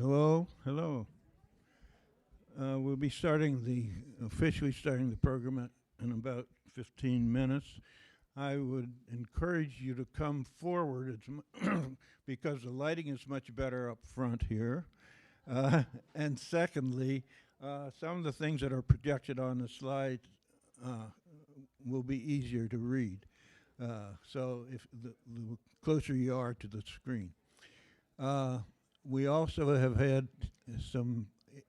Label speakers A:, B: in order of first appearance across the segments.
A: Hello, hello. We'll be officially starting the program in about 15 minutes. I would encourage you to come forward because the lighting is much better up front here. And secondly, some of the things that are projected on the slide uh, will be easier to read. So if the closer you are to the screen. Uh, we also have had some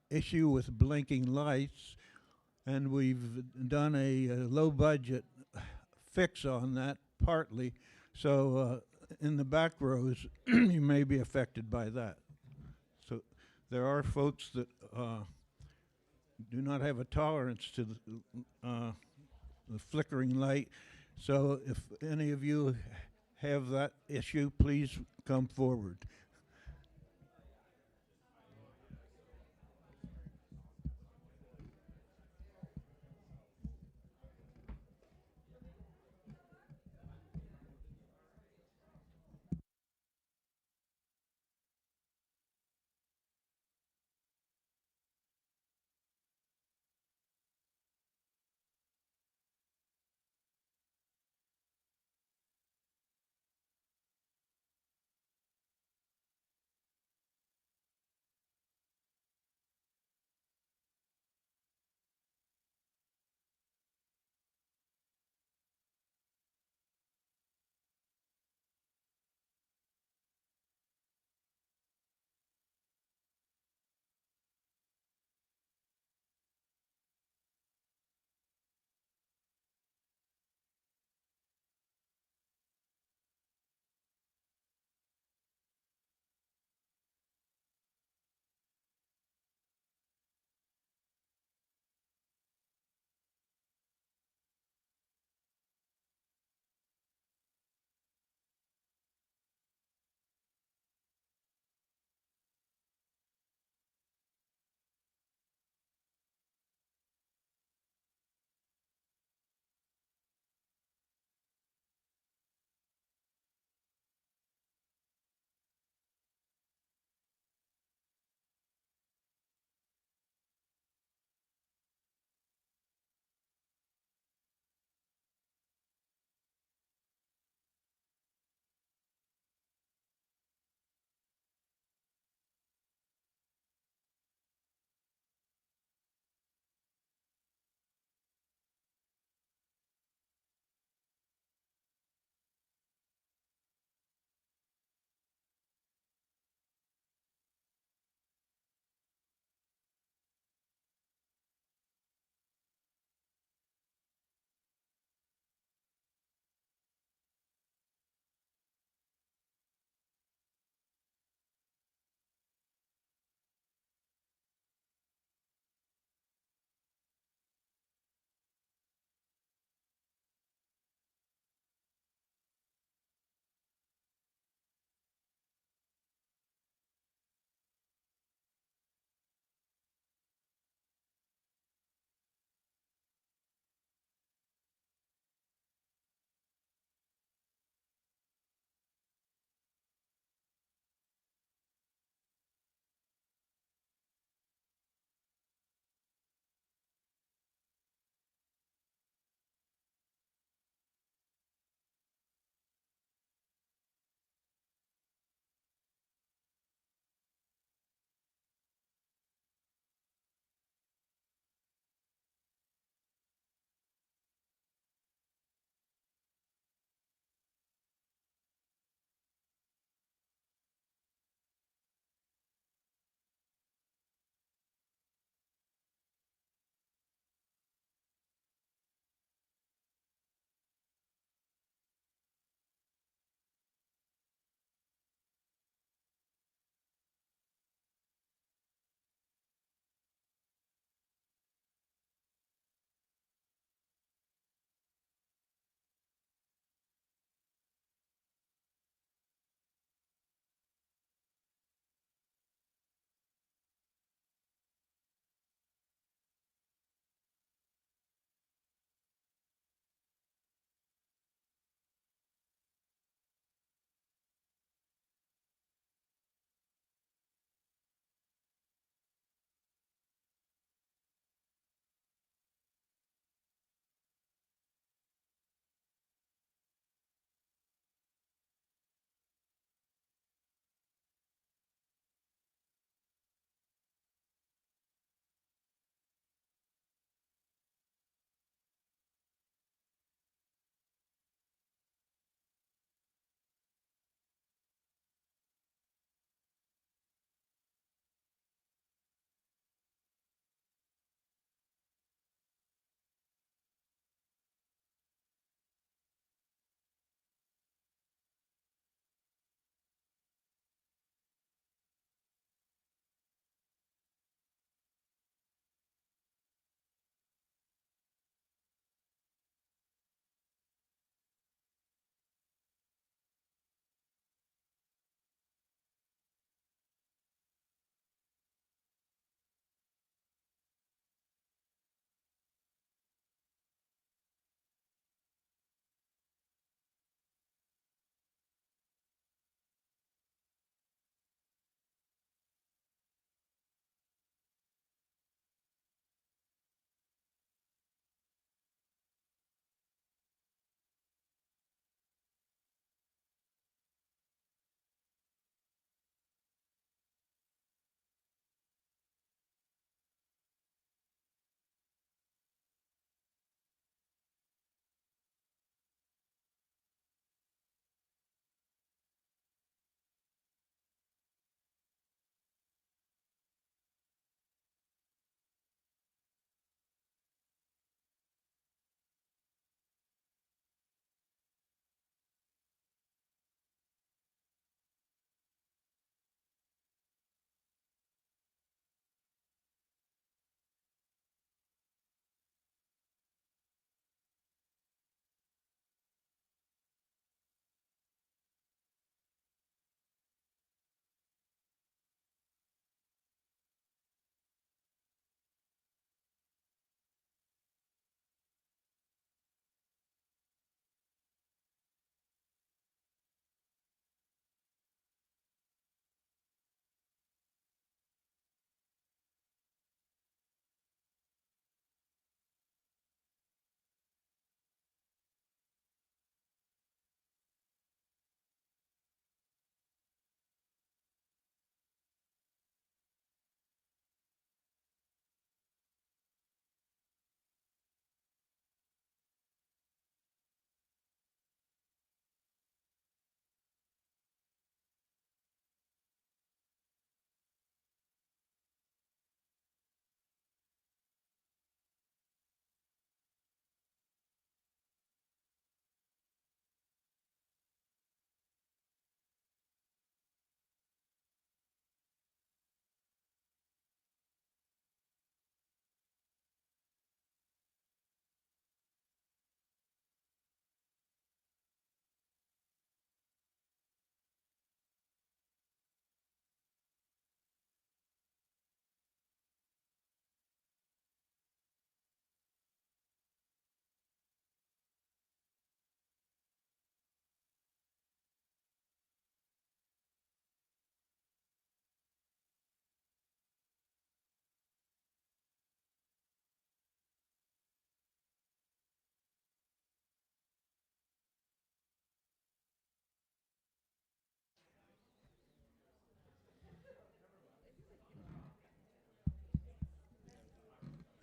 A: issue with blinking lights, and we've done a low budget fix on that partly. So in the back rows, you may be affected by that. So there are folks that do not have a tolerance to the flickering light. So if any of you have that issue, please come forward.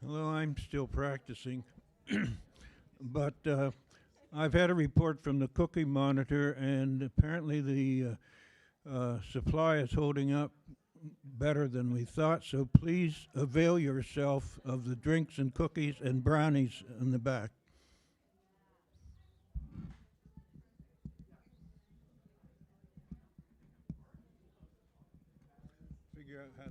A: Although I'm still practicing. But I've had a report from the cookie monitor, and apparently the supply is holding up better than we thought. So please avail yourself of the drinks and cookies and brownies in the back. Figure out how to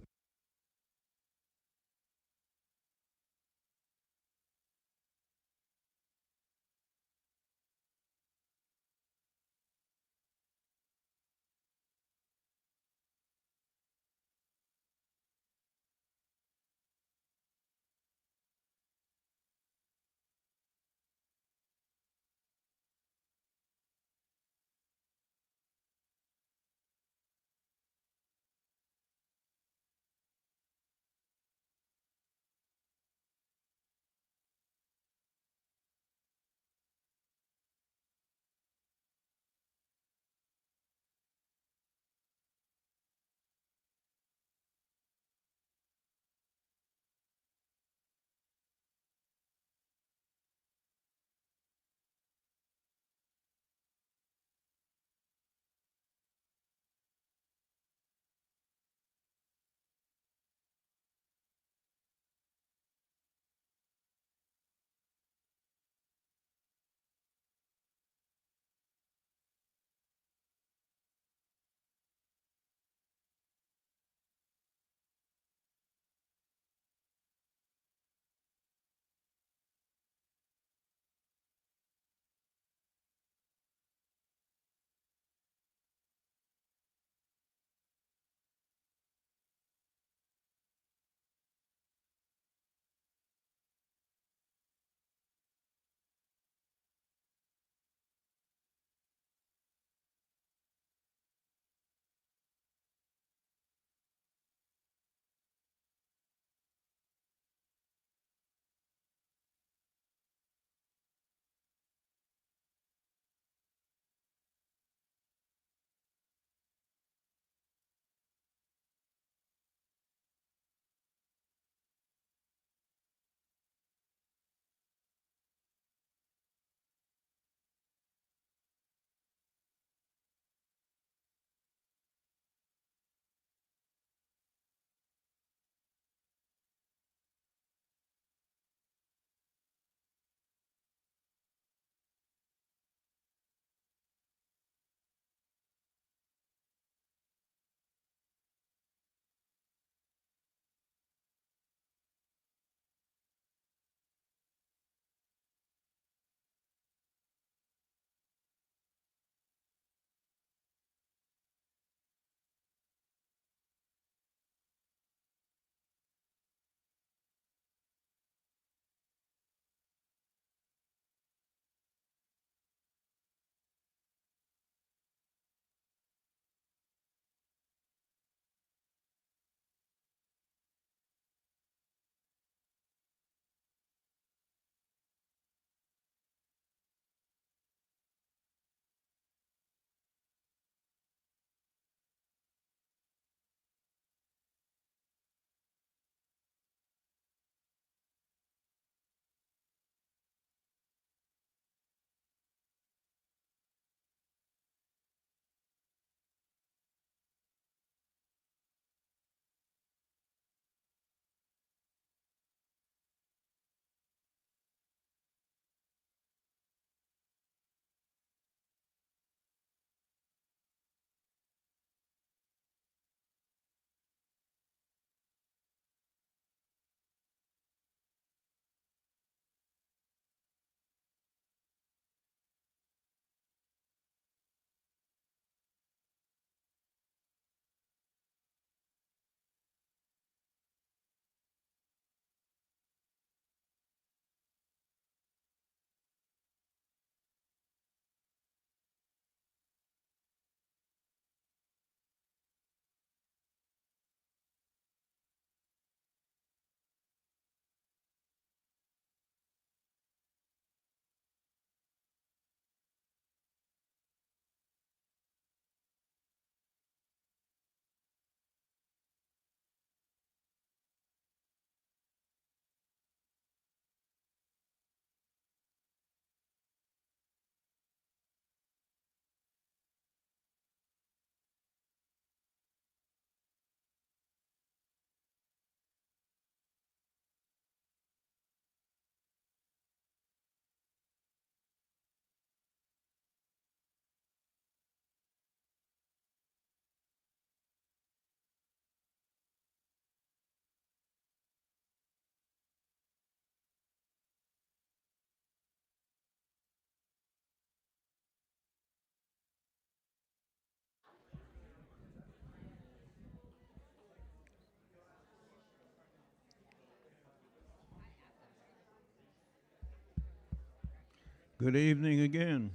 A: Good evening again.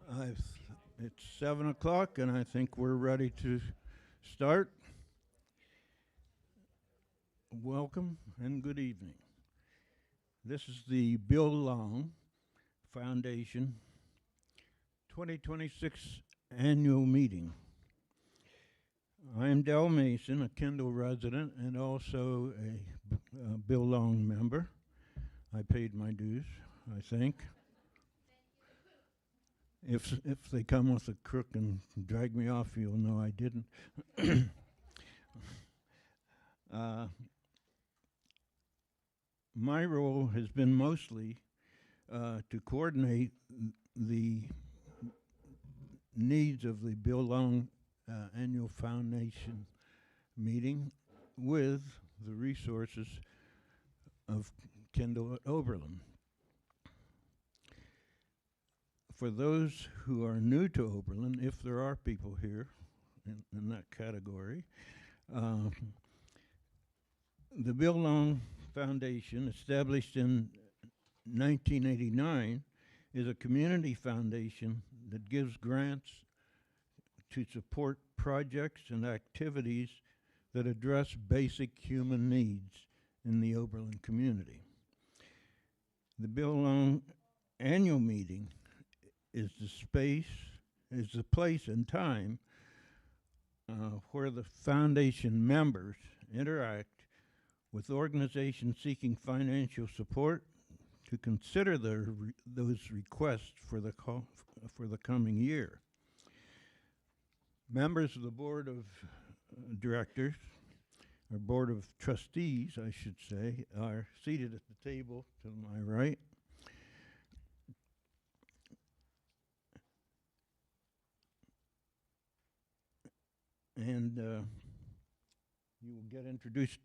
A: I've, it's 7 o'clock, and I think we're ready to start. Welcome and good evening. This is the Bill Long Foundation 2026 annual meeting. I am Del Mason, a Kendal resident and also a Bill Long member. I paid my dues, I think. If they come with a crook and drag me off, you'll know I didn't. My role has been mostly to coordinate the needs of the Bill Long Annual Foundation meeting with the resources of Kendal at Oberlin. For those who are new to Oberlin, if there are people here in that category, the Bill Long Foundation, established in 1989, is a community foundation that gives grants to support projects and activities that address basic human needs in the Oberlin community. The Bill Long annual meeting is the place and time where the foundation members interact with organizations seeking financial support to consider those requests for the coming year. Members of the board of directors, or board of trustees, I should say, are seated at the table to my right. And you will get introduced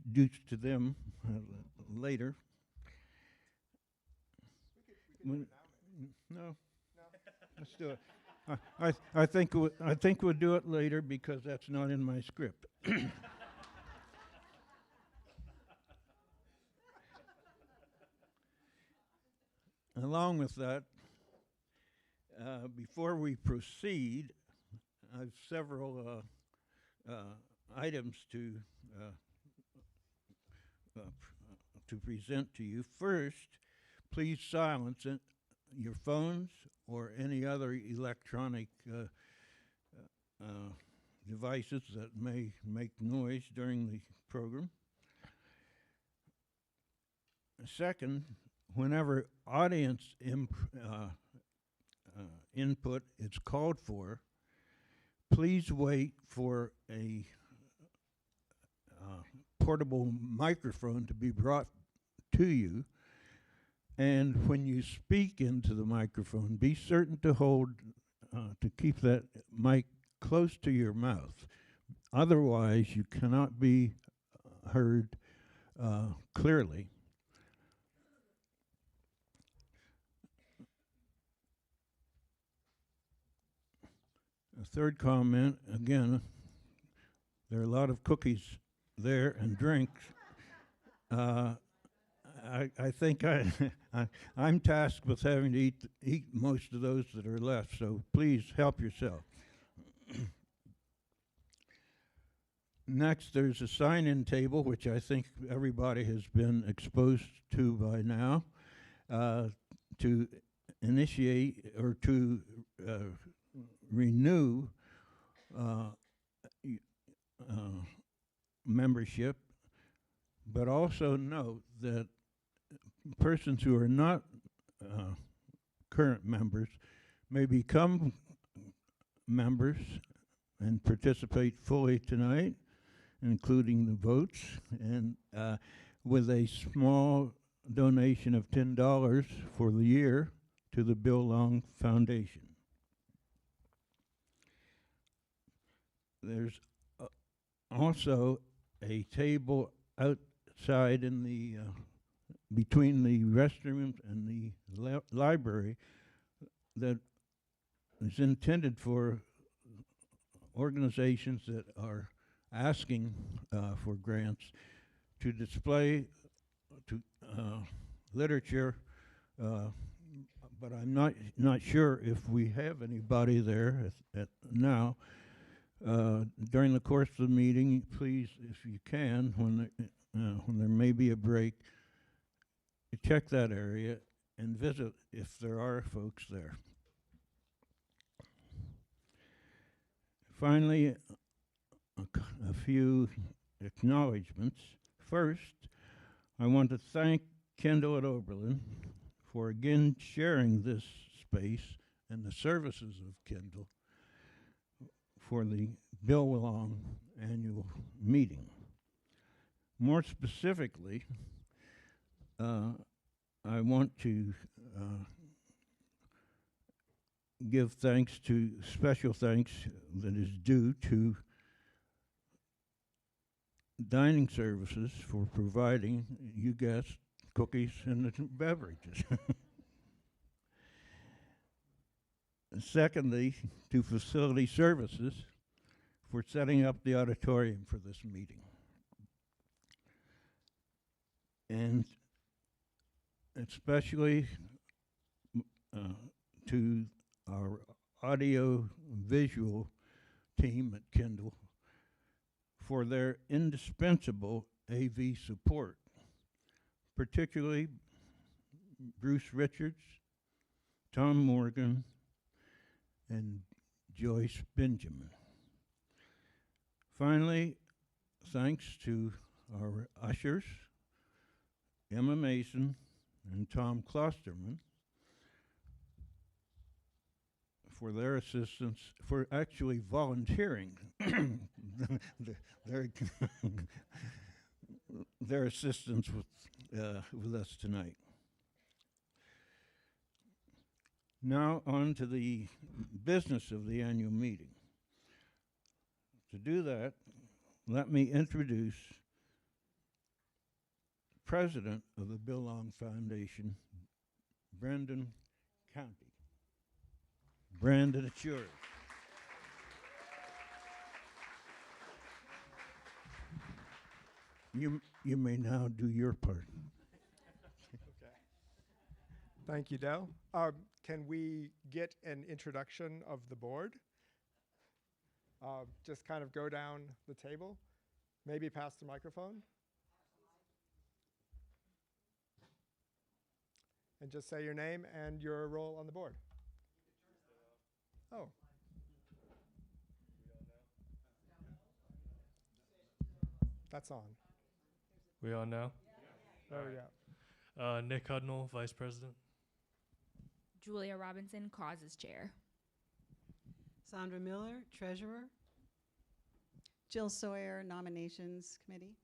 A: to them later. We can do it now. No, let's do it. I think we'll do it later because that's not in my script. Along with that, before we proceed, I have several items to present to you. First, please silence your phones or any other electronic devices that may make noise during the program. Second, whenever audience input is called for, please wait for a portable microphone to be brought to you. And when you speak into the microphone, be certain to keep that mic close to your mouth. Otherwise, you cannot be heard clearly. A third comment, again, there are a lot of cookies there and drinks. I think I'm tasked with having to eat most of those that are left, so please help yourself. Next, there's a sign-in table, which I think everybody has been exposed to by now, to initiate or to renew membership, but also note that persons who are not current members may become members and participate fully tonight, including the votes, and with a small donation of $10 for the year to the Bill Long Foundation. There's also a table outside in the between the restrooms and the library that is intended for organizations that are asking for grants to display literature but I'm not sure if we have anybody there at now. During the course of the meeting, please, if you can, when there may be a break, check that area and visit if there are folks there. Finally, a few acknowledgments. First, I want to thank Kendal at Oberlin for again sharing this space and the services of Kendal for the Bill Long annual meeting. More specifically, I want to give special thanks that is due to dining services for providing you guests cookies and beverages. Secondly, to facility services for setting up the auditorium for this meeting. And especially to our audio visual team at Kendal for their indispensable AV support, particularly Bruce Richards, Tom Morgan, and Joyce Benjamin. Finally, thanks to our ushers, Emma Mason and Tom Klosterman, for their assistance, for actually volunteering their assistance with us tonight. Now on to the business of the annual meeting. To do that, let me introduce President of the Bill Long Foundation, Brandon County. Brandon, it's yours. You may now do your part.
B: Okay. Thank you, Dell. Can we get an introduction of the board? Just kind of go down the table. Maybe pass the microphone. And just say your name and your role on the board. Oh. That's on.
C: We on now?
B: There we go.
C: Nick Hudnall, Vice President.
D: Julia Robinson, Causes Chair.
E: Sandra Miller, Treasurer. Jill Sawyer, Nominations Committee.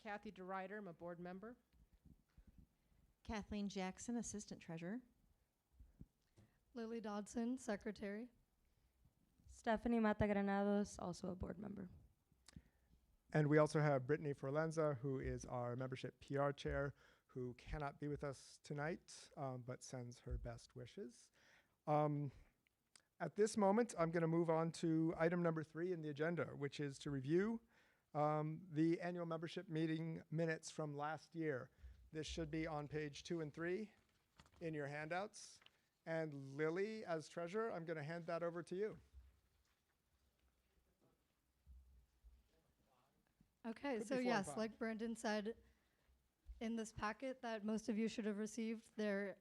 F: Kathy DeRuyter, I'm a board member.
G: Kathleen Jackson, Assistant Treasurer.
H: Lily Dodson, Secretary.
I: Stephanie Mata Granados, also a board member.
B: And we also have Brittany Forlenza, who is our membership PR chair, who cannot be with us tonight, but sends her best wishes. At this moment, I'm going to move on to item number 3 in the agenda, which is to review the annual membership meeting minutes from last year. This should be on page 2 and 3 in your handouts. And Lily, as treasurer, I'm going to hand that over to you.
H: Okay,
B: Could
H: so
B: be 4 and
H: yes,
B: 5.
H: like Brandon said, in this packet that most of you should have received, there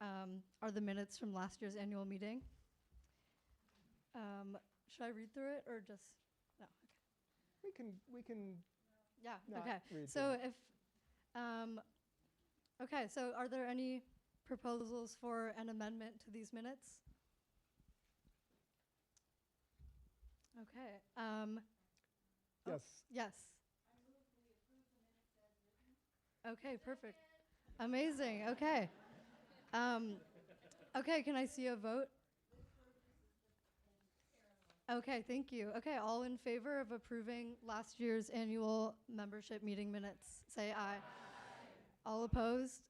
H: are the minutes from last year's annual meeting. Should I read through it or just, no, okay.
B: We can
H: Yeah,
B: not
H: okay.
B: read
H: So
B: through.
H: Okay, so are there any proposals for an amendment to these minutes? Okay.
B: Yes.
H: Yes. Okay, perfect. Amazing. Okay. Okay, can I see a vote? Okay, thank you. Okay, all in favor of approving last year's annual membership meeting minutes, say aye. All opposed?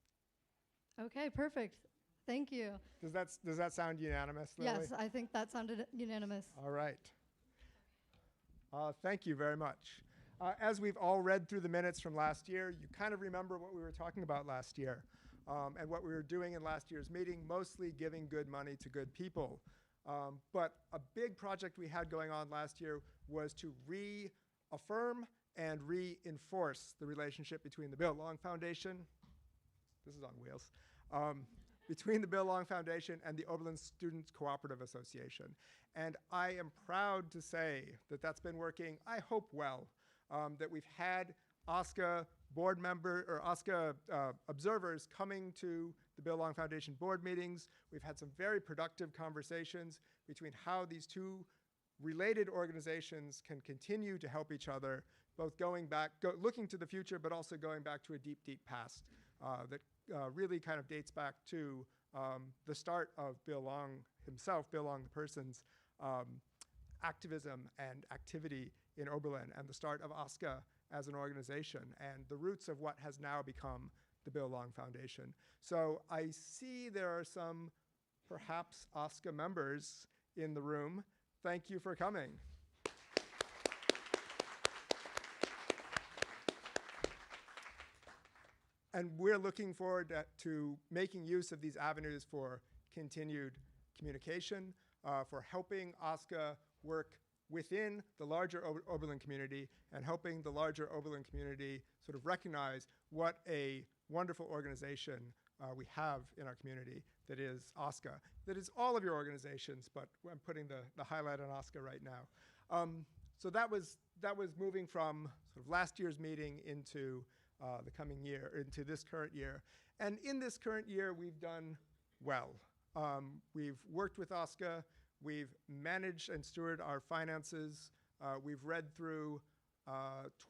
H: Okay, perfect. Thank you.
B: Does that sound unanimous, Lily?
H: Yes, I think that sounded unanimous.
B: All right. Thank you very much. As we've all read through the minutes from last year, you kind of remember what we were talking about last year and what we were doing in last year's meeting, mostly giving good money to good people. But a big project we had going on last year was to reaffirm and reinforce the relationship between the Bill Long Foundation, this is on wheels, between the Bill Long Foundation and the Oberlin Students Cooperative Association. And I am proud to say that that's been working, I hope well, that we've had OSCA board member or OSCA observers coming to the Bill Long Foundation board meetings. We've had some very productive conversations between how these two related organizations can continue to help each other, both going back, looking to the future, but also going back to a deep, deep past that really kind of dates back to the start of Bill Long himself, Bill Long the person's activism and activity in Oberlin, and the start of OSCA as an organization, and the roots of what has now become the Bill Long Foundation. So I see there are some perhaps OSCA members in the room. Thank you for coming. And we're looking forward to making use of these avenues for continued communication, for helping OSCA work within the larger Oberlin community and helping the larger Oberlin community sort of recognize what a wonderful organization we have in our community that is OSCA, that is all of your organizations, but I'm putting the highlight on OSCA right now. So that was moving from sort of last year's meeting into the coming year, into this current year. And in this current year, we've done well. We've worked with OSCA. We've managed and stewarded our finances. We've read through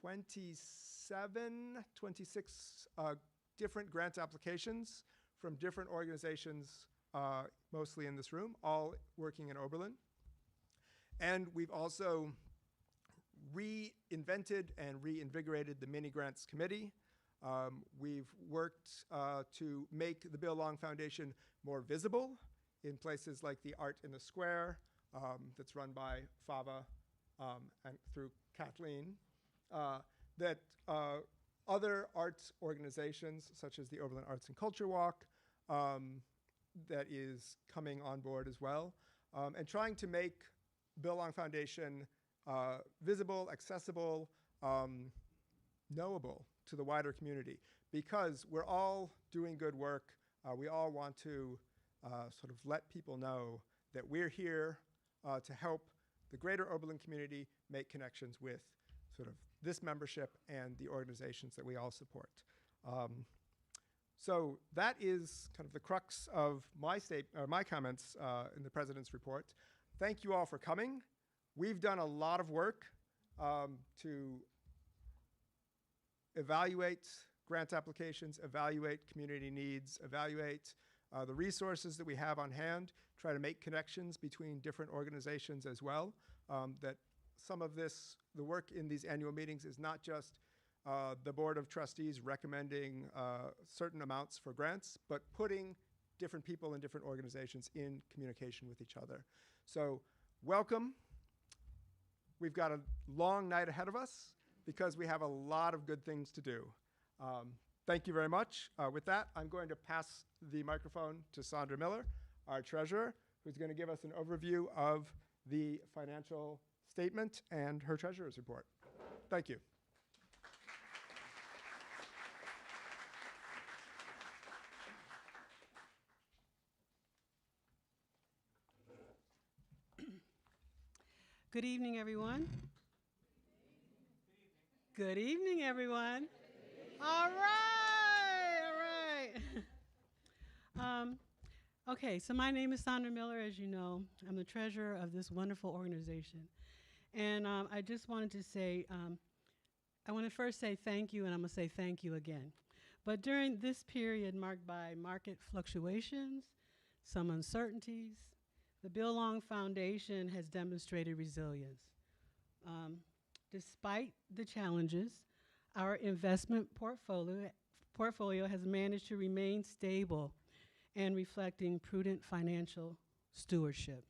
B: 26 different grant applications from different organizations, mostly in this room, all working in Oberlin. And we've also reinvented and reinvigorated the Mini Grants Committee. We've worked to make the Bill Long Foundation more visible in places like the Art in the Square that's run by Fava and through Kathleen, that other arts organizations such as the Oberlin Arts and Culture Walk that is coming on board as well, and trying to make Bill Long Foundation visible, accessible, knowable to the wider community, because we're all doing good work. We all want to sort of let people know that we're here to help the greater Oberlin community make connections with sort of this membership and the organizations that we all support. So that is kind of the crux of my comments in the President's report. Thank you all for coming. We've done a lot of work to evaluate grant applications, evaluate community needs, evaluate the resources that we have on hand, try to make connections between different organizations as well. That some of this, the work in these annual meetings is not just the Board of Trustees recommending certain amounts for grants, but putting different people and different organizations in communication with each other. So welcome. We've got a long night ahead of us because we have a lot of good things to do. Thank you very much. With that, I'm going to pass the microphone to Sandra Miller, our treasurer, who's going to give us an overview of the financial statement and her treasurer's report. Thank you.
E: Good evening, everyone. Good evening, everyone. All right, all right. Okay, so my name is Sandra Miller, as you know. I'm the treasurer of this wonderful organization. And I just wanted to say, I want to first say thank you, and I'm going to say thank you again. But during this period marked by market fluctuations, some uncertainties, the Bill Long Foundation has demonstrated resilience. Despite the challenges, our investment portfolio has managed to remain stable and reflecting prudent financial stewardship.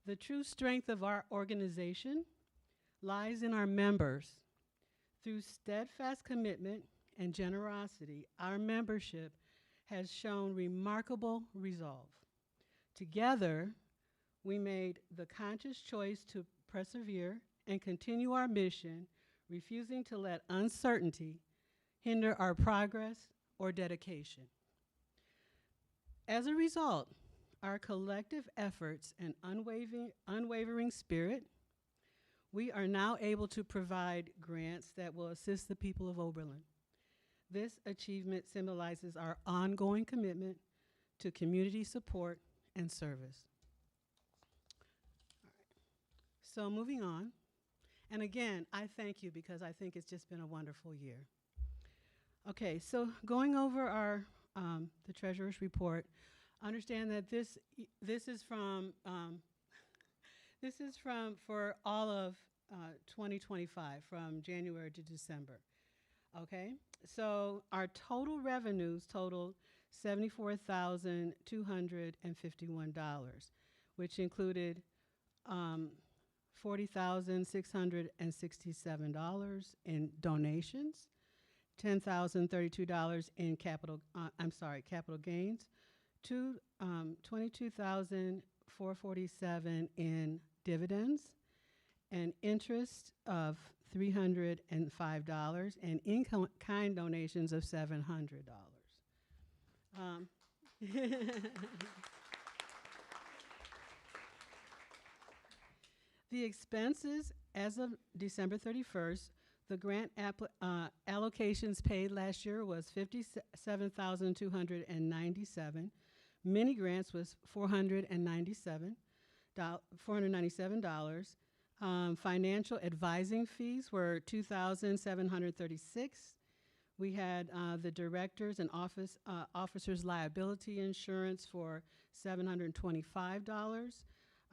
E: The true strength of our organization lies in our members. Through steadfast commitment and generosity, our membership has shown remarkable resolve. Together, we made the conscious choice to persevere and continue our mission, refusing to let uncertainty hinder our progress or dedication. As a result, our collective efforts and unwavering spirit, we are now able to provide grants that will assist the people of Oberlin. This achievement symbolizes our ongoing commitment to community support and service. So moving on, and again, I thank you because I think it's just been a wonderful year. Okay, so going over our the treasurer's report, understand that this is from for all of 2025, from January to December. Okay, so our total revenues totaled $74,251, which included $40,667 in donations, $10,032 in capital gains, $22,447 in dividends, and interest of $305, and in-kind donations of $700. The expenses as of December 31st, the grant allocations paid last year was $57,297. Mini grants was $497. Financial advising fees were $2,736. We had the directors and officers liability insurance for $725.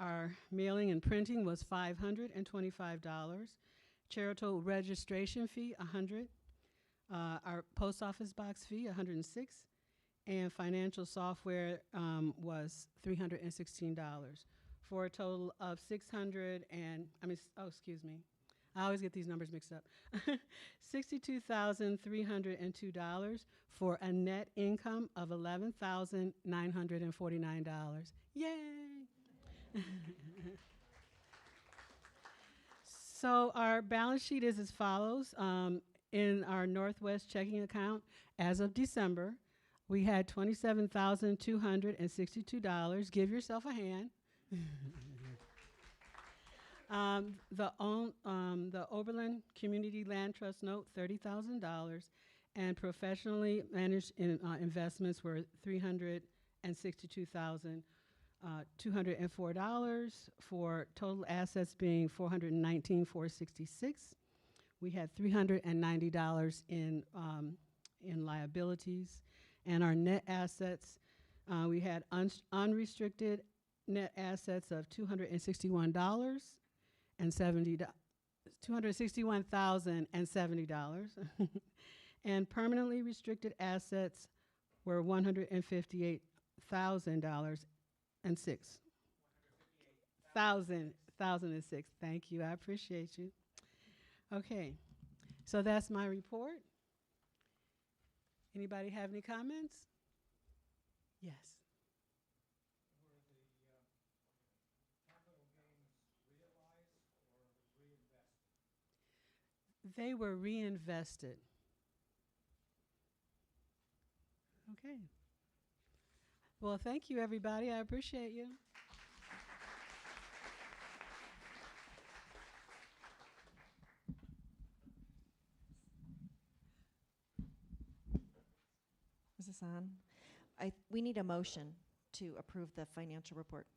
E: Our mailing and printing was $525. Charitable registration fee, $100. Our post office box fee, $106. And financial software was $316, for a total of I always get these numbers mixed up. $62,302 for a net income of $11,949. Yay! So our balance sheet is as follows. In our Northwest checking account, as of December, we had $27,262. Give yourself a hand. The Oberlin Community Land Trust Note, $30,000, and professionally managed investments were $362,204 for total assets being $419,466. We had $390 in liabilities, and our net assets, we had unrestricted net assets of $261,070, and permanently restricted assets were $158,006. $1,006. Thank you. I appreciate you. Okay, so that's my report. Anybody have any comments? Yes. They were reinvested. Okay. Well, thank you, everybody. I appreciate you.
G: Is this on? We need a motion to approve the financial report.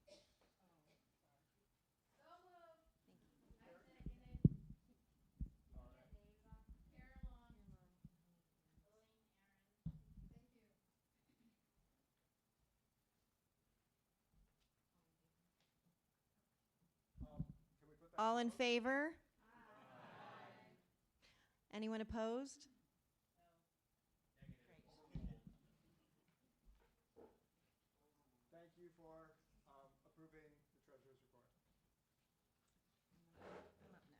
G: All in favor? Aye. Anyone opposed?
B: Thank you for approving the treasurer's report.
G: I'm up next.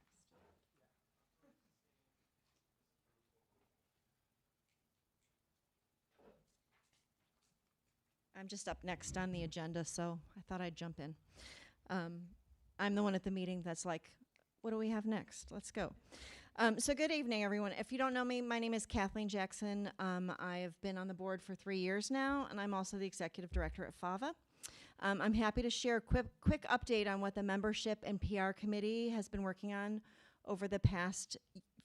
G: I'm just up next on the agenda, so I thought I'd jump in. I'm the one at the meeting that's like, what do we have next? Let's go. So good evening, everyone. If you don't know me, my name is Kathleen Jackson. I have been on the board for 3 years now, and I'm also the executive director at FAVA. I'm happy to share a quick update on what the membership and PR committee has been working on over the past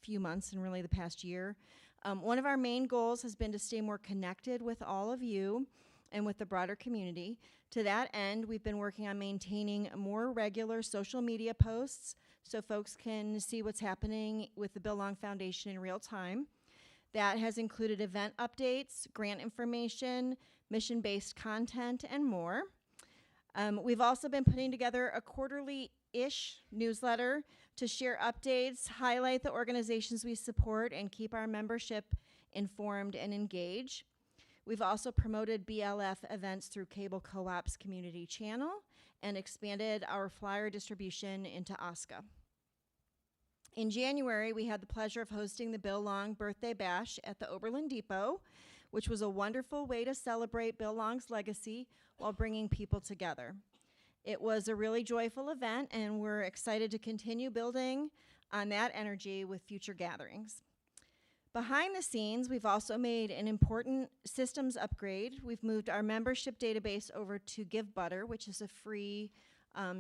G: few months and really the past year. One of our main goals has been to stay more connected with all of you and with the broader community. To that end, we've been working on maintaining more regular social media posts so folks can see what's happening with the Bill Long Foundation in real time. That has included event updates, grant information, mission-based content, and more. We've also been putting together a quarterly-ish newsletter to share updates, highlight the organizations we support, and keep our membership informed and engaged. We've also promoted BLF events through Cable Co-op's community channel and expanded our flyer distribution into OSCA. In January, we had the pleasure of hosting the Bill Long Birthday Bash at the Oberlin Depot, which was a wonderful way to celebrate Bill Long's legacy while bringing people together. It was a really joyful event, and we're excited to continue building on that energy with future gatherings. Behind the scenes, we've also made an important systems upgrade. We've moved our membership database over to GiveButter, which is a free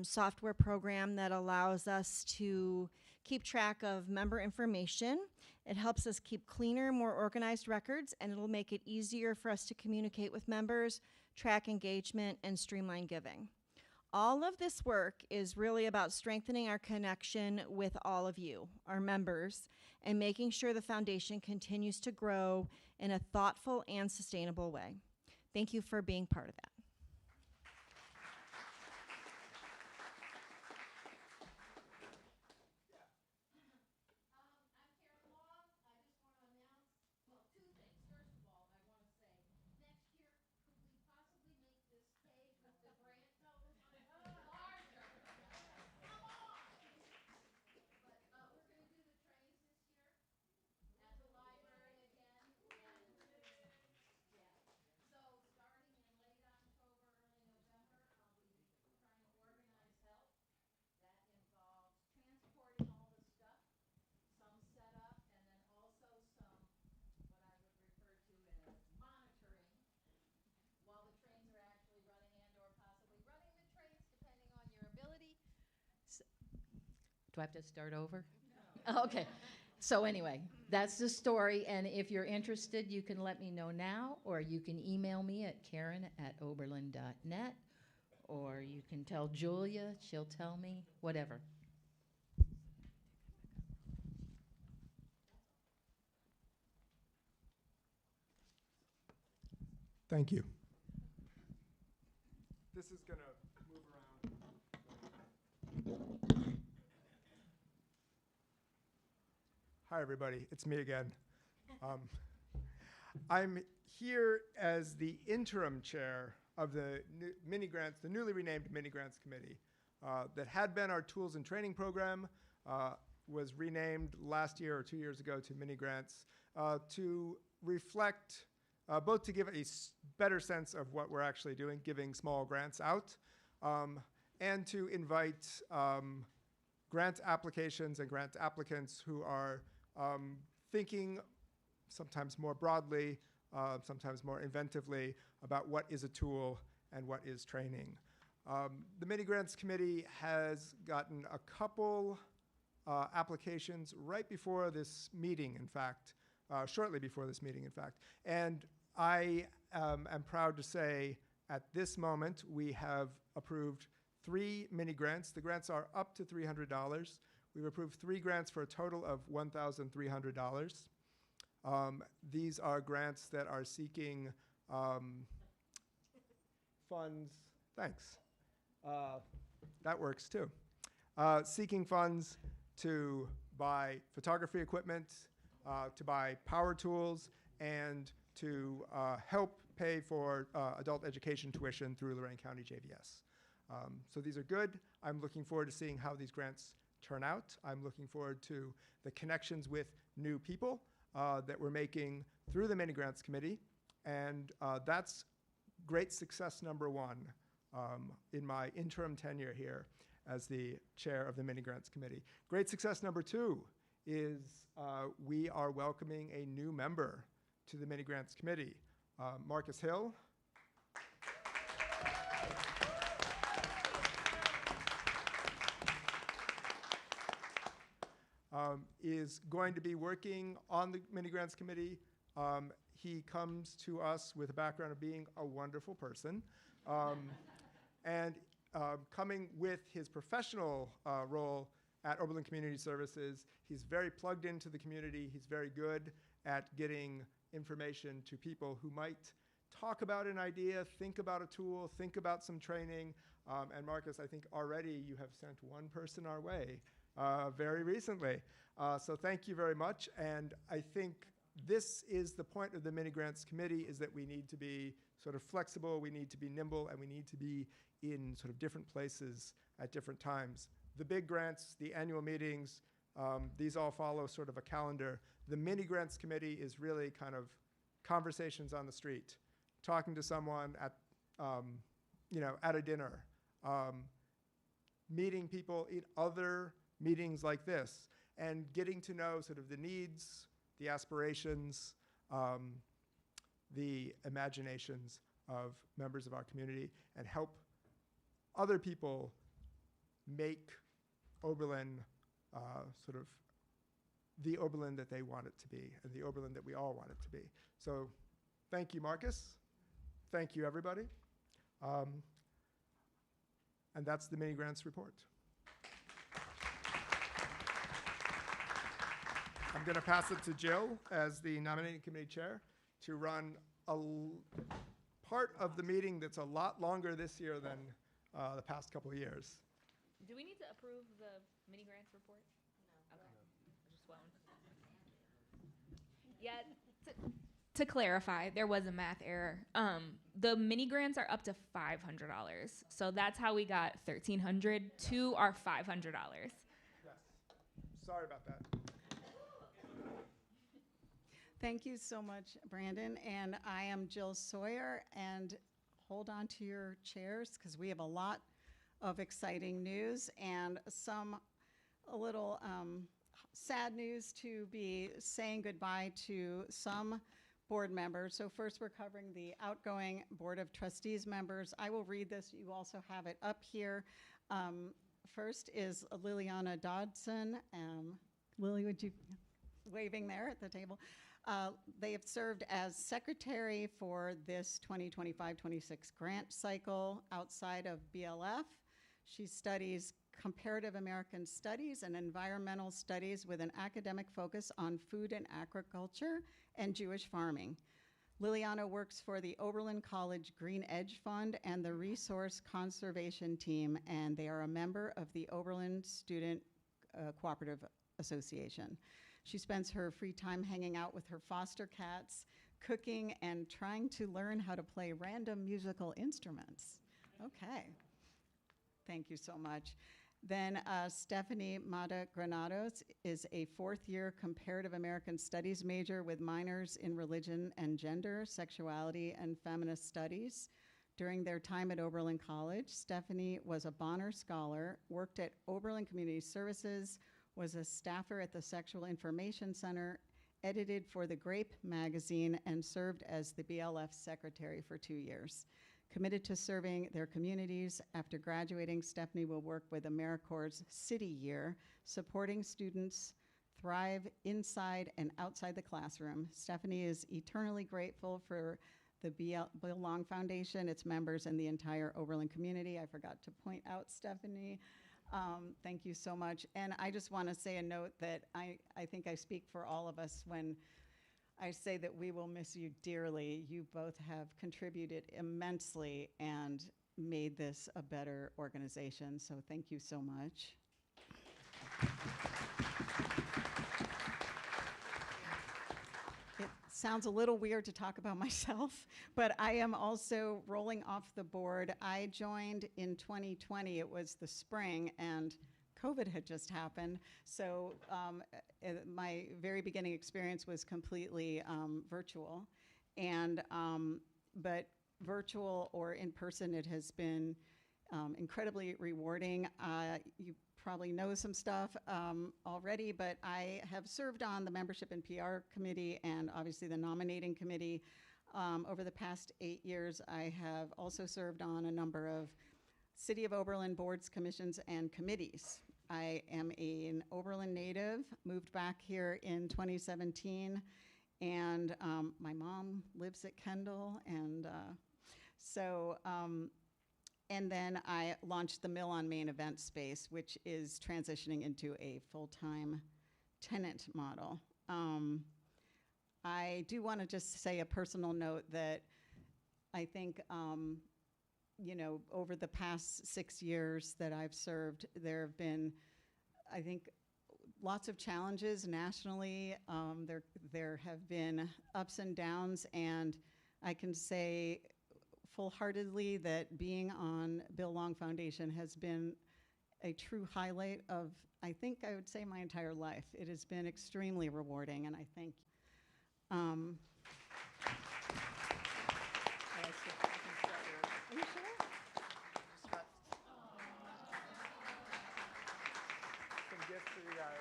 G: software program that allows us to keep track of member information. It helps us keep cleaner, more organized records, and it'll make it easier for us to communicate with members, track engagement, and streamline giving. All of this work is really about strengthening our connection with all of you, our members, and making sure the foundation continues to grow in a thoughtful and sustainable way. Thank you for being part of that.
J: Do I have to start over? No. Okay. So anyway, that's the story. And if you're interested, you can let me know now, or you can email me at karen@oberlin.net, or you can tell Julia, she'll tell me, whatever.
B: Thank you. This is going to move around. Hi, everybody. It's me again. I'm here as the interim chair of the mini grants, the newly renamed mini grants committee that had been our tools and training program, was renamed last year or 2 years ago to mini grants to reflect, both to give a better sense of what we're actually doing, giving small grants out, and to invite grant applications and grant applicants who are thinking sometimes more broadly, sometimes more inventively about what is a tool and what is training. The Mini Grants Committee has gotten a couple applications right before this meeting, in fact, shortly before this meeting, in fact. And I am proud to say at this moment we have approved 3 mini grants. The grants are up to $300. We've approved 3 grants for a total of $1,300. These are grants that are seeking funds. Thanks. That works too. Seeking funds to buy photography equipment, to buy power tools, and to help pay for adult education tuition through Lorain County JVS. So these are good. I'm looking forward to seeing how these grants turn out. I'm looking forward to the connections with new people that we're making through the Mini Grants Committee. And that's great success number one in my interim tenure here as the chair of the Mini Grants Committee. Great success number two is we are welcoming a new member to the Mini Grants Committee, Marcus Hill. Is going to be working on the Mini Grants Committee. He comes to us with a background of being a wonderful person, and coming with his professional role at Oberlin Community Services. He's very plugged into the community. He's very good at getting information to people who might talk about an idea, think about a tool, think about some training. And Marcus, I think already you have sent one person our way very recently. So thank you very much. And I think this is the point of the Mini Grants Committee, is that we need to be sort of flexible, we need to be nimble, and we need to be in sort of different places at different times. The big grants, the annual meetings, these all follow sort of a calendar. The Mini Grants Committee is really kind of conversations on the street, talking to someone at, at a dinner, meeting people in other meetings like this, and getting to know sort of the needs, the aspirations, the imaginations of members of our community, and help other people make Oberlin sort of the Oberlin that they want it to be, and the Oberlin that we all want it to be. So thank you, Marcus. Thank you, everybody. And that's the Mini Grants report. I'm going to pass it to Jill as the nominating committee chair to run a part of the meeting that's a lot longer this year than the past couple of years.
D: Do we need to approve the mini grants report? No. Okay. Just won't. Yeah. To clarify, there was a math error. The mini grants are up to $500, so that's how we got $1,300 to our $500.
B: Yes. Sorry about that.
K: Thank you so much, Brandon. And I am Jill Sawyer, and hold on to your chairs because we have a lot of exciting news and a little sad news to be saying goodbye to some board members. So first we're covering the outgoing Board of Trustees members. I will read this. You also have it up here. First is Liliana Dodson. Lily, would you, waving there at the table. They have served as secretary for this 2025-26 grant cycle outside of BLF. She studies comparative American studies and environmental studies with an academic focus on food and agriculture and Jewish farming. Liliana works for the Oberlin College Green Edge Fund and the Resource Conservation Team, and they are a member of the Oberlin Student Cooperative Association. She spends her free time hanging out with her foster cats, cooking, and trying to learn how to play random musical instruments. Okay. Thank you so much. Then Stephanie Mata Granados is a fourth-year comparative American studies major with minors in religion and gender, sexuality, and feminist studies. During their time at Oberlin College, Stephanie was a Bonner Scholar, worked at Oberlin Community Services, was a staffer at the Sexual Information Center, edited for the Grape magazine, and served as the BLF secretary for 2 years. Committed to serving their communities, after graduating, Stephanie will work with AmeriCorps' City Year, supporting students thrive inside and outside the classroom. Stephanie is eternally grateful for the Bill Long Foundation, its members, and the entire Oberlin community. I forgot to point out Stephanie. Thank you so much. And I just want to say a note that I think I speak for all of us when I say that we will miss you dearly. You both have contributed immensely and made this a better organization. So thank you so much. It sounds a little weird to talk about myself, but I am also rolling off the board. I joined in 2020. It was the spring, and COVID had just happened. So my very beginning experience was completely virtual. And but virtual or in person, it has been incredibly rewarding. You probably know some stuff already, but I have served on the Membership and PR Committee and obviously the Nominating Committee. Over the past 8 years, I have also served on a number of City of Oberlin boards, commissions, and committees. I am an Oberlin native, moved back here in 2017, and my mom lives at Kendal, and and then I launched the Mill on Main event space, which is transitioning into a full-time tenant model. I do want to just say a personal note that I think, you know, over the past 6 years that I've served, there have been, I think, lots of challenges nationally. There have been ups and downs, and I can say full-heartedly that being on Bill Long Foundation has been a true highlight of, I think I would say, my entire life. It has been extremely rewarding, and I thank you. Are you sure?
B: Some gifts for you guys.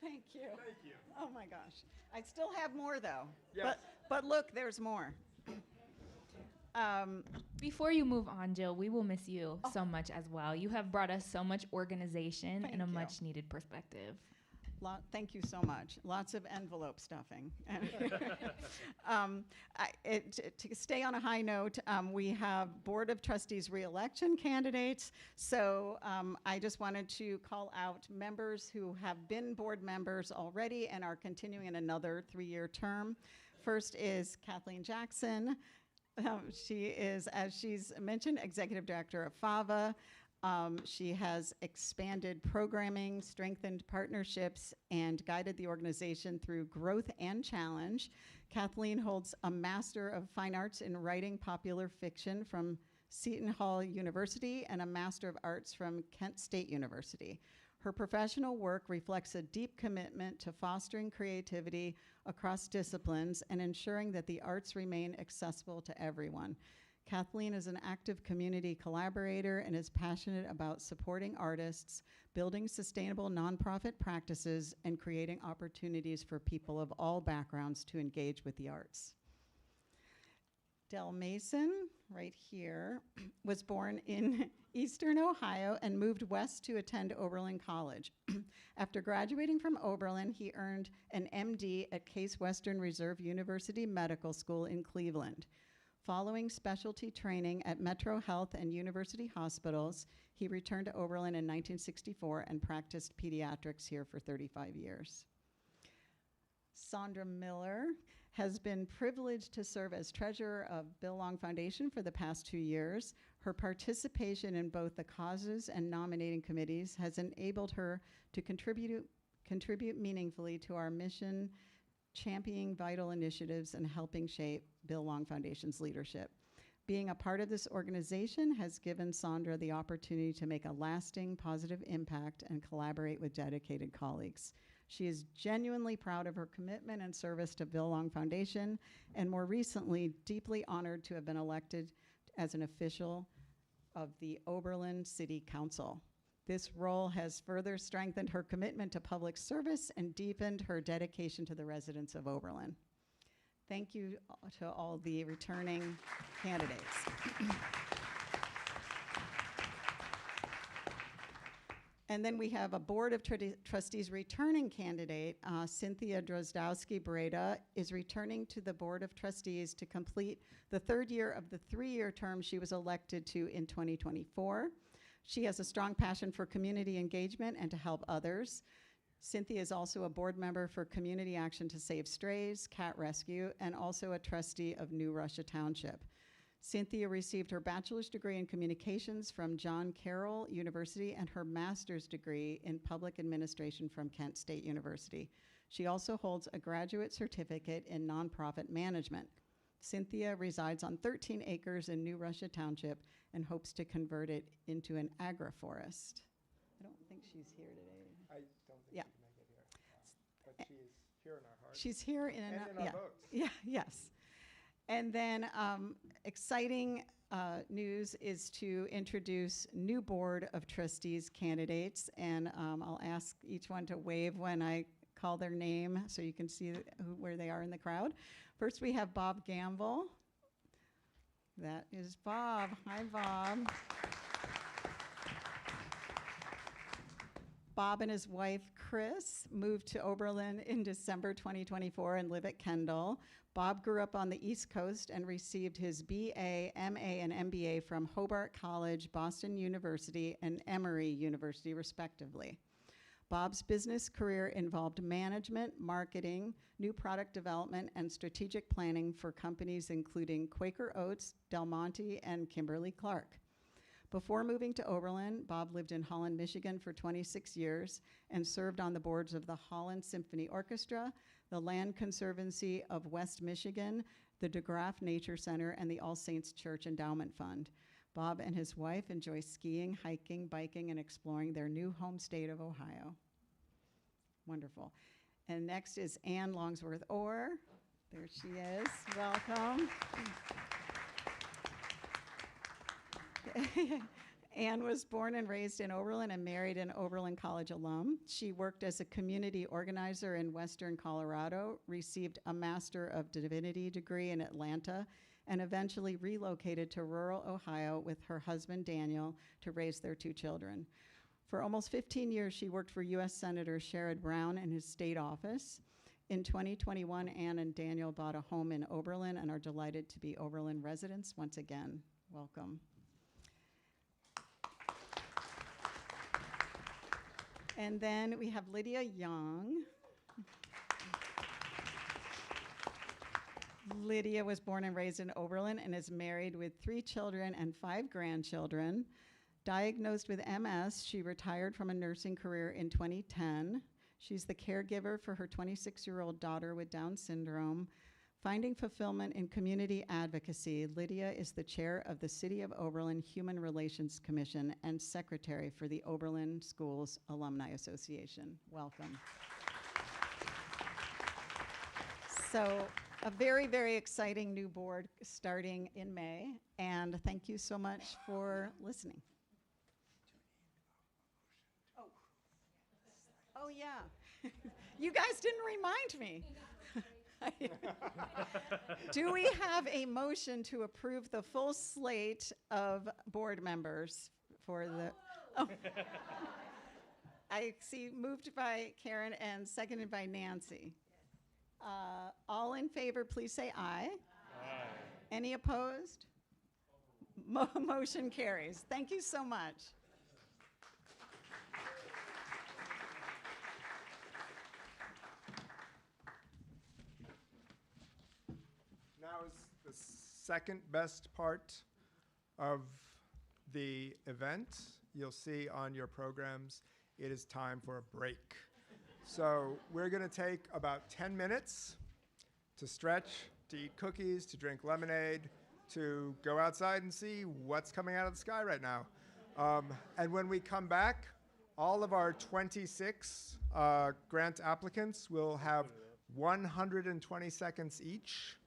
K: Thank you.
B: Thank you.
K: Oh my gosh. I still have more though.
B: Yes.
K: But look, there's more.
D: Before you move on, Jill, we will miss you so much as well. You have brought us so much organization and a much needed perspective.
K: Thank you so much. Lots of envelope stuffing. To stay on a high note, we have Board of Trustees re-election candidates. So I just wanted to call out members who have been board members already and are continuing in another 3-year term. First is Kathleen Jackson. She is, as she's mentioned, Executive Director of FAVA. She has expanded programming, strengthened partnerships, and guided the organization through growth and challenge. Kathleen holds a Master of Fine Arts in Writing Popular Fiction from Seton Hall University and a Master of Arts from Kent State University. Her professional work reflects a deep commitment to fostering creativity across disciplines and ensuring that the arts remain accessible to everyone. Kathleen is an active community collaborator and is passionate about supporting artists, building sustainable nonprofit practices, and creating opportunities for people of all backgrounds to engage with the arts. Del Mason, right here, was born in Eastern Ohio and moved west to attend Oberlin College. After graduating from Oberlin, he earned an MD at Case Western Reserve University Medical School in Cleveland. Following specialty training at Metro Health and University Hospitals, he returned to Oberlin in 1964 and practiced pediatrics here for 35 years. Sandra Miller has been privileged to serve as treasurer of Bill Long Foundation for the past 2 years. Her participation in both the causes and nominating committees has enabled her to contribute meaningfully to our mission, championing vital initiatives and helping shape Bill Long Foundation's leadership. Being a part of this organization has given Sandra the opportunity to make a lasting positive impact and collaborate with dedicated colleagues. She is genuinely proud of her commitment and service to Bill Long Foundation, and more recently, deeply honored to have been elected as an official of the Oberlin City Council. This role has further strengthened her commitment to public service and deepened her dedication to the residents of Oberlin. Thank you to all the returning candidates. And then we have a Board of Trustees returning candidate. Cynthia Drozdowski-Breda is returning to the Board of Trustees to complete the 3rd year of the 3-year term she was elected to in 2024. She has a strong passion for community engagement and to help others. Cynthia is also a board member for Community Action to Save Strays, Cat Rescue, and also a trustee of New Russia Township. Cynthia received her bachelor's degree in communications from John Carroll University and her master's degree in public administration from Kent State University. She also holds a graduate certificate in nonprofit management. Cynthia resides on 13 acres in New Russia Township and hopes to convert it into an agroforest. I don't think she's here today.
B: I don't think
K: Yeah.
B: she can make it here, but she's here in our hearts.
K: She's here in
B: and in
K: yeah.
B: our votes.
K: Yeah, yes. And then exciting news is to introduce new board of trustees candidates. And I'll ask each one to wave when I call their name so you can see where they are in the crowd. First, we have Bob Gamble. That is Bob. Hi, Bob. Bob and his wife, Chris, moved to Oberlin in December 2024 and live at Kendal. Bob grew up on the East Coast and received his BA, MA, and MBA from Hobart College, Boston University, and Emory University, respectively. Bob's business career involved management, marketing, new product development, and strategic planning for companies including Quaker Oats, Del Monte, and Kimberly-Clark. Before moving to Oberlin, Bob lived in Holland, Michigan for 26 years and served on the boards of the Holland Symphony Orchestra, the Land Conservancy of West Michigan, the DeGraff Nature Center, and the All Saints Church Endowment Fund. Bob and his wife enjoy skiing, hiking, biking, and exploring their new home state of Ohio. Wonderful. And next is Ann Longsworth Orr. There she is. Welcome. Anne was born and raised in Oberlin and married an Oberlin College alum. She worked as a community organizer in Western Colorado, received a Master of Divinity degree in Atlanta, and eventually relocated to rural Ohio with her husband Daniel to raise their 2 children. For almost 15 years, she worked for U.S. Senator Sherrod Brown in his state office. In 2021, Anne and Daniel bought a home in Oberlin and are delighted to be Oberlin residents once again. Welcome. And then we have Lydia Young. Lydia was born and raised in Oberlin and is married with 3 children and 5 grandchildren. Diagnosed with MS, she retired from a nursing career in 2010. She's the caregiver for her 26-year-old daughter with Down syndrome. Finding fulfillment in community advocacy, Lydia is the chair of the City of Oberlin Human Relations Commission and secretary for the Oberlin Schools Alumni Association. Welcome. So, a very, very exciting new board starting in May, and thank you so much for listening. Oh yeah, you guys didn't remind me. Do we have a motion to approve the full slate of board members for the? Oh. I see moved by Karen and seconded by Nancy. All in favor, please say aye. Aye. Any opposed? Motion carries. Thank you so much.
B: Now is the second best part of the event. You'll see on your programs, it is time for a break. So we're going to take about 10 minutes to stretch, to eat cookies, to drink lemonade, to go outside and see what's coming out of the sky right now. And when we come back, all of our 26 grant applicants will have 120 seconds each.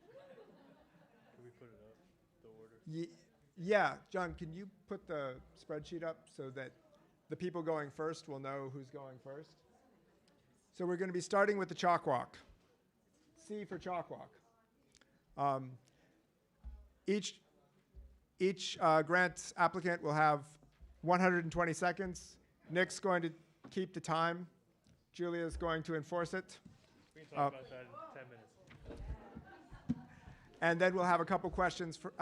C: Can we put it up, the order?
B: Yeah, John, can you put the spreadsheet up so that the people going first will know who's going first? So we're going to be starting with the chalk walk. C for chalk walk. Each grant applicant will have 120 seconds. Nick's going to keep the time. Julia's going to enforce it.
C: We can talk about that in 10 minutes.
B: And then we'll have a couple questions for,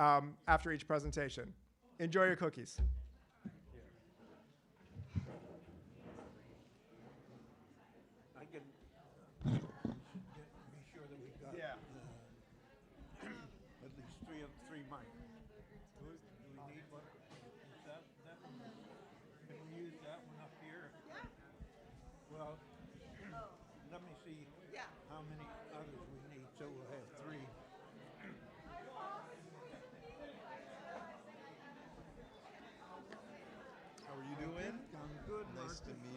B: after each presentation. Enjoy your cookies.
A: I can be sure that we've got at least three mics. Do we need one? Is that one? Can we use that one up here? Yeah. Well, let me see how many others we need, so we'll have 3.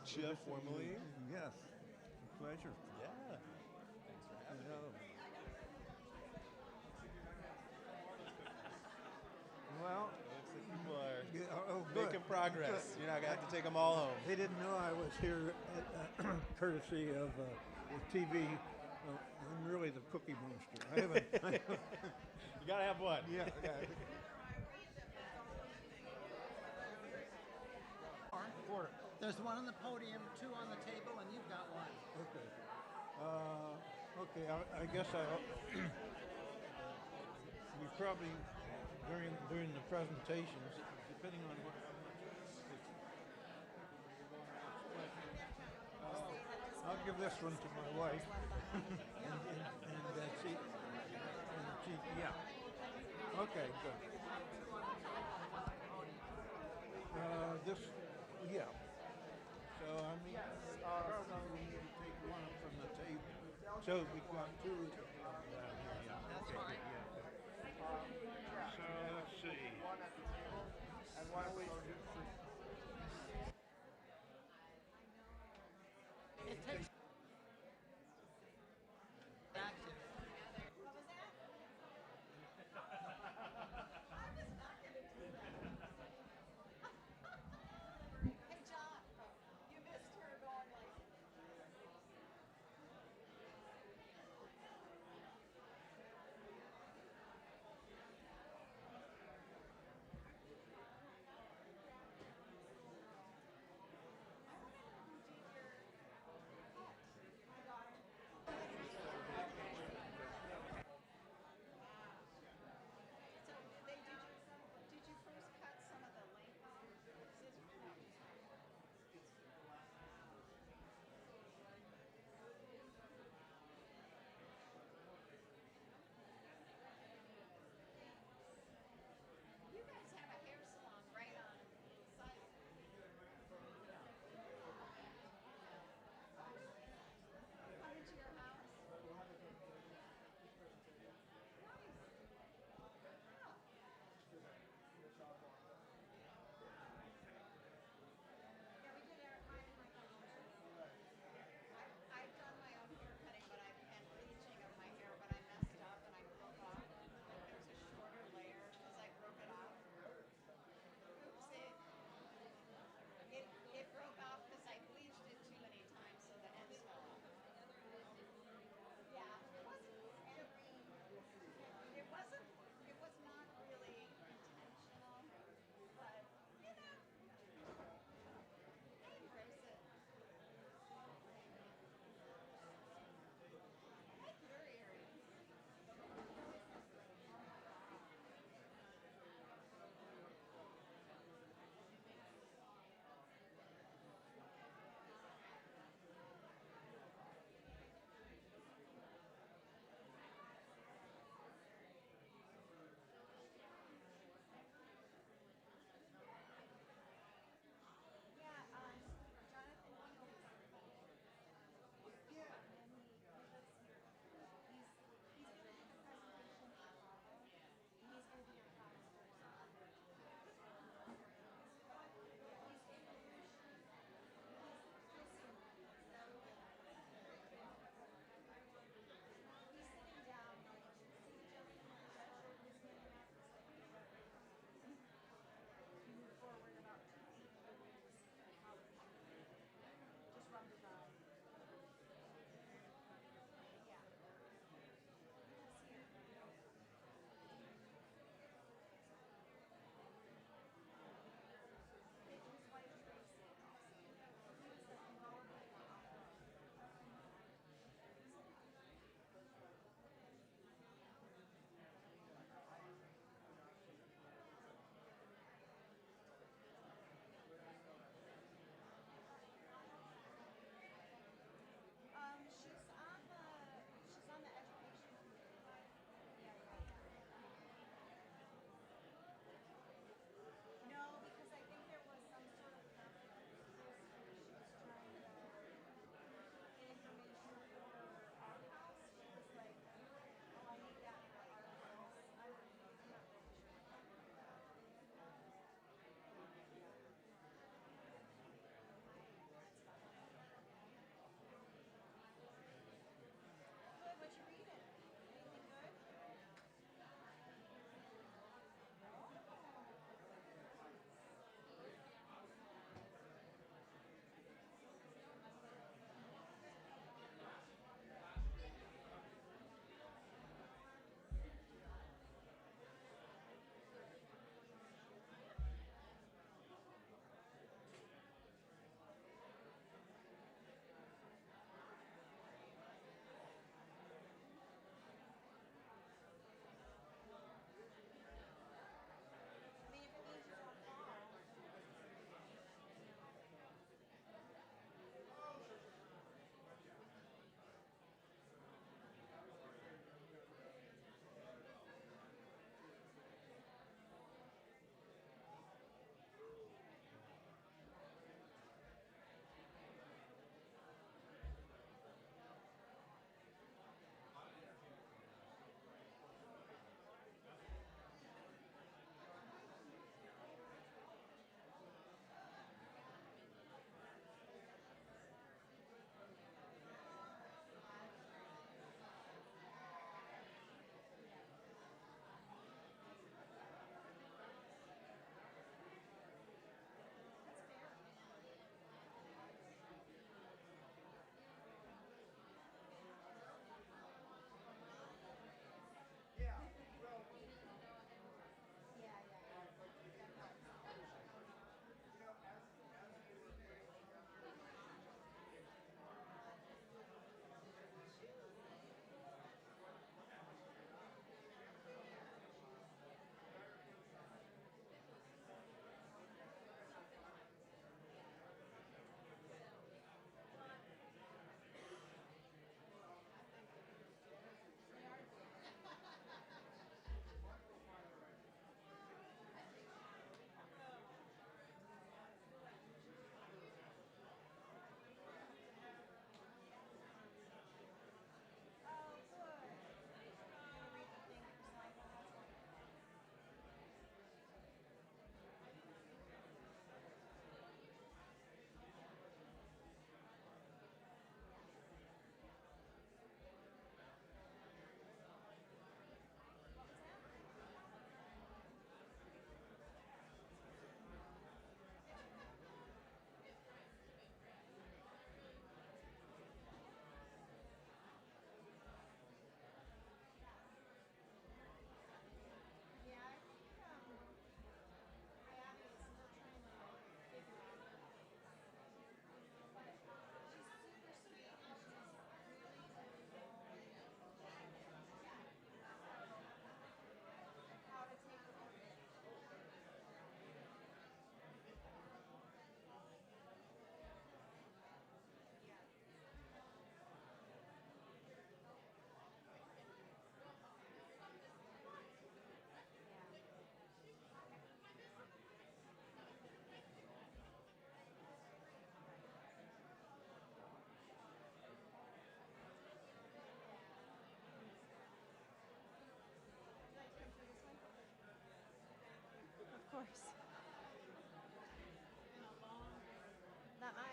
L: meet you formally.
A: Yes, pleasure.
L: Yeah. Thanks for having me.
A: Well,
L: Looks like people are
A: good.
L: making progress.
A: Good.
L: You're not gonna have to take them all home.
A: They didn't know I was here courtesy of the TV. I'm really the Cookie Monster. I haven't.
L: You gotta have one.
A: Yeah.
M: There's one on the podium, two on the table, and you've got one.
A: Okay. Okay. I guess I'll. We probably during the presentations, depending on what. I'll give this one to my wife, and she, yeah. Okay, good. This, yeah. So I mean, probably we need to take one from the table. So we've got two.
M: That's right.
A: So let's see.
B: And why don't we?
M: It takes
G: course. Not mine.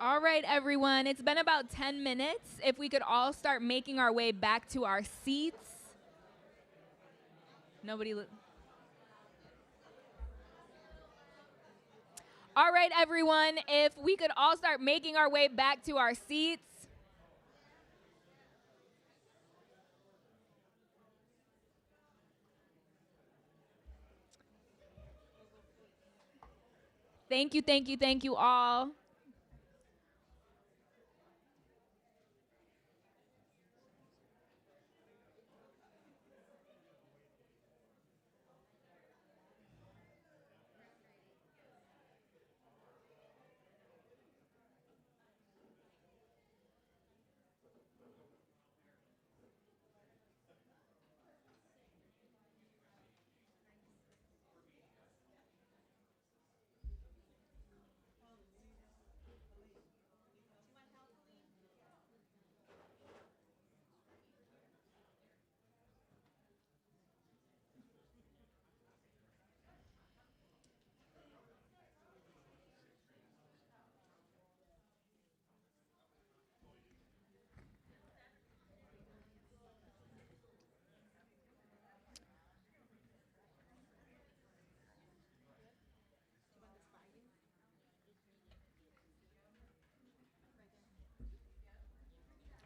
D: All right, everyone. It's been about 10 minutes. If we could all start making our way back to our seats. All right, everyone. If we could all start making our way back to our seats. Thank you, thank you, thank you all.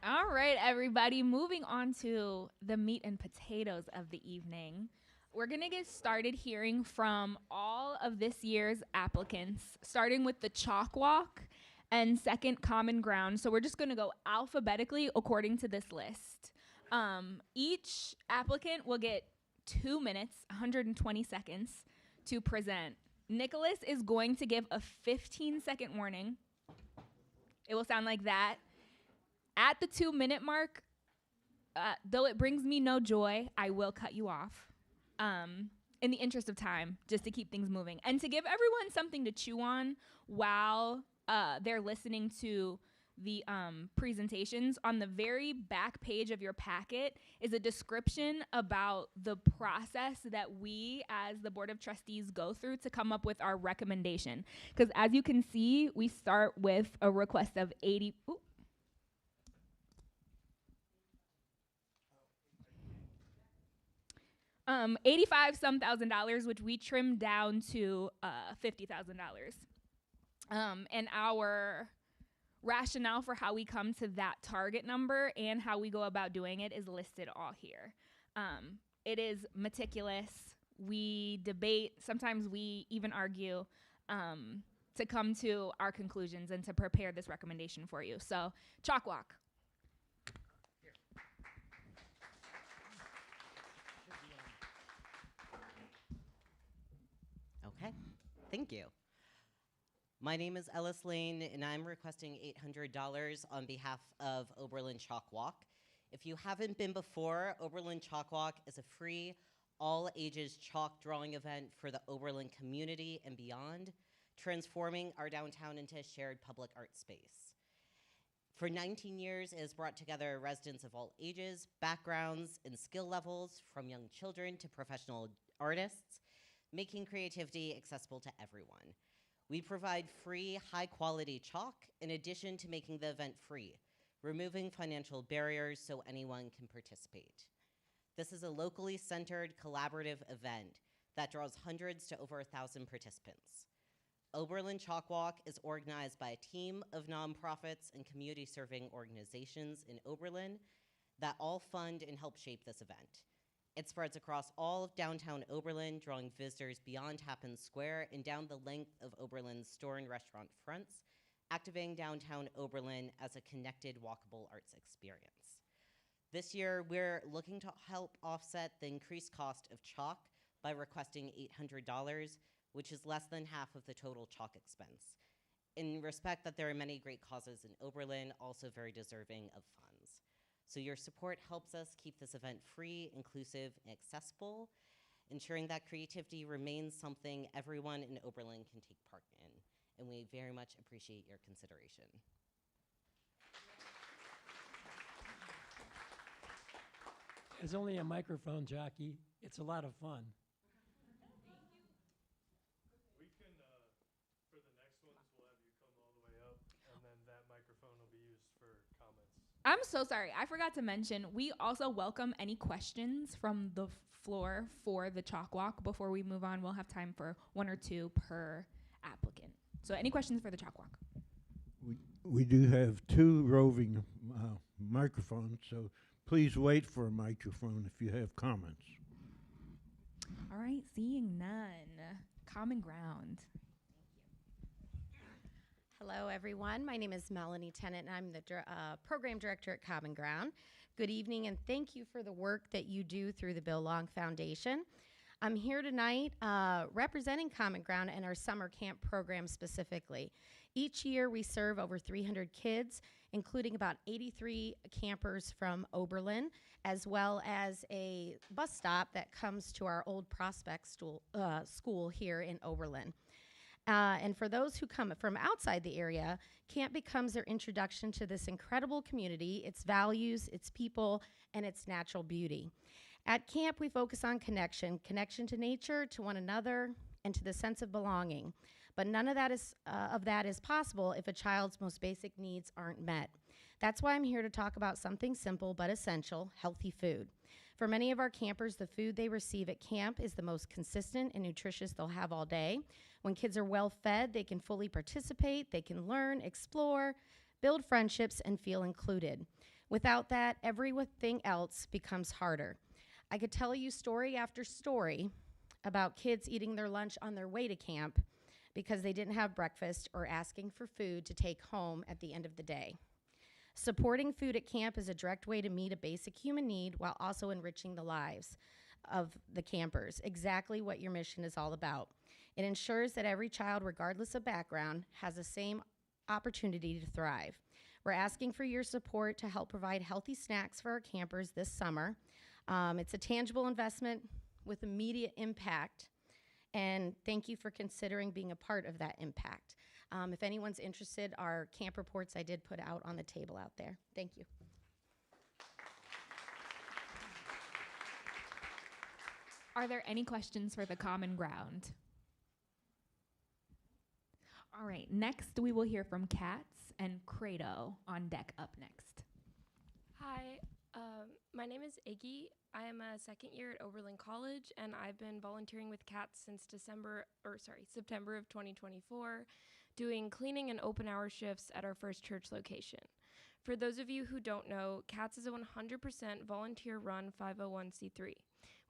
D: All right, everybody, moving on to the meat and potatoes of the evening. We're going to get started hearing from all of this year's applicants, starting with the chalk walk and second common ground. So we're just going to go alphabetically according to this list. Each applicant will get 2 minutes, 120 seconds to present. Nicholas is going to give a 15-second warning. It will sound like that. At the 2-minute mark, though it brings me no joy, I will cut you off in the interest of time, just to keep things moving. And to give everyone something to chew on while they're listening to the presentations, on the very back page of your packet is a description about the process that we as the Board of Trustees go through to come up with our recommendation. Because as you can see, we start with a request of 85 some $1,000, which we trimmed down to $50,000. And our rationale for how we come to that target number and how we go about doing it is listed all here. It is meticulous. We debate, sometimes we even argue to come to our conclusions and to prepare this recommendation for you. So, chalk walk.
N: Okay, thank you. My name is Ellis Lane, and I'm requesting $800 on behalf of Oberlin Chalk Walk. If you haven't been before, Oberlin Chalk Walk is a free, all-ages chalk drawing event for the Oberlin community and beyond, transforming our downtown into a shared public art space. For 19 years, it has brought together residents of all ages, backgrounds, and skill levels, from young children to professional artists, making creativity accessible to everyone. We provide free, high-quality chalk in addition to making the event free, removing financial barriers so anyone can participate. This is a locally centered, collaborative event that draws hundreds to over 1,000 participants. Oberlin Chalk Walk is organized by a team of nonprofits and community serving organizations in Oberlin that all fund and help shape this event. It spreads across all of downtown Oberlin, drawing visitors beyond Tappan Square and down the length of Oberlin's store and restaurant fronts, activating downtown Oberlin as a connected, walkable arts experience. This year, we're looking to help offset the increased cost of chalk by requesting $800, which is less than half of the total chalk expense. In respect that there are many great causes in Oberlin, also very deserving of funds. So your support helps us keep this event free, inclusive, and accessible, ensuring that creativity remains something everyone in Oberlin can take part in. And we very much appreciate your consideration.
O: As only a microphone jockey, it's a lot of fun.
C: We can, for the next ones, we'll have you come all the way up, and then that microphone will be used for comments.
D: I'm so sorry. I forgot to mention, we also welcome any questions from the floor for the chalk walk. Before we move on, we'll have time for 1 or 2 per applicant. So any questions for the chalk walk?
A: We do have 2 roving microphones, so please wait for a microphone if you have comments.
D: All right, seeing none. Common ground.
P: Hello, everyone. My name is Melanie Tennant, and I'm the program director at Common Ground. Good evening, and thank you for the work that you do through the Bill Long Foundation. I'm here tonight representing Common Ground and our summer camp program specifically. Each year, we serve over 300 kids, including about 83 campers from Oberlin, as well as a bus stop that comes to our old Prospect school here in Oberlin. And for those who come from outside the area, camp becomes their introduction to this incredible community, its values, its people, and its natural beauty. At camp, we focus on connection to nature, to one another, and to the sense of belonging. But none of that is possible if a child's most basic needs aren't met. That's why I'm here to talk about something simple but essential, healthy food. For many of our campers, the food they receive at camp is the most consistent and nutritious they'll have all day. When kids are well fed, they can fully participate, they can learn, explore, build friendships, and feel included. Without that, everything else becomes harder. I could tell you story after story about kids eating their lunch on their way to camp because they didn't have breakfast or asking for food to take home at the end of the day. Supporting food at camp is a direct way to meet a basic human need while also enriching the lives of the campers, exactly what your mission is all about. It ensures that every child, regardless of background, has the same opportunity to thrive. We're asking for your support to help provide healthy snacks for our campers this summer. It's a tangible investment with immediate impact, and thank you for considering being a part of that impact. If anyone's interested, our camp reports I did put out on the table out there. Thank you.
D: Are there any questions for the common ground? All right, next we will hear from Katz and Credo on deck up next.
Q: Hi, my name is Iggy. I am a second year at Oberlin College, and I've been volunteering with CATS since September of 2024, doing cleaning and open hour shifts at our First Church location. For those of you who don't know, CATS is a 100% volunteer-run 501c3.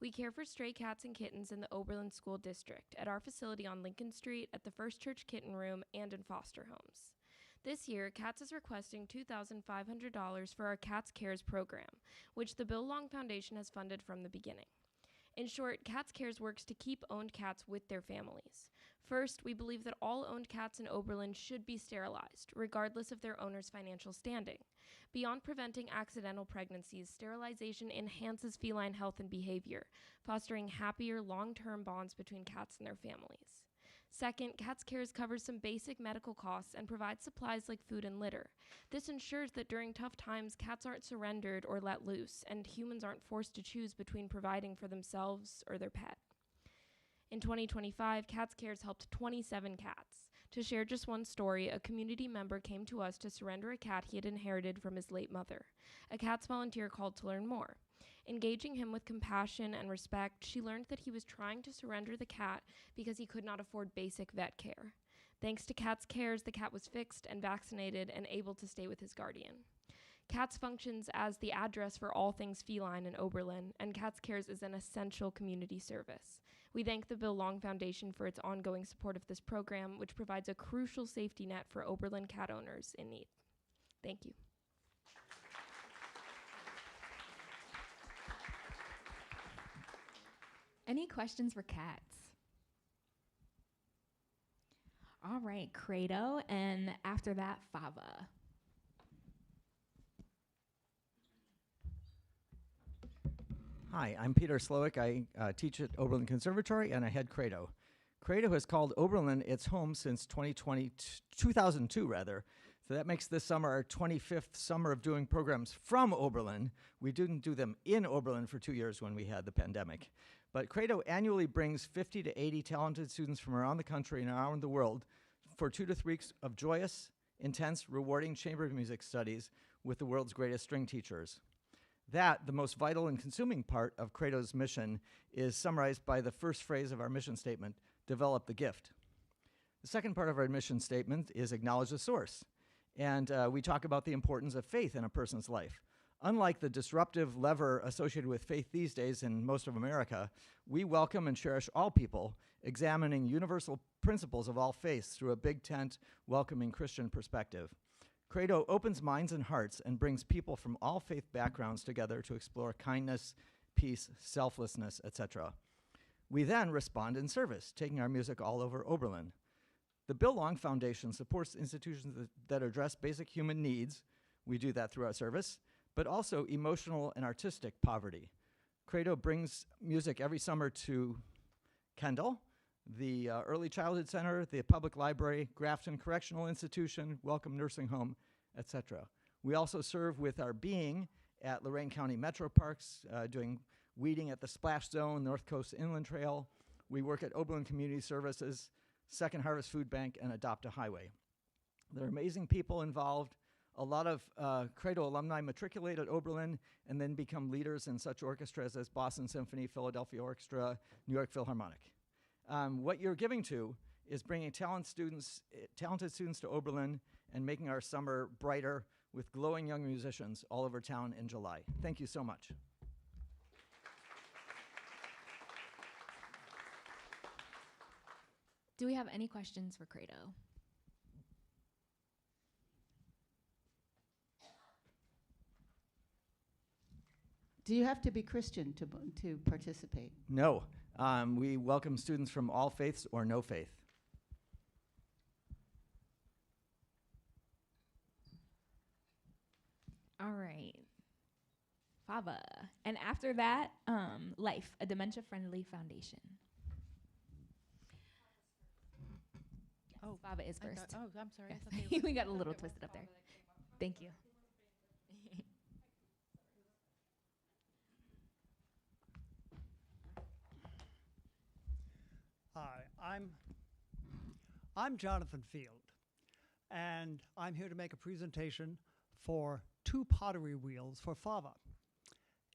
Q: We care for stray cats and kittens in the Oberlin School District, at our facility on Lincoln Street, at the First Church Kitten Room, and in foster homes. This year, CATS is requesting $2,500 for our CATS Cares program, which the Bill Long Foundation has funded from the beginning. In short, CATS Cares works to keep owned cats with their families. First, we believe that all owned cats in Oberlin should be sterilized, regardless of their owner's financial standing. Beyond preventing accidental pregnancies, sterilization enhances feline health and behavior, fostering happier long-term bonds between cats and their families. Second, CATS Cares covers some basic medical costs and provides supplies like food and litter. This ensures that during tough times, cats aren't surrendered or let loose, and humans aren't forced to choose between providing for themselves or their pet. In 2025, CATS Cares helped 27 cats. To share just one story, a community member came to us to surrender a cat he had inherited from his late mother. A CATS volunteer called to learn more. Engaging him with compassion and respect, she learned that he was trying to surrender the cat because he could not afford basic vet care. Thanks to Cat's Cares, the cat was fixed and vaccinated and able to stay with his guardian. Cats functions as the address for all things feline in Oberlin, and Cats Cares is an essential community service. We thank the Bill Long Foundation for its ongoing support of this program, which provides a crucial safety net for Oberlin cat owners in need. Thank you.
D: Any questions for cats? All right, Credo, and after that, Fava.
R: Hi, I'm Peter Slowick. I teach at Oberlin Conservatory, and I head Credo. Credo has called Oberlin its home since 2002, rather. So that makes this summer our 25th summer of doing programs from Oberlin. We didn't do them in Oberlin for 2 years when we had the pandemic. But Credo annually brings 50 to 80 talented students from around the country and around the world for 2 to 3 weeks of joyous, intense, rewarding chamber music studies with the world's greatest string teachers. That, the most vital and consuming part of Credo's mission, is summarized by the first phrase of our mission statement, develop the gift. The second part of our mission statement is acknowledge the source. And we talk about the importance of faith in a person's life. Unlike the disruptive lever associated with faith these days in most of America, we welcome and cherish all people, examining universal principles of all faiths through a big tent, welcoming Christian perspective. Credo opens minds and hearts and brings people from all faith backgrounds together to explore kindness, peace, selflessness, etc. We then respond in service, taking our music all over Oberlin. The Bill Long Foundation supports institutions that address basic human needs. We do that through our service, but also emotional and artistic poverty. Credo brings music every summer to Kendal, the Early Childhood Center, the Public Library, Grafton Correctional Institution, Welcome Nursing Home, etc. We also serve with our being at Lorain County Metro Parks, doing weeding at the Splash Zone, North Coast Inland Trail. We work at Oberlin Community Services, Second Harvest Food Bank, and Adopt a Highway. There are amazing people involved. A lot of Credo alumni matriculate at Oberlin and then become leaders in such orchestras as Boston Symphony, Philadelphia Orchestra, New York Philharmonic. What you're giving to is bringing talented students to Oberlin and making our summer brighter with glowing young musicians all over town in July. Thank you so much.
D: Do we have any questions for Credo?
S: Do you have to be Christian to participate?
R: No. We welcome students from all faiths or no faith.
D: All right. Fava. And after that, Life, a dementia-friendly foundation.
F: Oh,
D: Fava is first.
F: I'm sorry. I
D: Yes.
F: thought they
D: We got a little twisted up there. Thank you.
M: Hi, I'm Jonathan Field, and I'm here to make a presentation for 2 pottery wheels for Fava.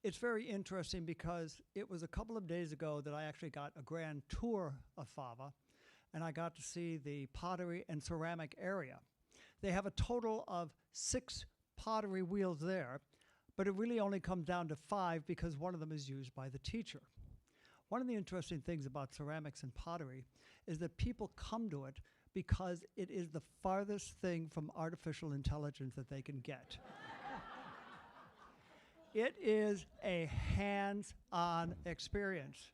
M: It's very interesting because it was a couple of days ago that I actually got a grand tour of Fava, and I got to see the pottery and ceramic area. They have a total of 6 pottery wheels there, but it really only comes down to 5 because one of them is used by the teacher. One of the interesting things about ceramics and pottery is that people come to it because it is the farthest thing from artificial intelligence that they can get. It is a hands-on experience.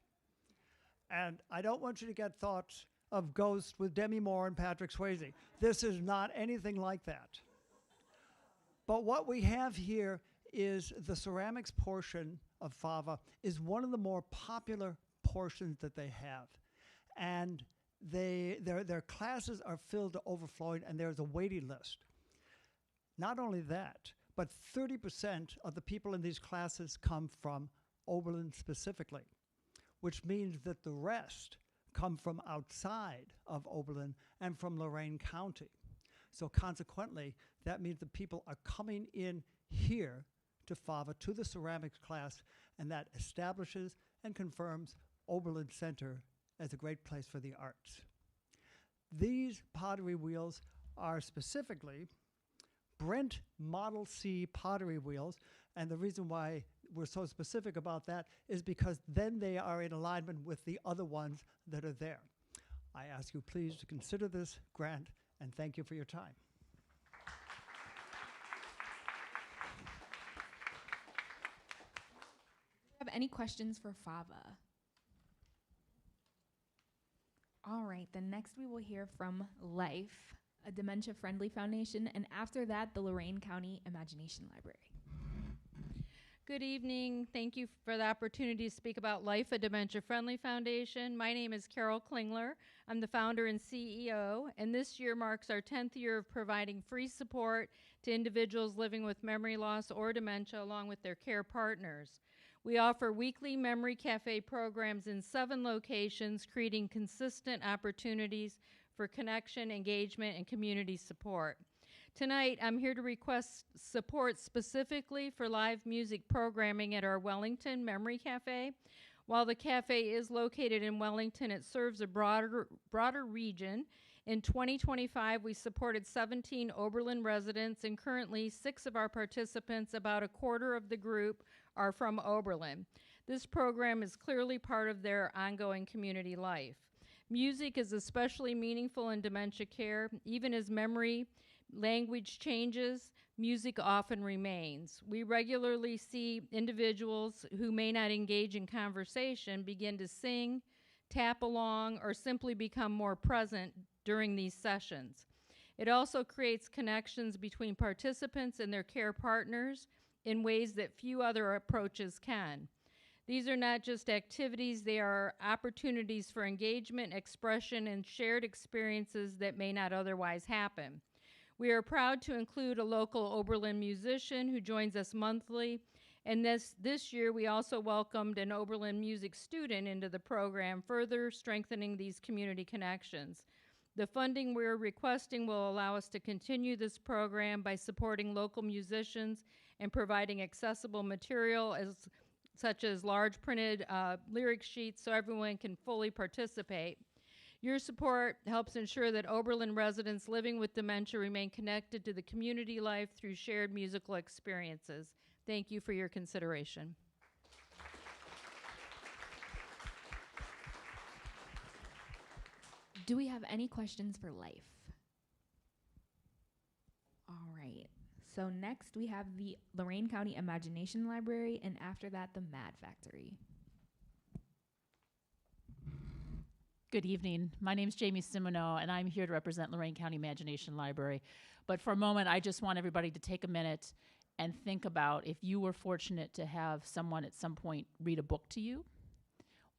M: And I don't want you to get thoughts of Ghost with Demi Moore and Patrick Swayze. This is not anything like that. But what we have here is the ceramics portion of Fava is one of the more popular portions that they have. And their classes are filled to overflowing, and there's a waiting list. Not only that, but 30% of the people in these classes come from Oberlin specifically, which means that the rest come from outside of Oberlin and from Lorain County. So consequently, that means that people are coming in here to Fava, to the ceramics class, and that establishes and confirms Oberlin Center as a great place for the arts. These pottery wheels are specifically Brent Model C pottery wheels, and the reason why we're so specific about that is because then they are in alignment with the other ones that are there. I ask you please to consider this grant, and thank you for your time.
D: Have any questions for Fava? All right, then next we will hear from Life, a dementia-friendly foundation, and after that, the Lorain County Imagination Library.
T: Good evening. Thank you for the opportunity to speak about Life, a dementia-friendly foundation. My name is Carol Klingler. I'm the founder and CEO, and this year marks our 10th year of providing free support to individuals living with memory loss or dementia along with their care partners. We offer weekly memory cafe programs in 7 locations, creating consistent opportunities for connection, engagement, and community support. Tonight, I'm here to request support specifically for live music programming at our Wellington Memory Cafe. While the cafe is located in Wellington, it serves a broader region. In 2025, we supported 17 Oberlin residents, and currently 6 of our participants, about a quarter of the group, are from Oberlin. This program is clearly part of their ongoing community life. Music is especially meaningful in dementia care. Even as memory language changes, music often remains. We regularly see individuals who may not engage in conversation begin to sing, tap along, or simply become more present during these sessions. It also creates connections between participants and their care partners in ways that few other approaches can. These are not just activities, they are opportunities for engagement, expression, and shared experiences that may not otherwise happen. We are proud to include a local Oberlin musician who joins us monthly, and this year we also welcomed an Oberlin music student into the program, further strengthening these community connections. The funding we're requesting will allow us to continue this program by supporting local musicians and providing accessible material such as large printed lyric sheets so everyone can fully participate. Your support helps ensure that Oberlin residents living with dementia remain connected to the community life through shared musical experiences. Thank you for your consideration.
D: Do we have any questions for Life? All right. So next we have the Lorain County Imagination Library, and after that, the Mad Factory.
U: Good evening. My name is Jamie Simoneau, and I'm here to represent Lorain County Imagination Library. But for a moment, I just want everybody to take a minute and think about if you were fortunate to have someone at some point read a book to you,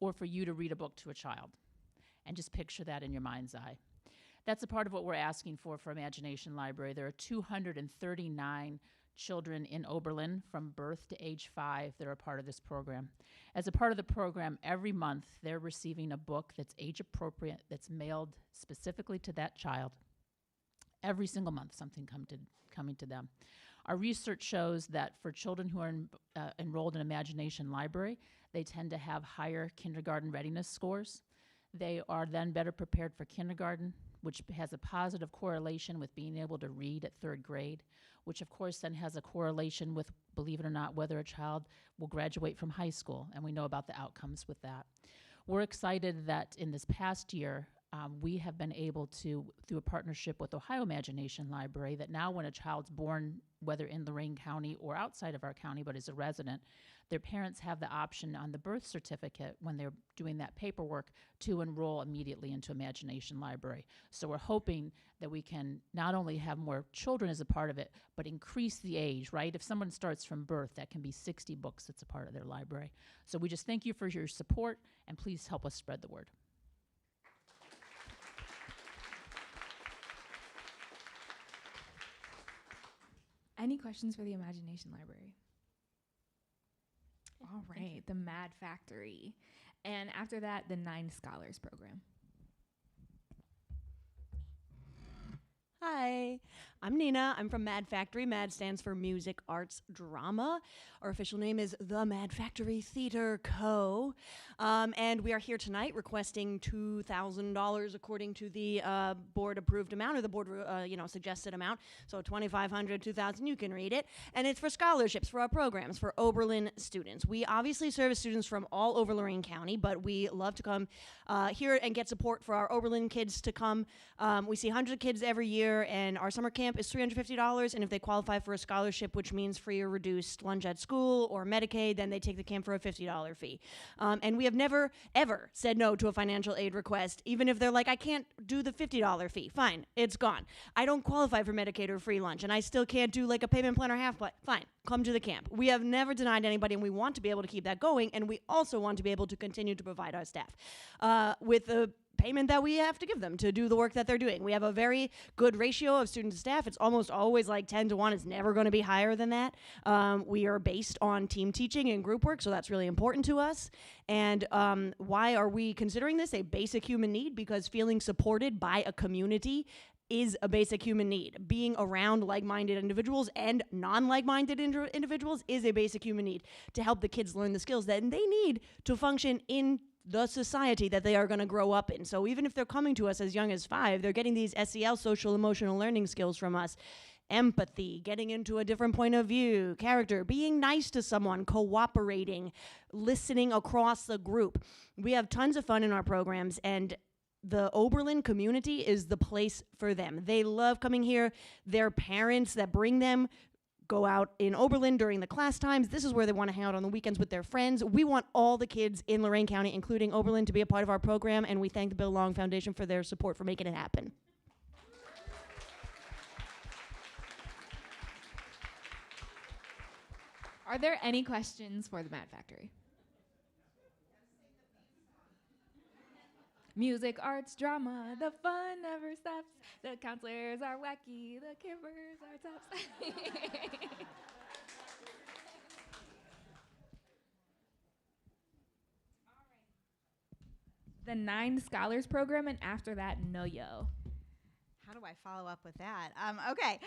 U: or for you to read a book to a child. And just picture that in your mind's eye. That's a part of what we're asking for Imagination Library. There are 239 children in Oberlin from birth to age 5 that are a part of this program. As a part of the program, every month they're receiving a book that's age appropriate, that's mailed specifically to that child. Every single month, something coming to them. Our research shows that for children who are enrolled in Imagination Library, they tend to have higher kindergarten readiness scores. They are then better prepared for kindergarten, which has a positive correlation with being able to read at 3rd grade, which of course then has a correlation with, believe it or not, whether a child will graduate from high school, and we know about the outcomes with that. We're excited that in this past year, we have been able to, through a partnership with Ohio Imagination Library, that now when a child's born, whether in Lorain County or outside of our county, but is a resident, their parents have the option on the birth certificate when they're doing that paperwork to enroll immediately into Imagination Library. So we're hoping that we can not only have more children as a part of it, but increase the age, right? If someone starts from birth, that can be 60 books that's a part of their library. So we just thank you for your support, and please help us spread the word.
D: Any questions for the Imagination Library? All right, the Mad Factory. And after that, the 9 Scholars Program.
F: Hi, I'm Nina. I'm from Mad Factory. Mad stands for Music, Arts, Drama. Our official name is the Mad Factory Theater Co. And we are here tonight requesting $2,000 according to the board-approved amount, or the board, suggested amount. So $2,500, $2,000, you can read it. And it's for scholarships for our programs, for Oberlin students. We obviously service students from all over Lorain County, but we love to come here and get support for our Oberlin kids to come. We see hundreds of kids every year, and our summer camp is $350, and if they qualify for a scholarship, which means free or reduced lunch at school or Medicaid, then they take the camp for a $50 fee. And we have never, ever said no to a financial aid request, even if they're like, I can't do the $50 fee. Fine, it's gone. I don't qualify for Medicaid or free lunch, and I still can't do like a payment plan or half plan. Fine, come to the camp. We have never denied anybody, and we want to be able to keep that going, and we also want to be able to continue to provide our staff with the payment that we have to give them to do the work that they're doing. We have a very good ratio of student to staff. It's almost always like 10 to 1. It's never going to be higher than that. We are based on team teaching and group work, so that's really important to us. And why are we considering this a basic human need? Because feeling supported by a community is a basic human need. Being around like-minded individuals and non-like-minded individuals is a basic human need to help the kids learn the skills that they need to function in the society that they are going to grow up in. So even if they're coming to us as young as 5, they're getting these SEL, social emotional learning skills from us. Empathy, getting into a different point of view, character, being nice to someone, cooperating, listening across the group. We have tons of fun in our programs, and the Oberlin community is the place for them. They love coming here. Their parents that bring them go out in Oberlin during the class times. This is where they want to hang out on the weekends with their friends. We want all the kids in Lorain County, including Oberlin, to be a part of our program, and we thank the Bill Long Foundation for their support for making it happen.
D: Are there any questions for the Mad Factory? Music, arts, drama, the fun never stops. The counselors are wacky, the campers are tops. The 9 Scholars Program, and after that, No Yo.
I: How do I follow up with that? Okay.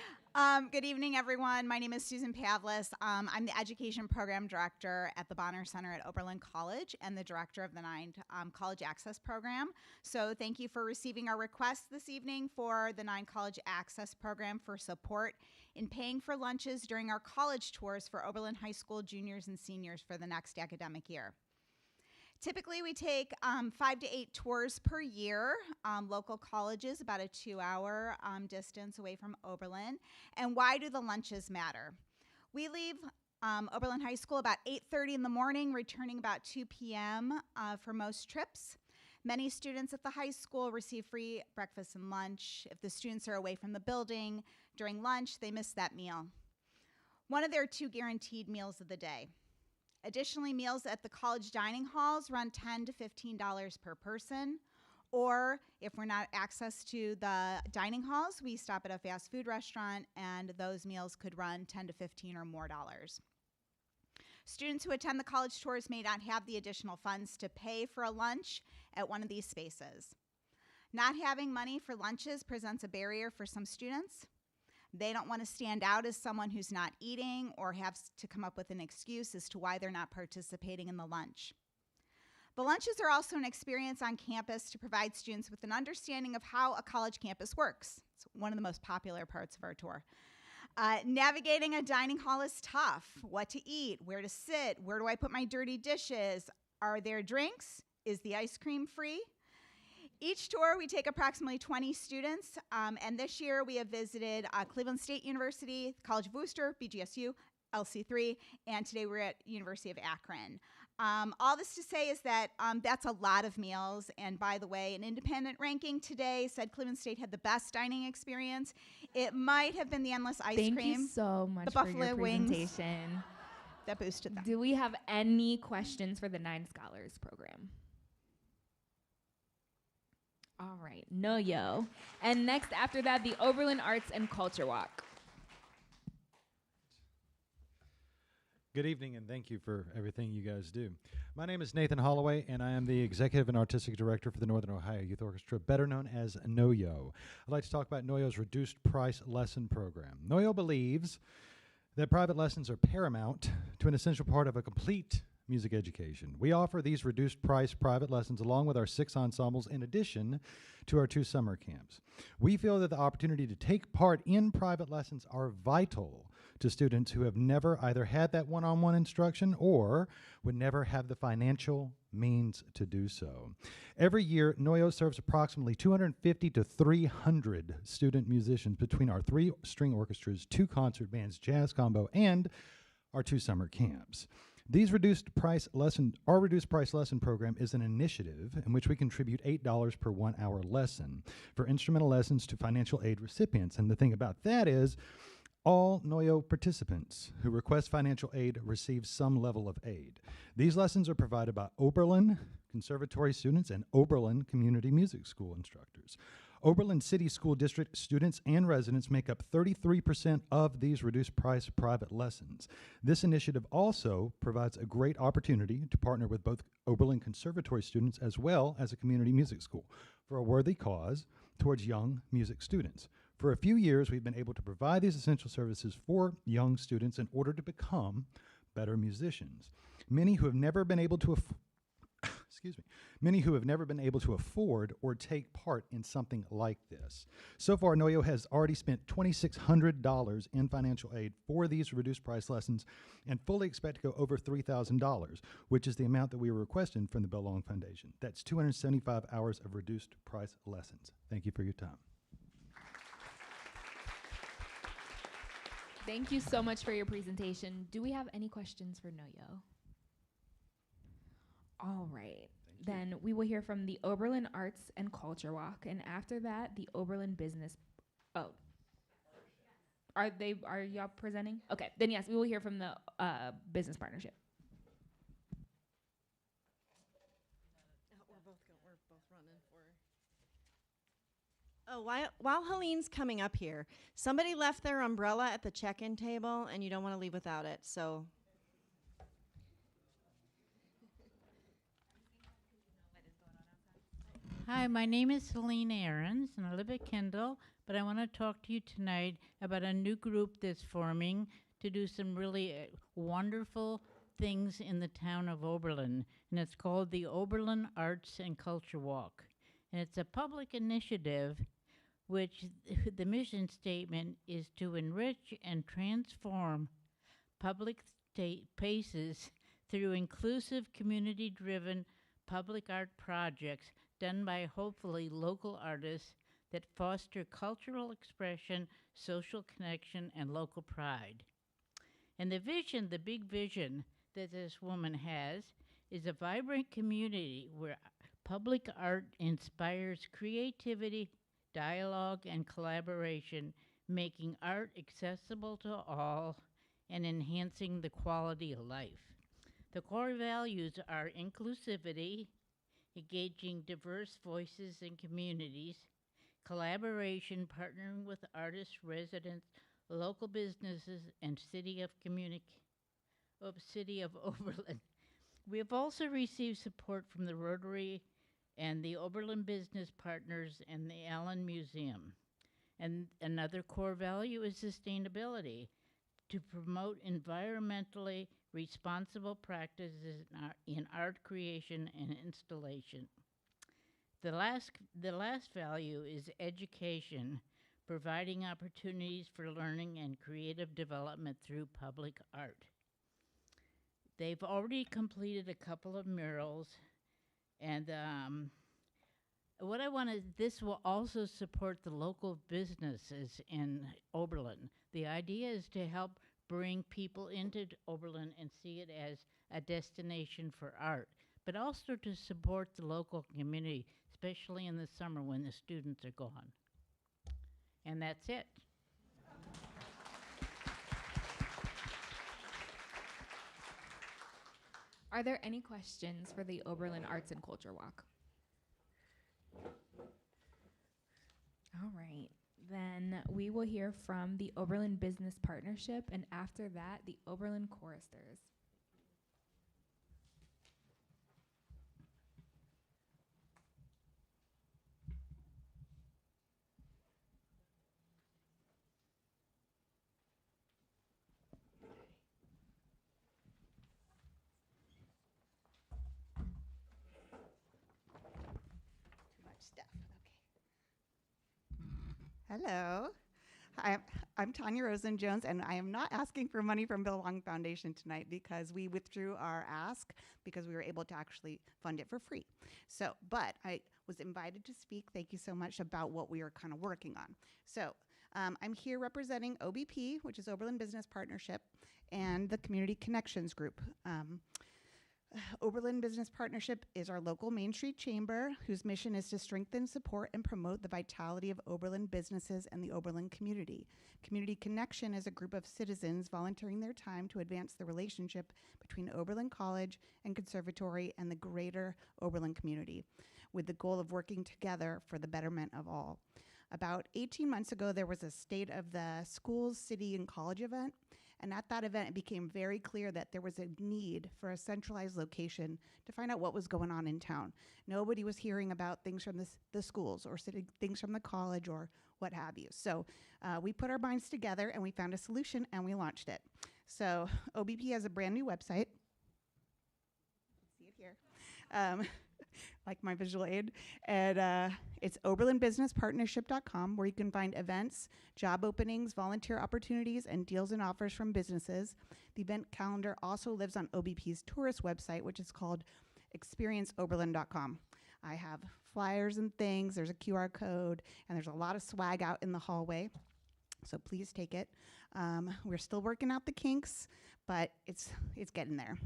I: Good evening, everyone. My name is Susan Pavlis. I'm the Education Program Director at the Bonner Center at Oberlin College and the Director of the 9 College Access Program. So thank you for receiving our request this evening for the 9 College Access Program for support in paying for lunches during our college tours for Oberlin High School juniors and seniors for the next academic year. Typically, we take 5 to 8 tours per year. Local colleges, about a 2-hour distance away from Oberlin. And why do the lunches matter? We leave Oberlin High School about 8:30 in the morning, returning about 2 p.m. For most trips. Many students at the high school receive free breakfast and lunch. If the students are away from the building during lunch, they miss that meal. One of their 2 guaranteed meals of the day. Additionally, meals at the college dining halls run $10 to $15 per person. Or if we're not access to the dining halls, we stop at a fast food restaurant, and those meals could run $10 to $15 or more dollars. Students who attend the college tours may not have the additional funds to pay for a lunch at one of these spaces. Not having money for lunches presents a barrier for some students. They don't want to stand out as someone who's not eating or have to come up with an excuse as to why they're not participating in the lunch. The lunches are also an experience on campus to provide students with an understanding of how a college campus works. It's one of the most popular parts of our tour. Navigating a dining hall is tough. What to eat, where to sit, where do I put my dirty dishes? Are there drinks? Is the ice cream free? Each tour, we take approximately 20 students, and this year we have visited Cleveland State University, College of Worcester, BGSU, LC3, and today we're at University of Akron. All this to say is that that's a lot of meals, and by the way, an independent ranking today said Cleveland State had the best dining experience. It might have been the endless ice cream.
D: Thank you so much
I: the
D: for
I: buffalo
D: your
I: wings
D: presentation.
I: That boosted them.
D: Do we have any questions for the 9 Scholars Program? All right, No Yo. And next after that, the Oberlin Arts and Culture Walk.
H: Good evening, and thank you for everything you guys do. My name is Nathan Holloway, and I am the Executive and Artistic Director for the Northern Ohio Youth Orchestra, better known as NOYO. I'd like to talk about NOYO's reduced price lesson program. NOYO believes that private lessons are paramount to an essential part of a complete music education. We offer these reduced price private lessons along with our 6 ensembles in addition to our 2 summer camps. We feel that the opportunity to take part in private lessons are vital to students who have never either had that one-on-one instruction or would never have the financial means to do so. Every year, NOYO serves approximately 250 to 300 student musicians between our 3 string orchestras, 2 concert bands, jazz combo, and our 2 summer camps. Our reduced price lesson program is an initiative in which we contribute $8 per 1 hour lesson for instrumental lessons to financial aid recipients. And the thing about that is, all NOYO participants who request financial aid receive some level of aid. These lessons are provided by Oberlin Conservatory students and Oberlin Community Music School instructors. Oberlin City School District students and residents make up 33% of these reduced price private lessons. This initiative also provides a great opportunity to partner with both Oberlin Conservatory students as well as a community music school for a worthy cause towards young music students. For a few years, we've been able to provide these essential services for young students in order to become better musicians. Many who have never been able to afford or take part in something like this. So far, NOYO has already spent $2,600 in financial aid for these reduced price lessons and fully expect to go over $3,000, which is the amount that we were requesting from the Bill Long Foundation. That's 275 hours of reduced price lessons. Thank you for your time.
D: Thank you so much for your presentation. Do we have any questions for NOYO? All right. Then we will hear from the Oberlin Arts and Culture Walk, and after that, the Oberlin Business. Oh, are y'all presenting? Okay. Then yes, we will hear from the business partnership.
G: Oh, while Helene's coming up here, somebody left their umbrella at the check-in table, and you don't want to leave without it, so.
V: Hi, my name is Helene Ahrens, and I live at Kendal, but I want to talk to you tonight about a new group that's forming to do some really wonderful things in the town of Oberlin, and it's called the Oberlin Arts and Culture Walk. And it's a public initiative which the mission statement is to enrich and transform public spaces through inclusive, community-driven public art projects done by hopefully local artists that foster cultural expression, social connection, and local pride. And the vision, the big vision that this woman has, is a vibrant community where public art inspires creativity, dialogue, and collaboration, making art accessible to all and enhancing the quality of life. The core values are inclusivity, engaging diverse voices and communities, collaboration, partnering with artists, residents, local businesses, and City of Oberlin. We have also received support from the Rotary and the Oberlin Business Partners and the Allen Museum. And another core value is sustainability, to promote environmentally responsible practices in art creation and installation. The last value is education, providing opportunities for learning and creative development through public art. They've already completed a couple of murals, and what I want is this will also support the local businesses in Oberlin. The idea is to help bring people into Oberlin and see it as a destination for art, but also to support the local community, especially in the summer when the students are gone. And that's it.
D: Are there any questions for the Oberlin Arts and Culture Walk? All right. Then we will hear from the Oberlin Business Partnership, and after that, the Oberlin Choristers.
I: Stuff. Okay. Hello. I'm Tanya Rosen-Jones, and I am not asking for money from Bill Long Foundation tonight because we withdrew our ask because we were able to actually fund it for free. So, but I was invited to speak, thank you so much, about what we are kind of working on. So, I'm here representing OBP, which is Oberlin Business Partnership, and the Community Connections Group. Oberlin Business Partnership is our local Main Street chamber whose mission is to strengthen, support, and promote the vitality of Oberlin businesses and the Oberlin community. Community Connection is a group of citizens volunteering their time to advance the relationship between Oberlin College and Conservatory and the greater Oberlin community, with the goal of working together for the betterment of all. About 18 months ago, there was a State of the Schools, City, and College event. And at that event, it became very clear that there was a need for a centralized location to find out what was going on in town. Nobody was hearing about things from the schools or things from the college or what have you. So we put our minds together and we found a solution and we launched it. So OBP has a brand new website. See it here. Like my visual aid. And it's oberlinbusinesspartnership.com, where you can find events, job openings, volunteer opportunities, and deals and offers from businesses. The event calendar also lives on OBP's tourist website, which is called experienceoberlin.com. I have flyers and things, there's a QR code, and there's a lot of swag out in the hallway. So please take it. We're still working out the kinks, but it's getting there.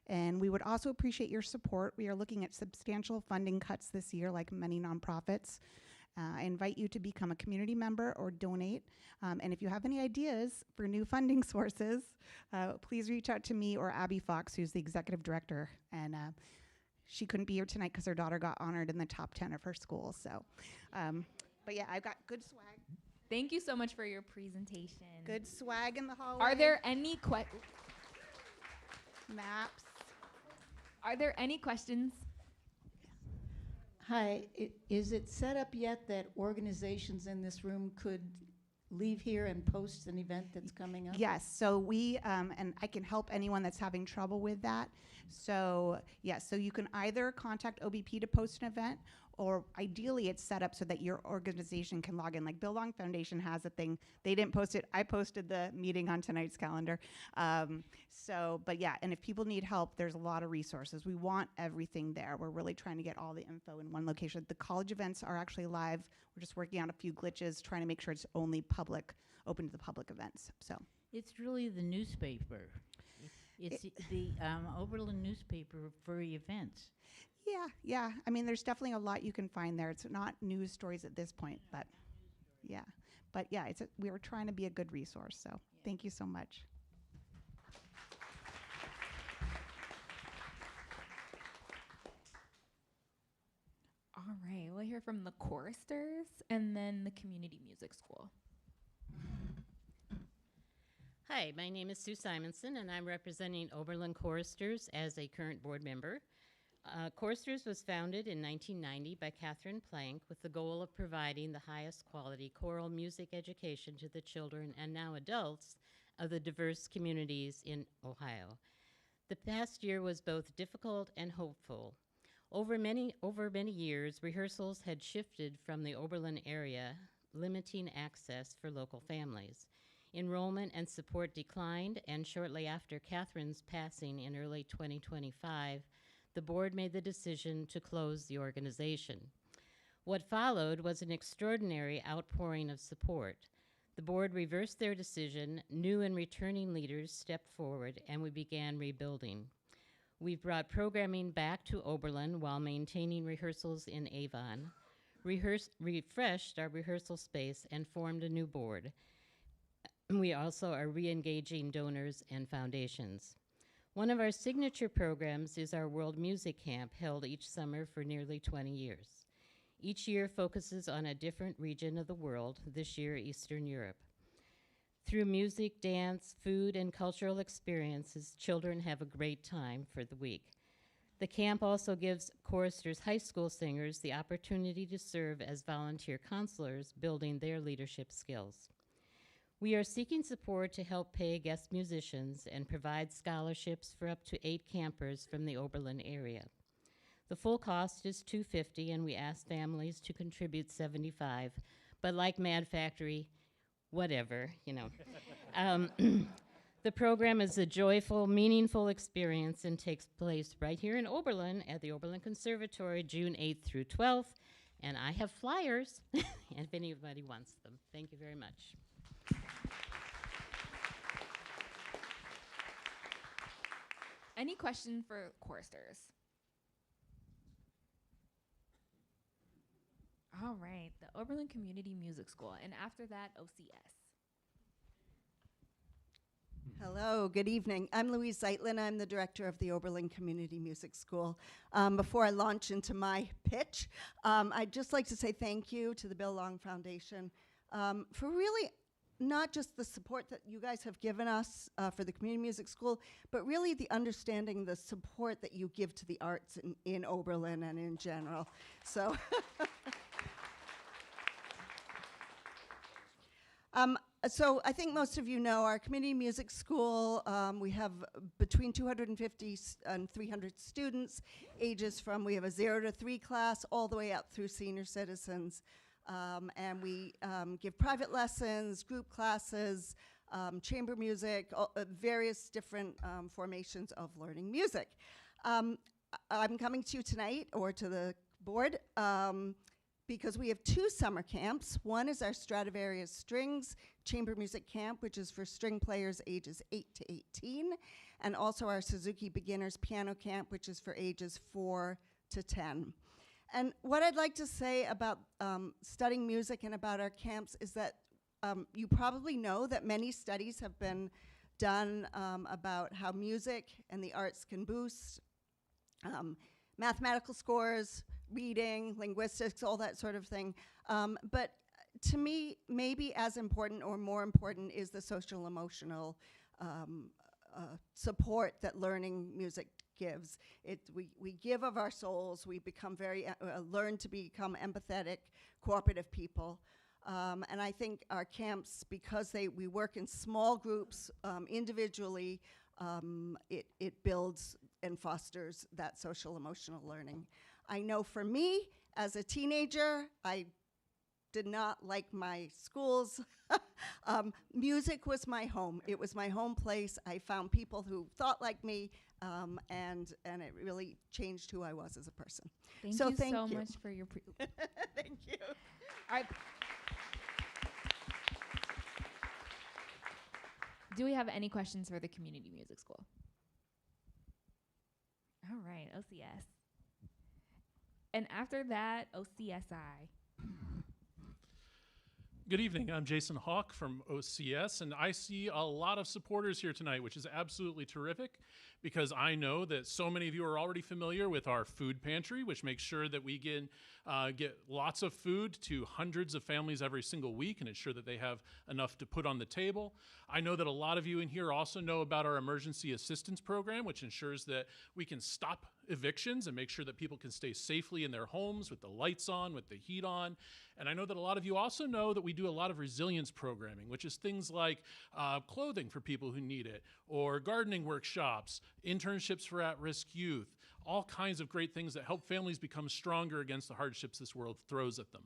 I: And we would also appreciate your support. We are looking at substantial funding cuts this year, like many nonprofits. I invite you to become a community member or donate. And if you have any ideas for new funding sources, please reach out to me or Abby Fox, who's the executive director. And she couldn't be here tonight because her daughter got honored in the top 10 of her school. So, but yeah, I've got good swag.
D: Thank you so much for your presentation.
I: Good swag in the hallway.
D: Are there any
I: maps?
D: Are there any questions?
S: Hi, is it set up yet that organizations in this room could leave here and post an event that's coming up?
I: Yes, so we, and I can help anyone that's having trouble with that. So yes, so you can either contact OBP to post an event, or ideally it's set up so that your organization can log in. Like Bill Long Foundation has a thing. They didn't post it. I posted the meeting on tonight's calendar. But yeah, and if people need help, there's a lot of resources. We want everything there. We're really trying to get all the info in one location. The college events are actually live. We're just working on a few glitches, trying to make sure it's only open to the public events. So
V: It's really the newspaper. It's the Oberlin newspaper for events.
I: Yeah. I mean, there's definitely a lot you can find there. It's not news stories at this point, but yeah. But yeah, we were trying to be a good resource. So thank you so much.
D: All right, we'll hear from the choristers and then the community music school.
E: Hi, my name is Sue Simonson, and I'm representing Oberlin Choristers as a current board member. Choristers was founded in 1990 by Catherine Plank with the goal of providing the highest quality choral music education to the children and now adults of the diverse communities in Ohio. The past year was both difficult and hopeful. Over many years, rehearsals had shifted from the Oberlin area, limiting access for local families. Enrollment and support declined, and shortly after Catherine's passing in early 2025, the board made the decision to close the organization. What followed was an extraordinary outpouring of support. The board reversed their decision, new and returning leaders stepped forward, and we began rebuilding. We've brought programming back to Oberlin while maintaining rehearsals in Avon, refreshed our rehearsal space, and formed a new board. We also are re-engaging donors and foundations. One of our signature programs is our World Music Camp, held each summer for nearly 20 years. Each year focuses on a different region of the world, this year Eastern Europe. Through music, dance, food, and cultural experiences, children have a great time for the week. The camp also gives choristers high school singers the opportunity to serve as volunteer counselors, building their leadership skills. We are seeking support to help pay guest musicians and provide scholarships for up to 8 campers from the Oberlin area. The full cost is $250, and we ask families to contribute $75, but like Mad Factory, whatever, you know. The program is a joyful, meaningful experience and takes place right here in Oberlin at the Oberlin Conservatory, June 8th through 12th. And I have flyers, if anybody wants them. Thank you very much.
D: Any question for choristers? All right, the Oberlin Community Music School, and after that, OCS.
J: Hello, good evening. I'm Louise Zeitlin. I'm the director of the Oberlin Community Music School. Before I launch into my pitch, I'd just like to say thank you to the Bill Long Foundation for really not just the support that you guys have given us for the Community Music School, but really the understanding, the support that you give to the arts in Oberlin and in general. So. So I think most of you know our community music school. We have between 250 and 300 students, ages from, we have a 0 to 3 class all the way up through senior citizens. And we give private lessons, group classes, chamber music, various different formations of learning music. I'm coming to you tonight, or to the board, because we have 2 summer camps. One is our Stradivarius Strings Chamber Music Camp, which is for string players ages 8 to 18, and also our Suzuki Beginners Piano Camp, which is for ages 4 to 10. And what I'd like to say about studying music and about our camps is that you probably know that many studies have been done about how music and the arts can boost mathematical scores, reading, linguistics, all that sort of thing. But to me, maybe as important or more important is the social emotional support that learning music gives. We give of our souls, we become learn to become empathetic, cooperative people. And I think our camps, because we work in small groups individually, it builds and fosters that social emotional learning. I know for me, as a teenager, I did not like my schools. Music was my home. It was my home place. I found people who thought like me, and it really changed who I was as a person.
D: Thank
J: so
D: you
J: thank
D: so
J: you.
D: much for your
J: Thank you.
D: All right. Do we have any questions for the Community Music School? All right, OCS. And after that, OCSI.
C: Good evening, I'm Jason Hawk from OCS, and I see a lot of supporters here tonight, which is absolutely terrific, because I know that so many of you are already familiar with our food pantry, which makes sure that we get lots of food to hundreds of families every single week and ensure that they have enough to put on the table. I know that a lot of you in here also know about our emergency assistance program, which ensures that we can stop evictions and make sure that people can stay safely in their homes with the lights on, with the heat on. And I know that a lot of you also know that we do a lot of resilience programming, which is things like clothing for people who need it, or gardening workshops, internships for at-risk youth, all kinds of great things that help families become stronger against the hardships this world throws at them.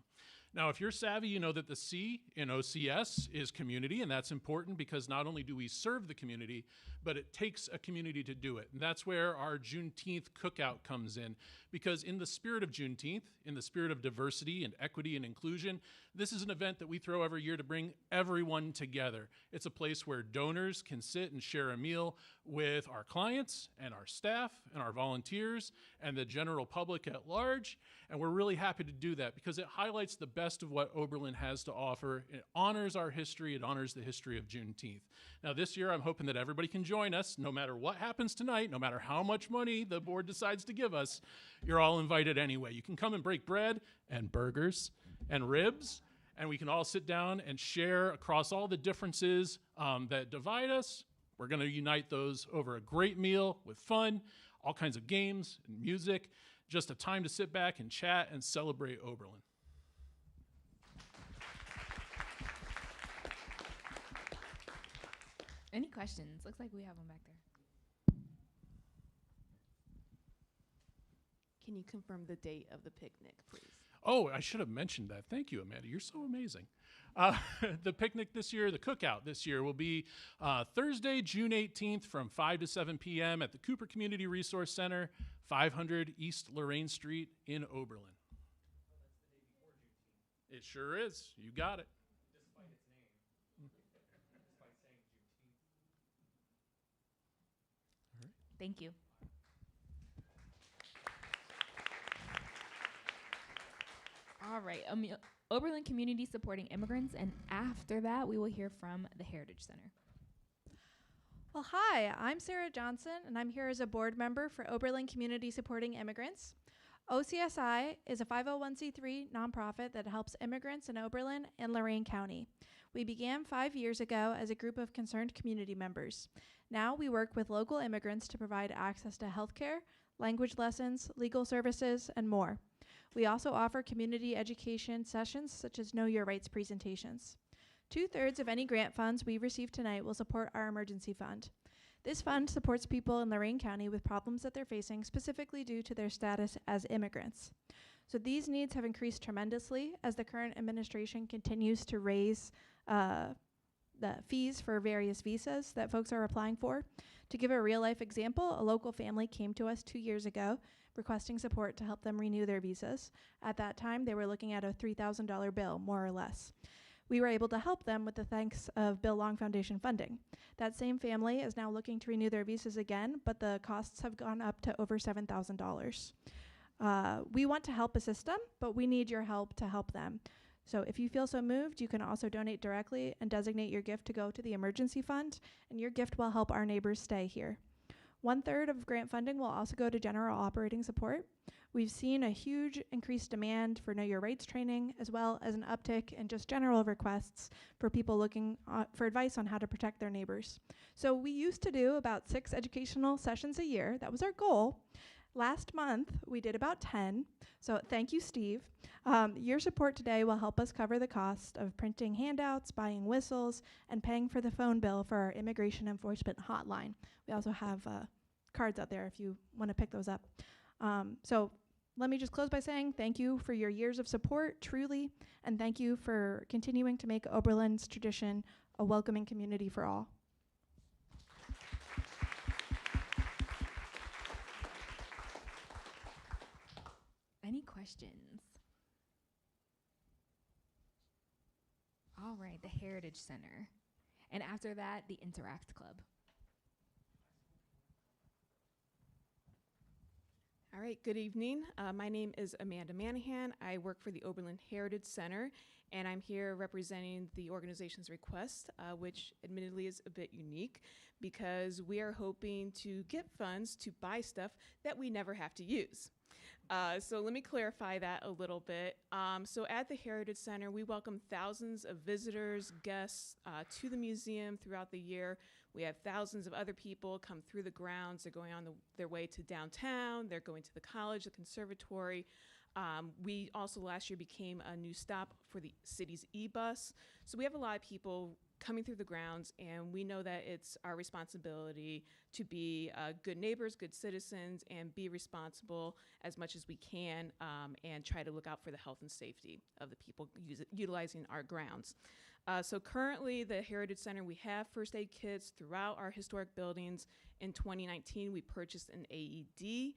C: Now, if you're savvy, you know that the C in OCS is community, and that's important because not only do we serve the community, but it takes a community to do it. And that's where our Juneteenth cookout comes in, because in the spirit of Juneteenth, in the spirit of diversity and equity and inclusion, this is an event that we throw every year to bring everyone together. It's a place where donors can sit and share a meal with our clients and our staff and our volunteers and the general public at large. And we're really happy to do that because it highlights the best of what Oberlin has to offer. It honors our history. It honors the history of Juneteenth. Now, this year, I'm hoping that everybody can join us. No matter what happens tonight, no matter how much money the board decides to give us, you're all invited anyway. You can come and break bread and burgers and ribs, and we can all sit down and share across all the differences that divide us. We're going to unite those over a great meal with fun, all kinds of games and music, just a time to sit back and chat and celebrate Oberlin.
D: Any questions? Looks like we have one back there.
K: Can you confirm the date of the picnic, please?
C: Oh, I should have mentioned that. Thank you, Amanda. You're so amazing. The picnic this year, the cookout this year will be Thursday, June 18th from 5 to 7 p.m. at the Cooper Community Resource Center, 500 East Lorraine Street in Oberlin. It sure is. You got it. Despite its name. Despite saying Juneteenth.
D: All right. Thank you. All right, Oberlin Community Supporting Immigrants, and after that, we will hear from the Heritage Center.
L: Well, hi, I'm Sarah Johnson, and I'm here as a board member for Oberlin Community Supporting Immigrants. OCSI is a 501c3 nonprofit that helps immigrants in Oberlin and Lorain County. We began 5 years ago as a group of concerned community members. Now we work with local immigrants to provide access to healthcare, language lessons, legal services, and more. We also offer community education sessions such as Know Your Rights presentations. 2/3 of any grant funds we receive tonight will support our emergency fund. This fund supports people in Lorain County with problems that they're facing specifically due to their status as immigrants. So these needs have increased tremendously as the current administration continues to raise the fees for various visas that folks are applying for. To give a real life example, a local family came to us 2 years ago requesting support to help them renew their visas. At that time, they were looking at a $3,000 bill, more or less. We were able to help them with the thanks of Bill Long Foundation funding. That same family is now looking to renew their visas again, but the costs have gone up to over $7,000. We want to help assist them, but we need your help to help them. So if you feel so moved, you can also donate directly and designate your gift to go to the emergency fund, and your gift will help our neighbors stay here. 1/3 of grant funding will also go to general operating support. We've seen a huge increased demand for Know Your Rights training, as well as an uptick in just general requests for people looking for advice on how to protect their neighbors. So we used to do about 6 educational sessions a year. That was our goal. Last month, we did about 10. So thank you, Steve. Your support today will help us cover the cost of printing handouts, buying whistles, and paying for the phone bill for our immigration enforcement hotline. We also have cards out there if you want to pick those up. So let me just close by saying thank you for your years of support, truly, and thank you for continuing to make Oberlin's tradition a welcoming community for all.
D: Any questions? All right, the Heritage Center. And after that, the Interact Club.
K: All right, good evening. My name is Amanda Manahan. I work for the Oberlin Heritage Center, and I'm here representing the organization's request, which admittedly is a bit unique because we are hoping to get funds to buy stuff that we never have to use. So let me clarify that a little bit. So at the Heritage Center, we welcome thousands of visitors, guests to the museum throughout the year. We have thousands of other people come through the grounds. They're going on their way to downtown. They're going to the college, the conservatory. We also last year became a new stop for the city's e-bus. So we have a lot of people coming through the grounds, and we know that it's our responsibility to be good neighbors, good citizens, and be responsible as much as we can and try to look out for the health and safety of the people utilizing our grounds. So currently, the Heritage Center, we have first aid kits throughout our historic buildings. In 2019, we purchased an AED,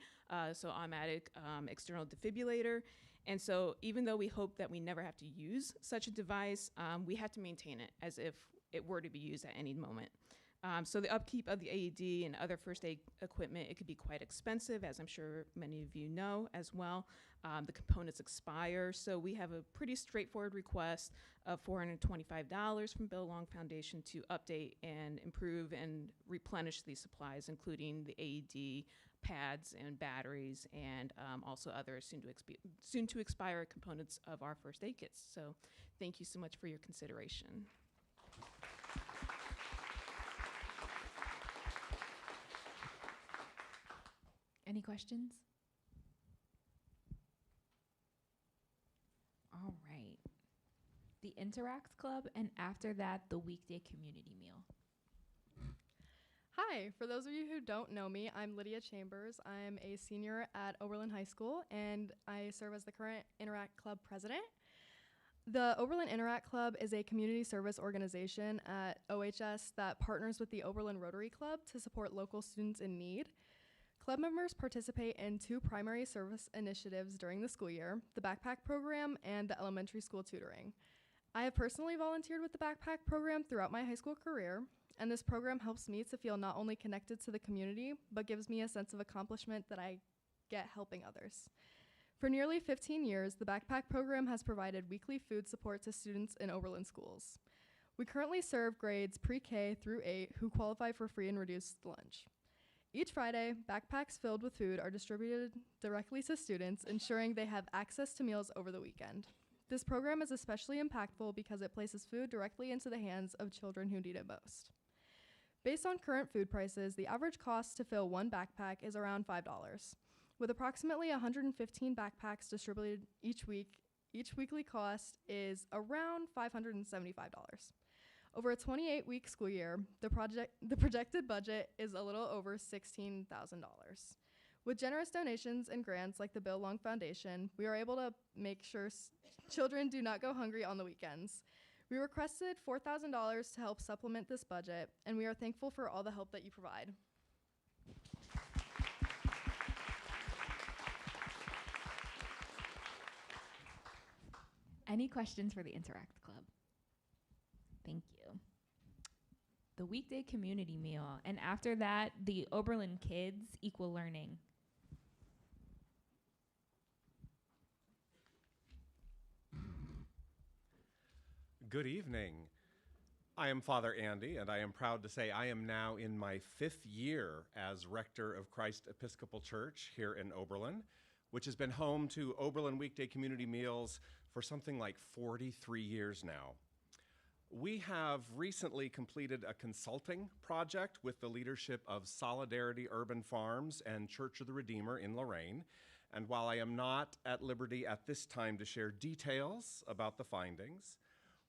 K: so automatic external defibrillator. And so even though we hope that we never have to use such a device, we have to maintain it as if it were to be used at any moment. So the upkeep of the AED and other first aid equipment, it could be quite expensive, as I'm sure many of you know as well. the components expire. So we have a pretty straightforward request of $425 from Bill Long Foundation to update and improve and replenish these supplies, including the AED pads and batteries, and also other soon to expire components of our first aid kits. So thank you so much for your consideration.
D: Any questions? All right. The Interact Club, and after that, the weekday community meal.
B: Hi, for those of you who don't know me, I'm Lydia Chambers. I'm a senior at Oberlin High School, and I serve as the current Interact Club president. The Oberlin Interact Club is a community service organization at OHS that partners with the Oberlin Rotary Club to support local students in need. Club members participate in two primary service initiatives during the school year, the backpack program and the elementary school tutoring. I have personally volunteered with the backpack program throughout my high school career, and this program helps me to feel not only connected to the community, but gives me a sense of accomplishment that I get helping others. For nearly 15 years, the backpack program has provided weekly food support to students in Oberlin schools. We currently serve grades pre-K through 8 who qualify for free and reduced lunch. Each Friday, backpacks filled with food are distributed directly to students, ensuring they have access to meals over the weekend. This program is especially impactful because it places food directly into the hands of children who need it most. Based on current food prices, the average cost to fill one backpack is around $5. With approximately 115 backpacks distributed each week, each weekly cost is around $575. Over a 28-week school year, the projected budget is a little over $16,000. With generous donations and grants like the Bill Long Foundation, we are able to make sure children do not go hungry on the weekends. We requested $4,000 to help supplement this budget, and we are thankful for all the help that you provide.
D: Any questions for the Interact Club? Thank you. The weekday community meal, and after that, the Oberlin Kids Equal Learning.
N: Good evening. I am Father Andy, and I am proud to say I am now in my 5th year as rector of Christ Episcopal Church here in Oberlin, which has been home to Oberlin weekday community meals for something like 43 years now. We have recently completed a consulting project with the leadership of Solidarity Urban Farms and Church of the Redeemer in Lorraine. And while I am not at liberty at this time to share details about the findings,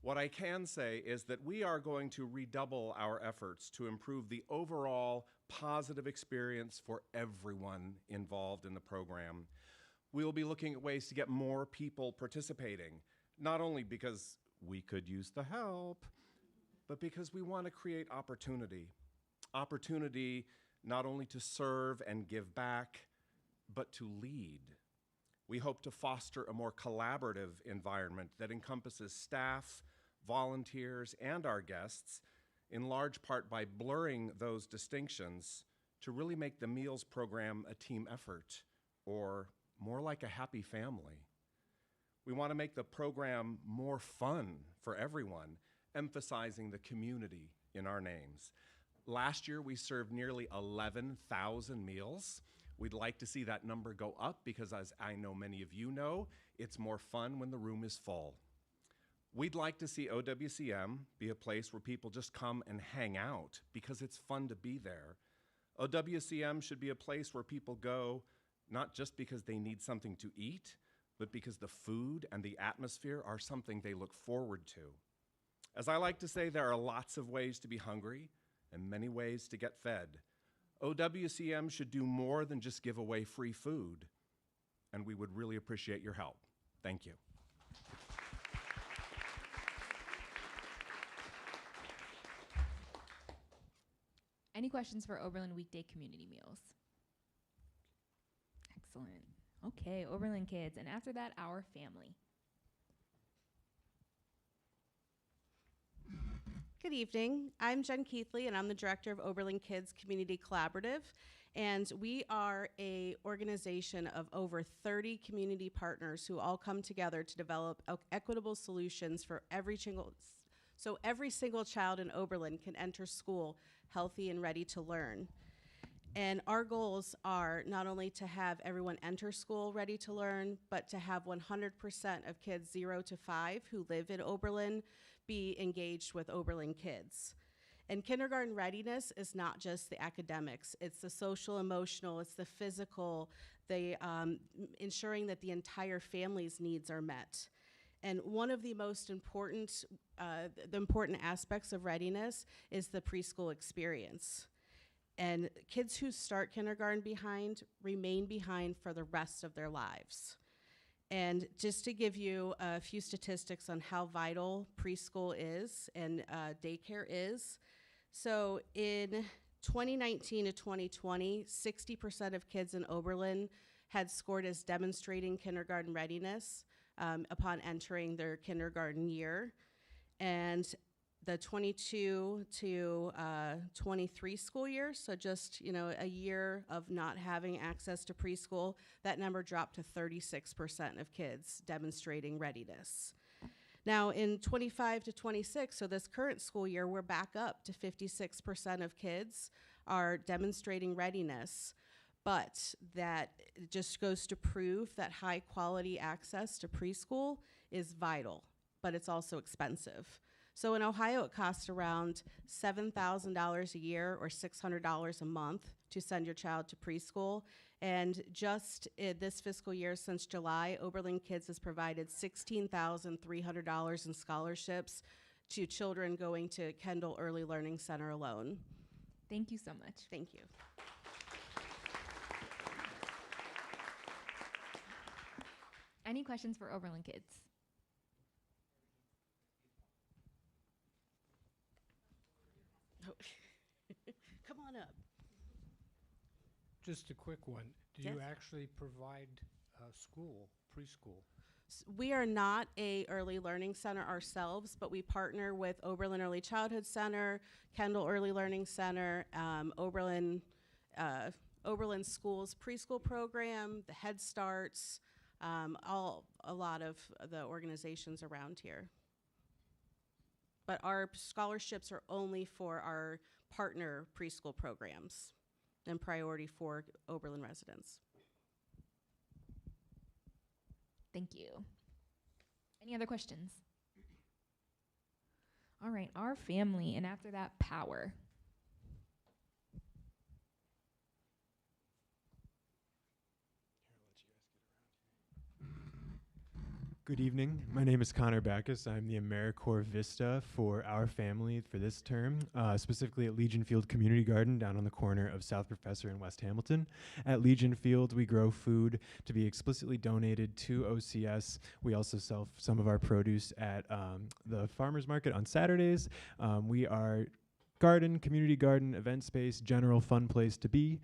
N: what I can say is that we are going to redouble our efforts to improve the overall positive experience for everyone involved in the program. We will be looking at ways to get more people participating, not only because we could use the help, but because we want to create opportunity. Opportunity not only to serve and give back, but to lead. We hope to foster a more collaborative environment that encompasses staff, volunteers, and our guests, in large part by blurring those distinctions to really make the meals program a team effort, or more like a happy family. We want to make the program more fun for everyone, emphasizing the community in our names. Last year, we served nearly 11,000 meals. We'd like to see that number go up because, as I know many of you know, it's more fun when the room is full. We'd like to see OWCM be a place where people just come and hang out because it's fun to be there. OWCM should be a place where people go not just because they need something to eat, but because the food and the atmosphere are something they look forward to. As I like to say, there are lots of ways to be hungry and many ways to get fed. OWCM should do more than just give away free food, and we would really appreciate your help. Thank you.
D: Any questions for Oberlin weekday community meals? Excellent. Okay, Oberlin Kids, and after that, our family.
W: Good evening. I'm Jen Keithley, and I'm the director of Oberlin Kids Community Collaborative.
A: And we are a organization of over 30 community partners who all come together to develop equitable solutions for every single child in Oberlin can enter school healthy and ready to learn. And our goals are not only to have everyone enter school ready to learn, but to have 100% of kids 0 to 5 who live in Oberlin be engaged with Oberlin kids. And kindergarten readiness is not just the academics, it's the social, emotional, it's the physical, the ensuring that the entire family's needs are met. And one of the most important, aspects of readiness is the preschool experience. And kids who start kindergarten behind remain behind for the rest of their lives. And just to give you a few statistics on how vital preschool is and daycare is, so in 2019 to 2020, 60% of kids in Oberlin had scored as demonstrating kindergarten readiness upon entering their kindergarten year. And the 22 to 23 school year, so just a year of not having access to preschool, that number dropped to 36% of kids demonstrating readiness. Now in 25 to 26, so this current school year, we're back up to 56% of kids are demonstrating readiness, but that just goes to prove that high quality access to preschool is vital, but it's also expensive. So in Ohio, it costs around $7,000 a year or $600 a month to send your child to preschool. And just this fiscal year, since July, Oberlin Kids has provided $16,300 in scholarships to children going to Kendal Early Learning Center alone.
B: Thank you so much.
A: Thank you.
B: Any questions for Oberlin Kids?
A: Come on up.
O: Just a quick one. Do
A: Yes.
O: you actually provide school, preschool?
A: We are not a early learning center ourselves, but we partner with Oberlin Early Childhood Center, Kendal Early Learning Center, Oberlin Schools preschool program, the Head Starts, a lot of the organizations around here. But our scholarships are only for our partner preschool programs and priority for Oberlin residents.
B: Thank you. Any other questions? All right, our family, and after that, power.
W: Good evening. My name is Connor Backus. I'm the AmeriCorps Vista for our family for this term, specifically at Legion Field Community Garden down on the corner of South Professor and West Hamilton. At Legion Field, we grow food to be explicitly donated to OCS. We also sell some of our produce at the farmers market on Saturdays. We are community garden, event space, general fun place to be.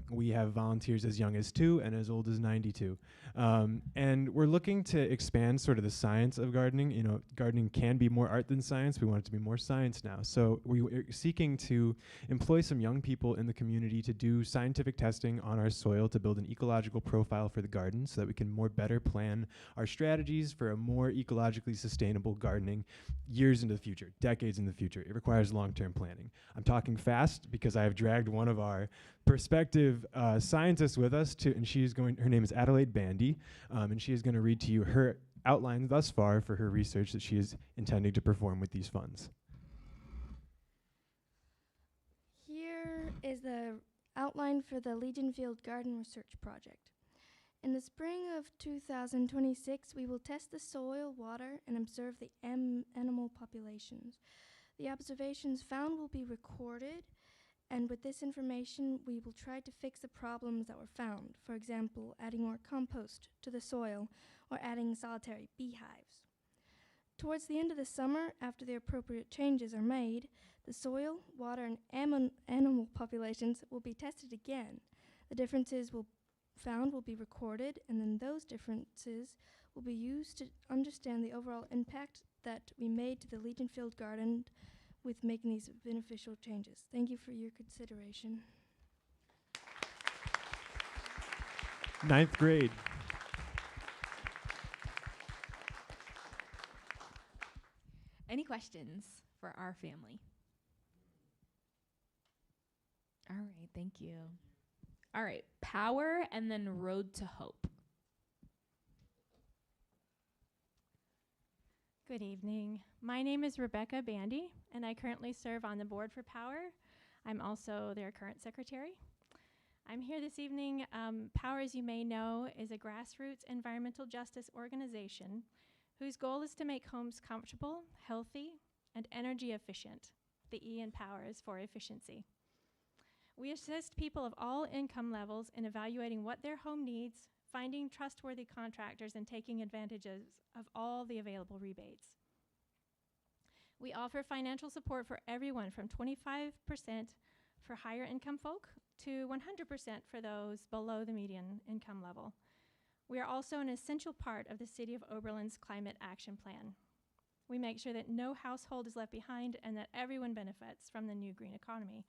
W: We have volunteers as young as 2 and as old as 92. And we're looking to expand sort of the science of gardening. You know, gardening can be more art than science. We want it to be more science now. So we're seeking to employ some young people in the community to do scientific testing on our soil to build an ecological profile for the garden so that we can more better plan our strategies for a more ecologically sustainable gardening years into the future, decades in the future. It requires long-term planning. I'm talking fast because I have dragged one of our prospective scientists with us and her name is Adelaide Bandy, and she is going to read to you her outline thus far for her research that she is intending to perform with these funds.
X: Here is the outline for the Legion Field Garden Research Project. In the spring of 2026, we will test the soil, water, and observe the animal populations. The observations found will be recorded, and with this information, we will try to fix the problems that were found. For example, adding more compost to the soil or adding solitary beehives. Towards the end of the summer, after the appropriate changes are made, the soil, water, and animal populations will be tested again. The differences found will be recorded, and then those differences will be used to understand the overall impact that we made to the Legion Field Garden with making these beneficial changes. Thank you for your consideration.
W: Ninth grade.
D: Any questions for our family? All right, thank you. All right, power and then road to hope.
M: Good evening. My name is Rebecca Bandy, and I currently serve on the board for Power. I'm also their current secretary. I'm here this evening. Power, as you may know, is a grassroots environmental justice organization whose goal is to make homes comfortable, healthy, and energy efficient. The E in Power is for efficiency. We assist people of all income levels in evaluating what their home needs, finding trustworthy contractors, and taking advantages of all the available rebates. We offer financial support for everyone from 25% for higher income folk to 100% for those below the median income level. We are also an essential part of the City of Oberlin's Climate Action Plan. We make sure that no household is left behind and that everyone benefits from the new green economy.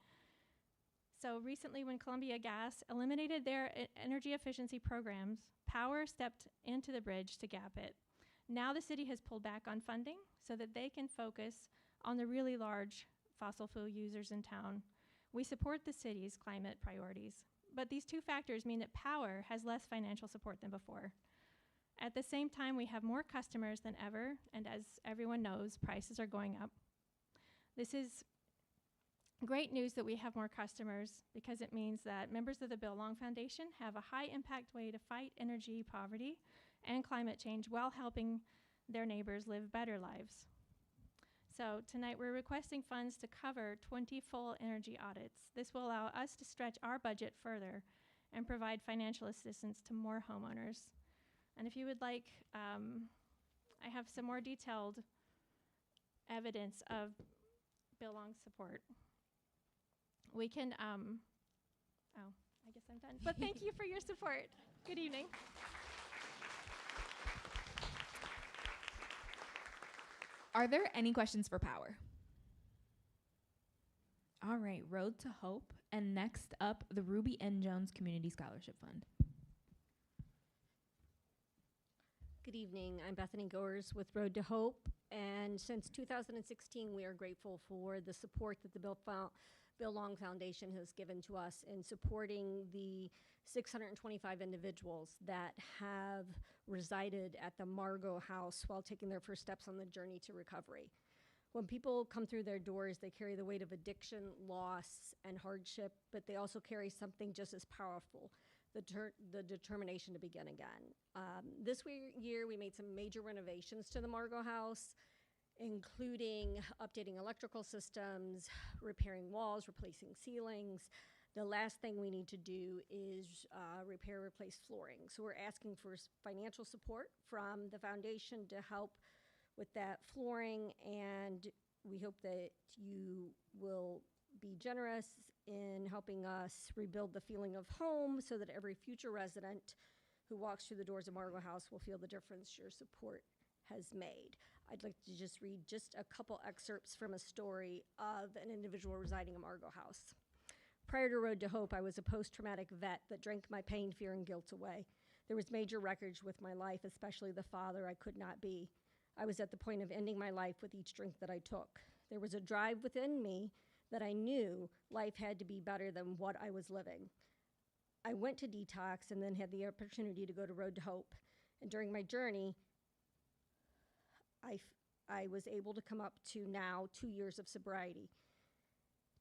M: So recently, when Columbia Gas eliminated their energy efficiency programs, Power stepped into the bridge to gap it. Now the city has pulled back on funding so that they can focus on the really large fossil fuel users in town. We support the city's climate priorities, but these two factors mean that Power has less financial support than before. At the same time, we have more customers than ever, and as everyone knows, prices are going up. This is great news that we have more customers because it means that members of the Bill Long Foundation have a high impact way to fight energy poverty and climate change while helping their neighbors live better lives. So tonight we're requesting funds to cover 20 full energy audits. This will allow us to stretch our budget further and provide financial assistance to more homeowners. And if you would like, I have some more detailed evidence of Bill Long's support. We can, oh, I guess I'm done. But thank you for your support. Good evening.
D: Are there any questions for Power? All right, Road to Hope. And next up, the Ruby N. Jones Community Scholarship Fund.
P: Good evening. I'm Bethany Goers with Road to Hope. And since 2016, we are grateful for the support that the Bill Long Foundation has given to us in supporting the 625 individuals that have resided at the Margot House while taking their first steps on the journey to recovery. When people come through their doors, they carry the weight of addiction, loss, and hardship, but they also carry something just as powerful, the determination to begin again. This year, we made some major renovations to the Margot House, including updating electrical systems, repairing walls, replacing ceilings. The last thing we need to do is replace flooring. So we're asking for financial support from the foundation to help with that flooring, and we hope that you will be generous in helping us rebuild the feeling of home so that every future resident who walks through the doors of Margot House will feel the difference your support has made. I'd like to just read just a couple excerpts from a story of an individual residing in Margot House. Prior to Road to Hope, I was a post-traumatic vet that drank my pain, fear, and guilt away. There was major wreckage with my life, especially the father I could not be. I was at the point of ending my life with each drink that I took. There was a drive within me that I knew life had to be better than what I was living. I went to detox and then had the opportunity to go to Road to Hope. And during my journey, I was able to come up to now 2 years of sobriety.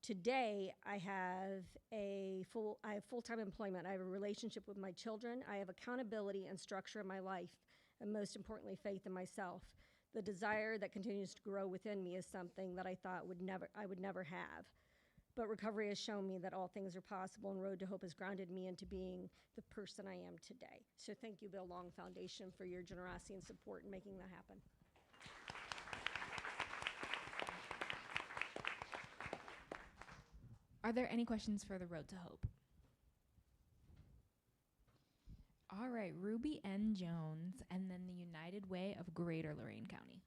P: Today, I have full-time employment. I have a relationship with my children. I have accountability and structure in my life, and most importantly, faith in myself. The desire that continues to grow within me is something that I thought I would never have. But recovery has shown me that all things are possible, and Road to Hope has grounded me into being the person I am today. So thank you, Bill Long Foundation, for your generosity and support in making that happen.
D: Are there any questions for the Road to Hope? All right, Ruby N. Jones, and then the United Way of Greater Lorain County.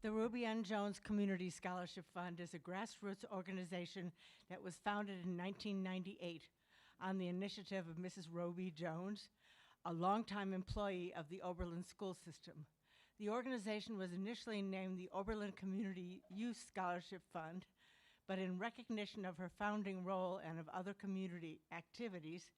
Q: The Ruby N. Jones Community Scholarship Fund is a grassroots organization that was founded in 1998 on the initiative of Mrs. Ruby Jones, a longtime employee of the Oberlin school system. The organization was initially named the Oberlin Community Youth Scholarship Fund, but in recognition of her founding role and of other community activities,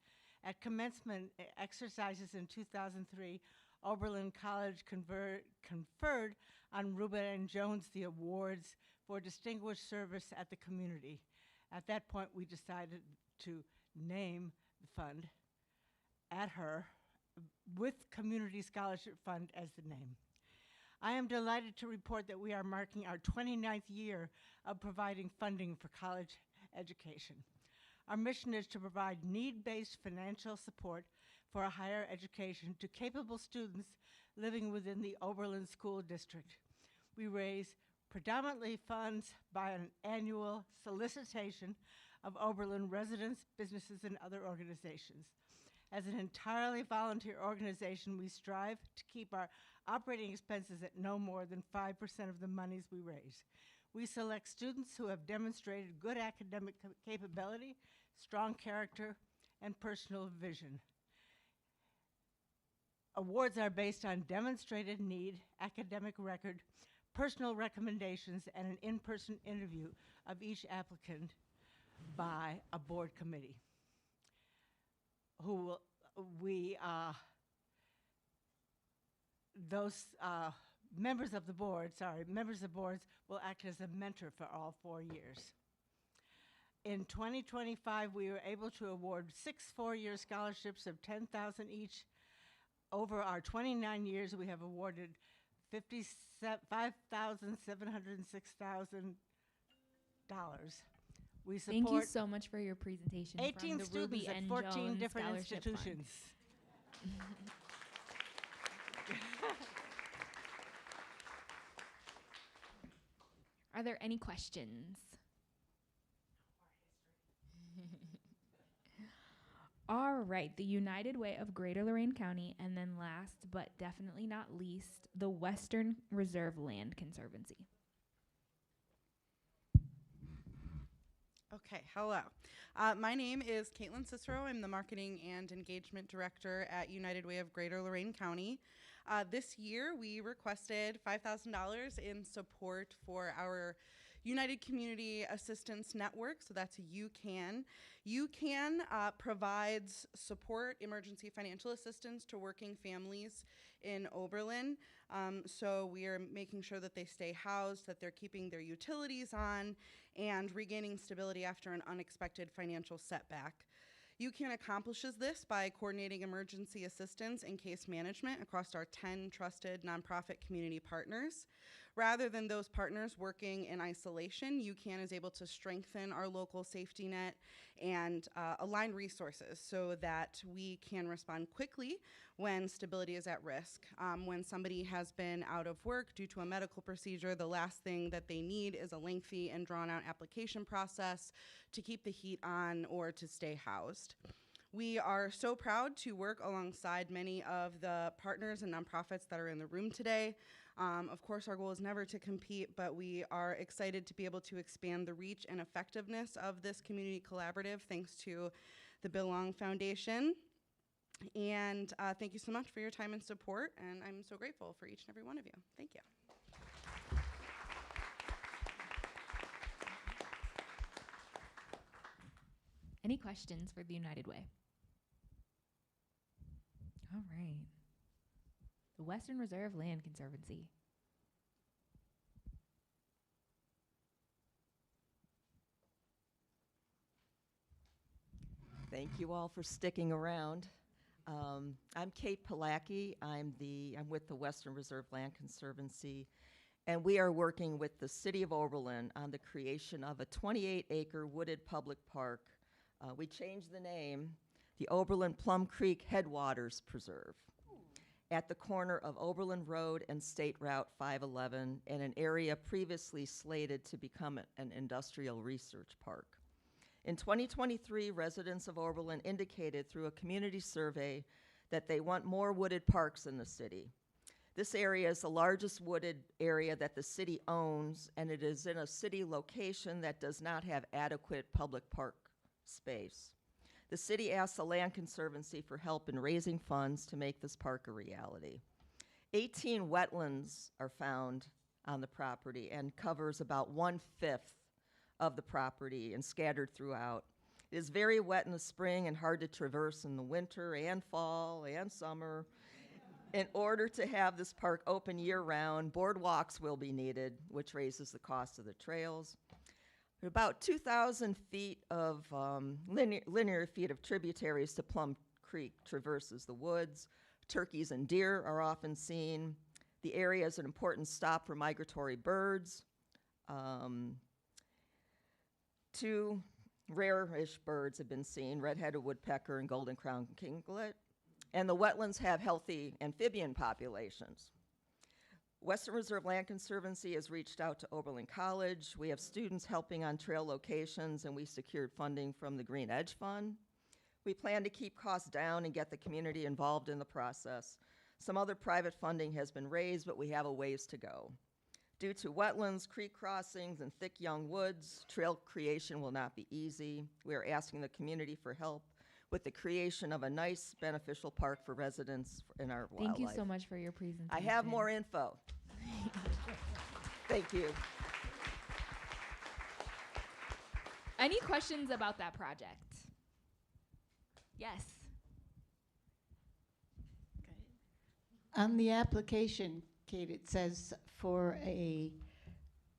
Q: at commencement exercises in 2003, Oberlin College conferred on Ruby N. Jones the awards for distinguished service at the community. At that point, we decided to name the fund at her with Community Scholarship Fund as the name. I am delighted to report that we are marking our 29th year of providing funding for college education. Our mission is to provide need-based financial support for a higher education to capable students living within the Oberlin School District. We raise predominantly funds by an annual solicitation of Oberlin residents, businesses, and other organizations. As an entirely volunteer organization, we strive to keep our operating expenses at no more than 5% of the monies we raise. We select students who have demonstrated good academic capability, strong character, and personal vision. Awards are based on demonstrated need, academic record, personal recommendations, and an in-person interview of each applicant by a board committee who members of the boards will act as a mentor for all 4 years. In 2025, we were able to award 6 four-year scholarships of $10,000 each. Over our 29 years, we have awarded $5,706,000. We support
D: Thank you so much for your presentation.
Q: 18
D: from the
Q: students
D: Ruby
Q: at
D: N.
Q: 14
D: Jones
Q: different
D: Scholarship Fund.
Q: institutions.
D: Are there any questions? All right, the United Way of Greater Lorain County, and then last but definitely not least, the Western Reserve Land Conservancy.
R: Okay, hello. My name is Caitlin Cicero. I'm the Marketing and Engagement Director at United Way of Greater Lorain County. This year, we requested $5,000 in support for our United Community Assistance Network, so that's UCAN. UCAN provides support, emergency financial assistance to working families in Oberlin. So we are making sure that they stay housed, that they're keeping their utilities on, and regaining stability after an unexpected financial setback. UCAN accomplishes this by coordinating emergency assistance and case management across our 10 trusted nonprofit community partners. Rather than those partners working in isolation, UCAN is able to strengthen our local safety net and align resources so that we can respond quickly when stability is at risk. When somebody has been out of work due to a medical procedure, the last thing that they need is a lengthy and drawn-out application process to keep the heat on or to stay housed. We are so proud to work alongside many of the partners and nonprofits that are in the room today. Of course, our goal is never to compete, but we are excited to be able to expand the reach and effectiveness of this community collaborative thanks to the Bill Long Foundation. And thank you so much for your time and support, and I'm so grateful for each and every one of you. Thank you.
D: Any questions for the United Way? All right. The Western Reserve Land Conservancy.
T: Thank you all for sticking around. I'm Kate Palacki. I'm with the Western Reserve Land Conservancy, and we are working with the City of Oberlin on the creation of a 28-acre wooded public park. We changed the name, the Oberlin Plum Creek Headwaters Preserve, at the corner of Oberlin Road and State Route 511 in an area previously slated to become an industrial research park. In 2023, residents of Oberlin indicated through a community survey that they want more wooded parks in the city. This area is the largest wooded area that the city owns, and it is in a city location that does not have adequate public park space. The city asked the Land Conservancy for help in raising funds to make this park a reality. 18 wetlands are found on the property and covers about 1/5 of the property and scattered throughout. It is very wet in the spring and hard to traverse in the winter and fall and summer. In order to have this park open year-round, boardwalks will be needed, which raises the cost of the trails. About 2,000 feet of linear feet of tributaries to Plum Creek traverses the woods. Turkeys and deer are often seen. The area is an important stop for migratory birds. 2 rare-ish birds have been seen, red-headed woodpecker and golden-crowned kinglet. And the wetlands have healthy amphibian populations. Western Reserve Land Conservancy has reached out to Oberlin College. We have students helping on trail locations, and we secured funding from the Green Edge Fund. We plan to keep costs down and get the community involved in the process. Some other private funding has been raised, but we have a ways to go. Due to wetlands, creek crossings, and thick young woods, trail creation will not be easy. We are asking the community for help with the creation of a nice, beneficial park for residents and our wildlife.
D: Thank you so much for your presentation.
T: I have more info. Thank you.
D: Any questions about that project? Yes.
S: On the application, Kate, it says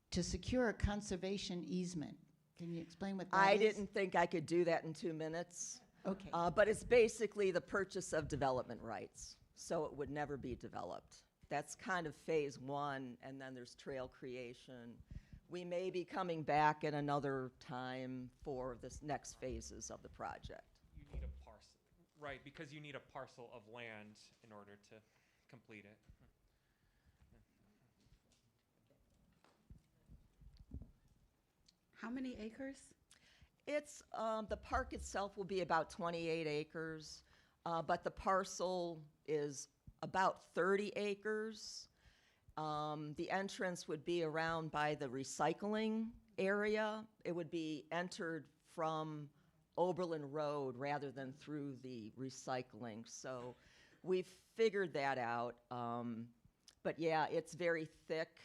S: to secure a conservation easement. Can you explain what that is?
T: I didn't think I could do that in 2 minutes.
S: Okay.
T: But it's basically the purchase of development rights, so it would never be developed. That's kind of phase 1, and then there's trail creation. We may be coming back at another time for the next phases of the project.
F: You need a parcel, right, because you need a parcel of land in order to complete it.
A: How many acres?
T: It's, the park itself will be about 28 acres, but the parcel is about 30 acres. The entrance would be around by the recycling area. It would be entered from Oberlin Road rather than through the recycling. So we've figured that out. But yeah, it's very thick.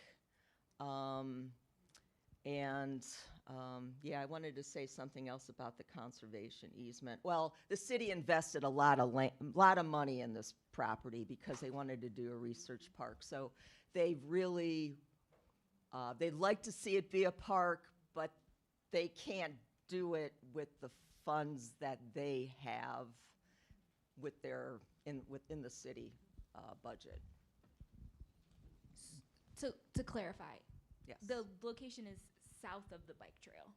T: Yeah, I wanted to say something else about the conservation easement. Well, the city invested a lot of money in this property because they wanted to do a research park. So they really, they'd like to see it be a park, but they can't do it with the funds that they have with their, within the city budget.
D: So to clarify,
T: yes,
D: the location is south of the bike trail,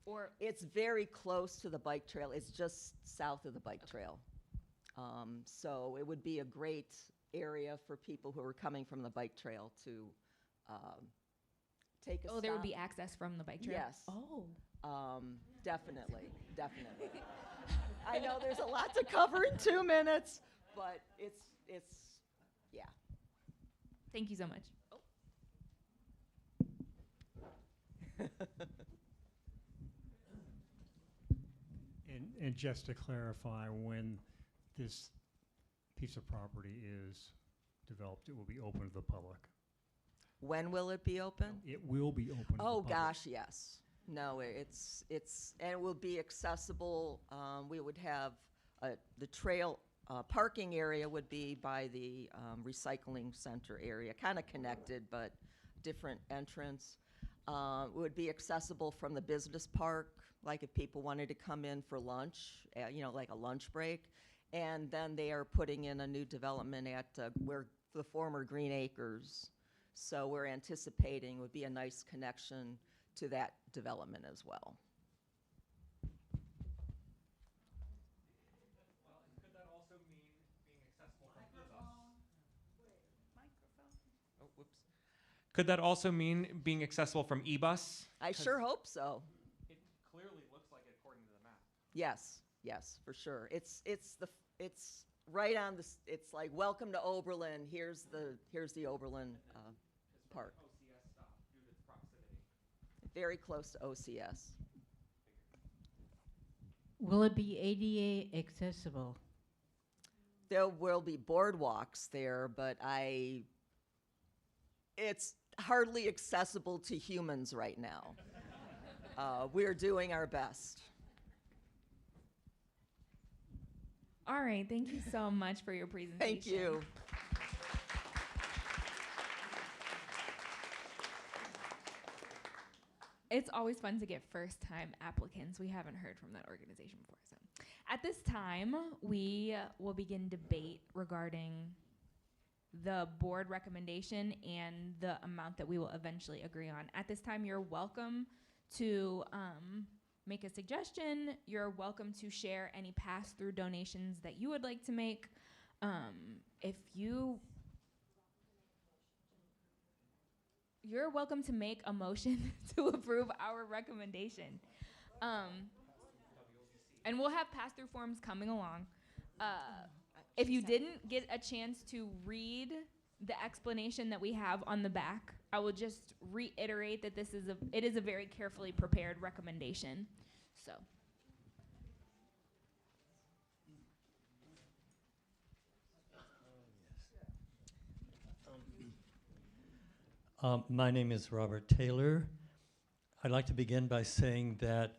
D: or
T: it's very close to the bike trail. It's just south of the bike trail. So it would be a great area for people who are coming from the bike trail to take a stop.
D: Oh, there would be access from the bike trail?
T: Yes.
D: Oh.
T: Definitely, definitely. I know there's a lot to cover in 2 minutes, but it's yeah.
D: Thank you so much.
O: And just to clarify, when this piece of property is developed, it will be open to the public.
T: When will it be open?
O: It will be open to the
T: Oh
O: public.
T: gosh, yes. No, it's and it will be accessible. We would have the trail parking area would be by the recycling center area, kind of connected but different entrance. Would be accessible from the business park, like if people wanted to come in for lunch, you know, like a lunch break. And then they are putting in a new development at where the former Green Acres. So we're anticipating would be a nice connection to that development as well.
F: Could that also mean being accessible from e-bus? Oh, whoops. Could that also mean being accessible from e-bus?
T: I sure hope so.
F: It clearly looks like it according to the map.
T: Yes, yes, for sure. It's right on the, it's like, welcome to Oberlin, here's the Oberlin park.
F: OCS stop due to its proximity.
T: Very close to OCS.
G: Will it be ADA accessible?
T: There will be boardwalks there, but it's hardly accessible to humans right now. We're doing our best.
D: All right, thank you so much for your presentation.
T: Thank you.
D: It's always fun to get first-time applicants. We haven't heard from that organization before. So, at this time, we will begin debate regarding the board recommendation and the amount that we will eventually agree on. At this time, you're welcome to make a suggestion. You're welcome to share any pass-through donations that you would like to make. You're welcome to make a motion to approve our recommendation. And we'll have pass-through forms coming along. If you didn't get a chance to read the explanation that we have on the back, I will just reiterate that it is a very carefully prepared recommendation. So.
H: My name is Robert Taylor. I'd like to begin by saying that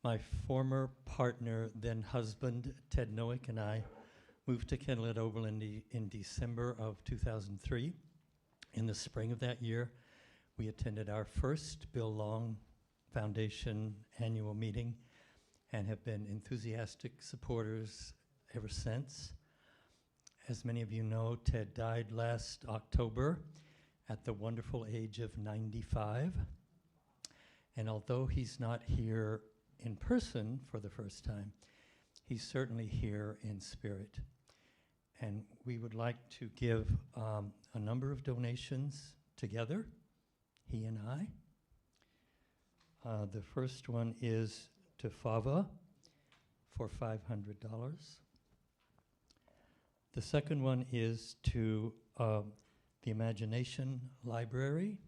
H: my former partner, then husband, Ted Nowick, and I moved to Kendal at Oberlin in December of 2003. In the spring of that year, we attended our first Bill Long Foundation annual meeting and have been enthusiastic supporters ever since. As many of you know, Ted died last October at the wonderful age of 95. And although he's not here in person for the first time, he's certainly here in spirit. And we would like to give a number of donations together, he and I. The first one is to FAVA for $500. The second one is to the Imagination Library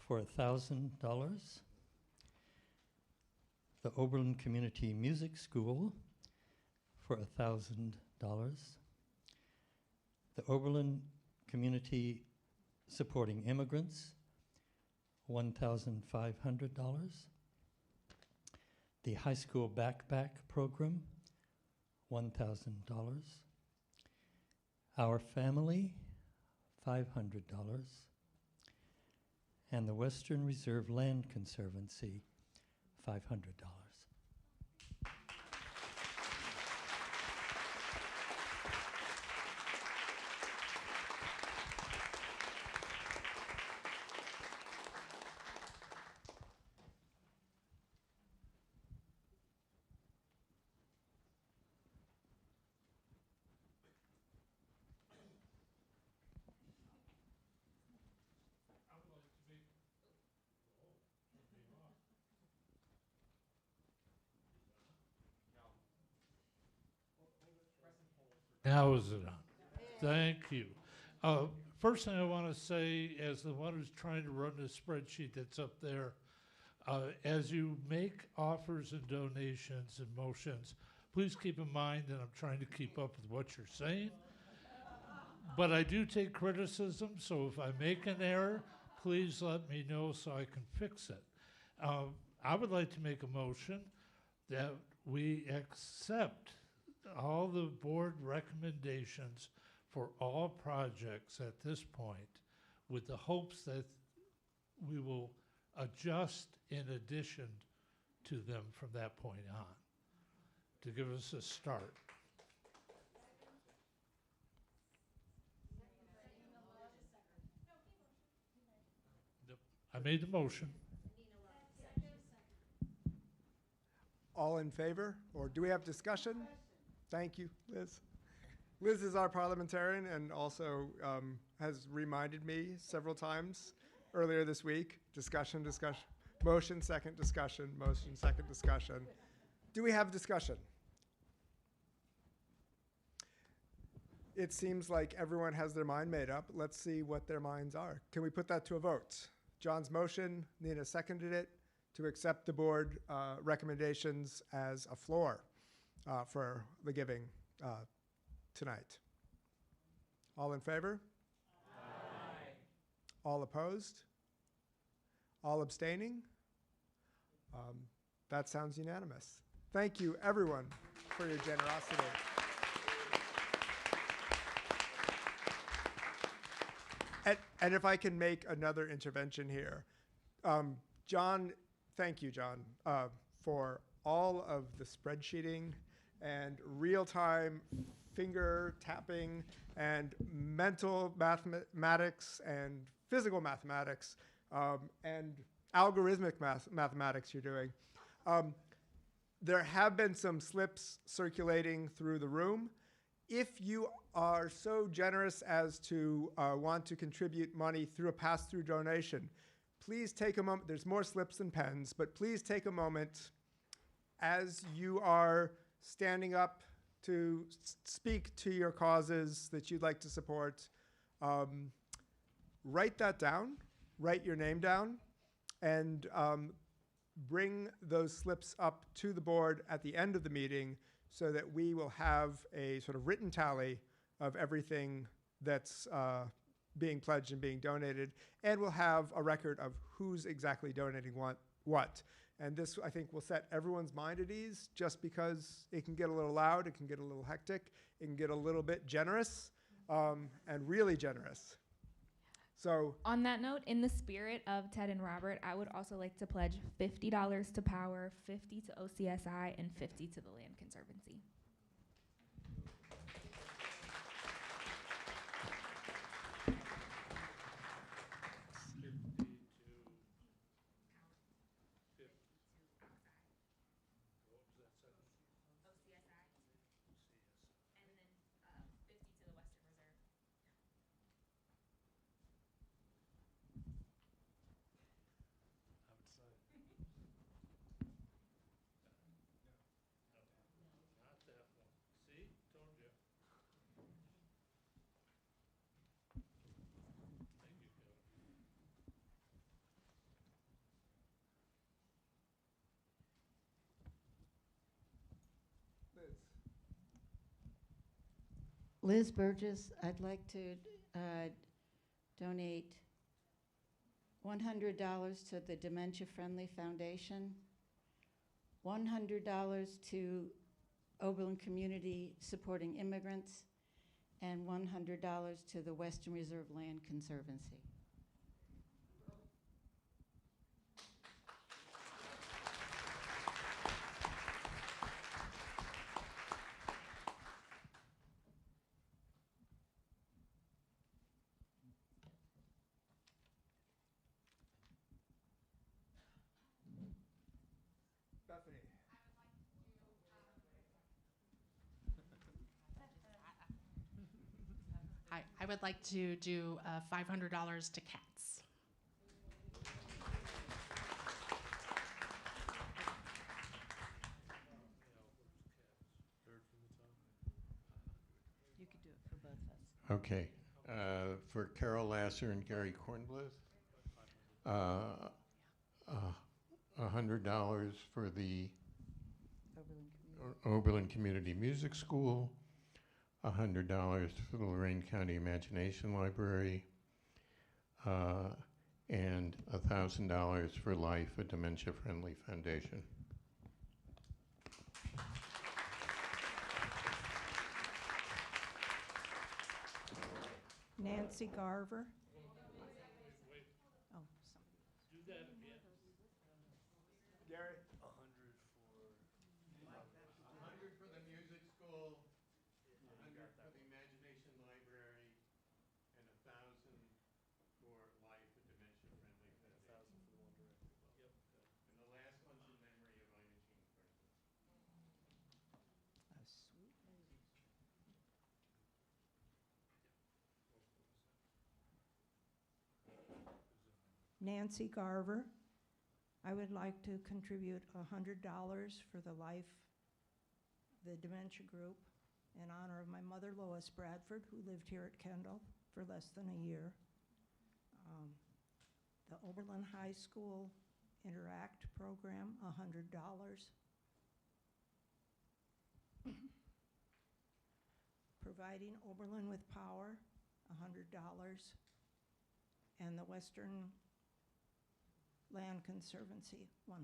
H: for $1,000. The Oberlin Community Music School for $1,000. The Oberlin Community Supporting Immigrants, $1,500. The High School Backpack Program, $1,000. Our Family, $500. And the Western Reserve Land Conservancy, $500.
U: Now is it on? Thank you. First thing I want to say, as the one who's trying to run the spreadsheet that's up there, as you make offers and donations and motions, please keep in mind that I'm trying to keep up with what you're saying. But I do take criticism, so if I make an error, please let me know so I can fix it. I would like to make a motion that we accept all the board recommendations for all projects at this point, with the hopes that we will adjust in addition to them from that point on to give us a start. I made the motion.
V: All in favor? Or do we have discussion? Thank you, Liz. Liz is our parliamentarian and also has reminded me several times earlier this week, discussion, motion, second discussion, motion, second discussion. Do we have discussion? it seems like everyone has their mind made up. Let's see what their minds are. Can we put that to a vote? John's motion, Nina seconded it, to accept the board recommendations as a floor for the giving tonight. All in favor? Aye. All opposed? All abstaining? That sounds unanimous. Thank you, everyone, for your generosity. And if I can make another intervention here. John, thank you, John, for all of the spreadsheeting and real-time finger tapping and mental mathematics and physical mathematics and algorithmic mathematics you're doing. There have been some slips circulating through the room. If you are so generous as to want to contribute money through a pass-through donation, please take a moment. There's more slips and pens, but please take a moment as you are standing up to speak to your causes that you'd like to support. Write that down, write your name down, and bring those slips up to the board at the end of the meeting so that we will have a sort of written tally of everything that's being pledged and being donated, and we'll have a record of who's exactly donating what. And this, I think, will set everyone's mind at ease, just because it can get a little loud, it can get a little hectic, it can get a little bit generous, and really generous. So
D: on that note, in the spirit of Ted and Robert, I would also like to pledge $50 to Power, $50 to OCSI, and $50 to the Land Conservancy.
S: Liz Burgess, I'd like to donate $100 to the Dementia Friendly Foundation, $100 to Oberlin Community Supporting Immigrants, and $100 to the Western Reserve Land Conservancy.
V: Bethany.
C: Hi, I would like to do $500 to cats.
Q: You could do it for both of us.
E: Okay. For Carol Lasser and Gary Kornbluth, $100 for the Oberlin Community Music School, $100 for the Lorain County Imagination Library, and $1,000 for Life, a dementia-friendly foundation.
I: Nancy Garver. Oh,
U: Do that again.
V: Gary?
E: 100 for the music school, 100 for the Imagination Library, and 1,000 for Life, a dementia-friendly foundation. 1,000 for the one director. Yep. And the last one's in memory of Ina Jean Francis.
I: Oh, sweet lady. Nancy Garver. I would like to contribute $100 for the Life, the Dementia Group, in honor of my mother, Lois Bradford, who lived here at Kendal for less than a year. The Oberlin High School Interact program, $100. Providing Oberlin with power, $100. And the Western Land Conservancy, $100.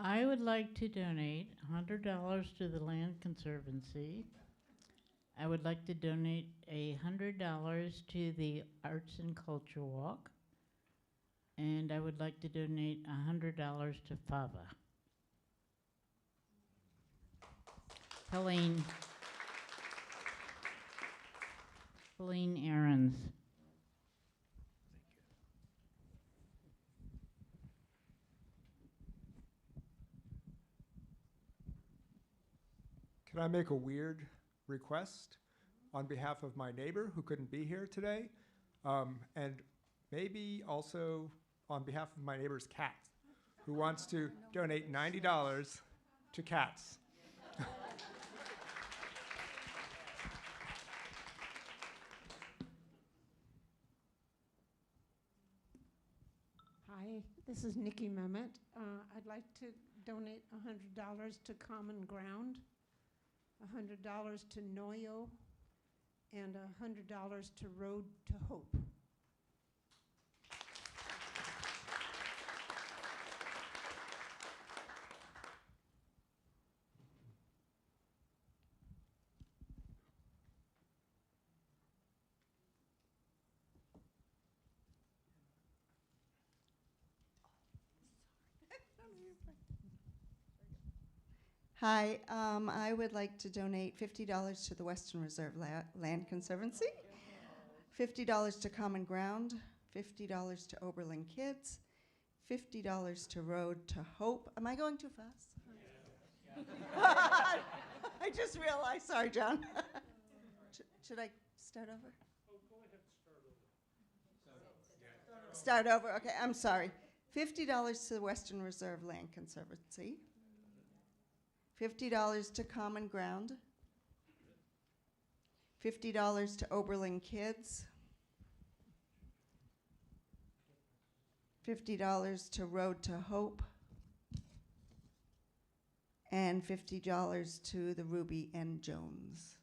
G: I would like to donate $100 to the Land Conservancy. I would like to donate $100 to the Arts and Culture Walk. And I would like to donate $100 to FAVA. Helene Ahrens.
V: Can I make a weird request on behalf of my neighbor who couldn't be here today? And maybe also on behalf of my neighbor's cat, who wants to donate $90 to cats.
J: Hi, this is Nikki Mehmet. I'd like to donate $100 to Common Ground, $100 to Noyo, and $100 to Road to Hope.
K: Hi, I would like to donate $50 to the Western Reserve Land Conservancy, $50 to Common Ground, $50 to Oberlin Kids, $50 to Road to Hope. Am I going too fast? I just realized. Sorry, John. Should I start over?
U: Oh, go ahead, start over.
K: Start over. Okay, I'm sorry. $50 to the Western Reserve Land Conservancy. $50 to Common Ground, $50 to Oberlin Kids, $50 to Road to Hope, and $50 to the Ruby and Jones.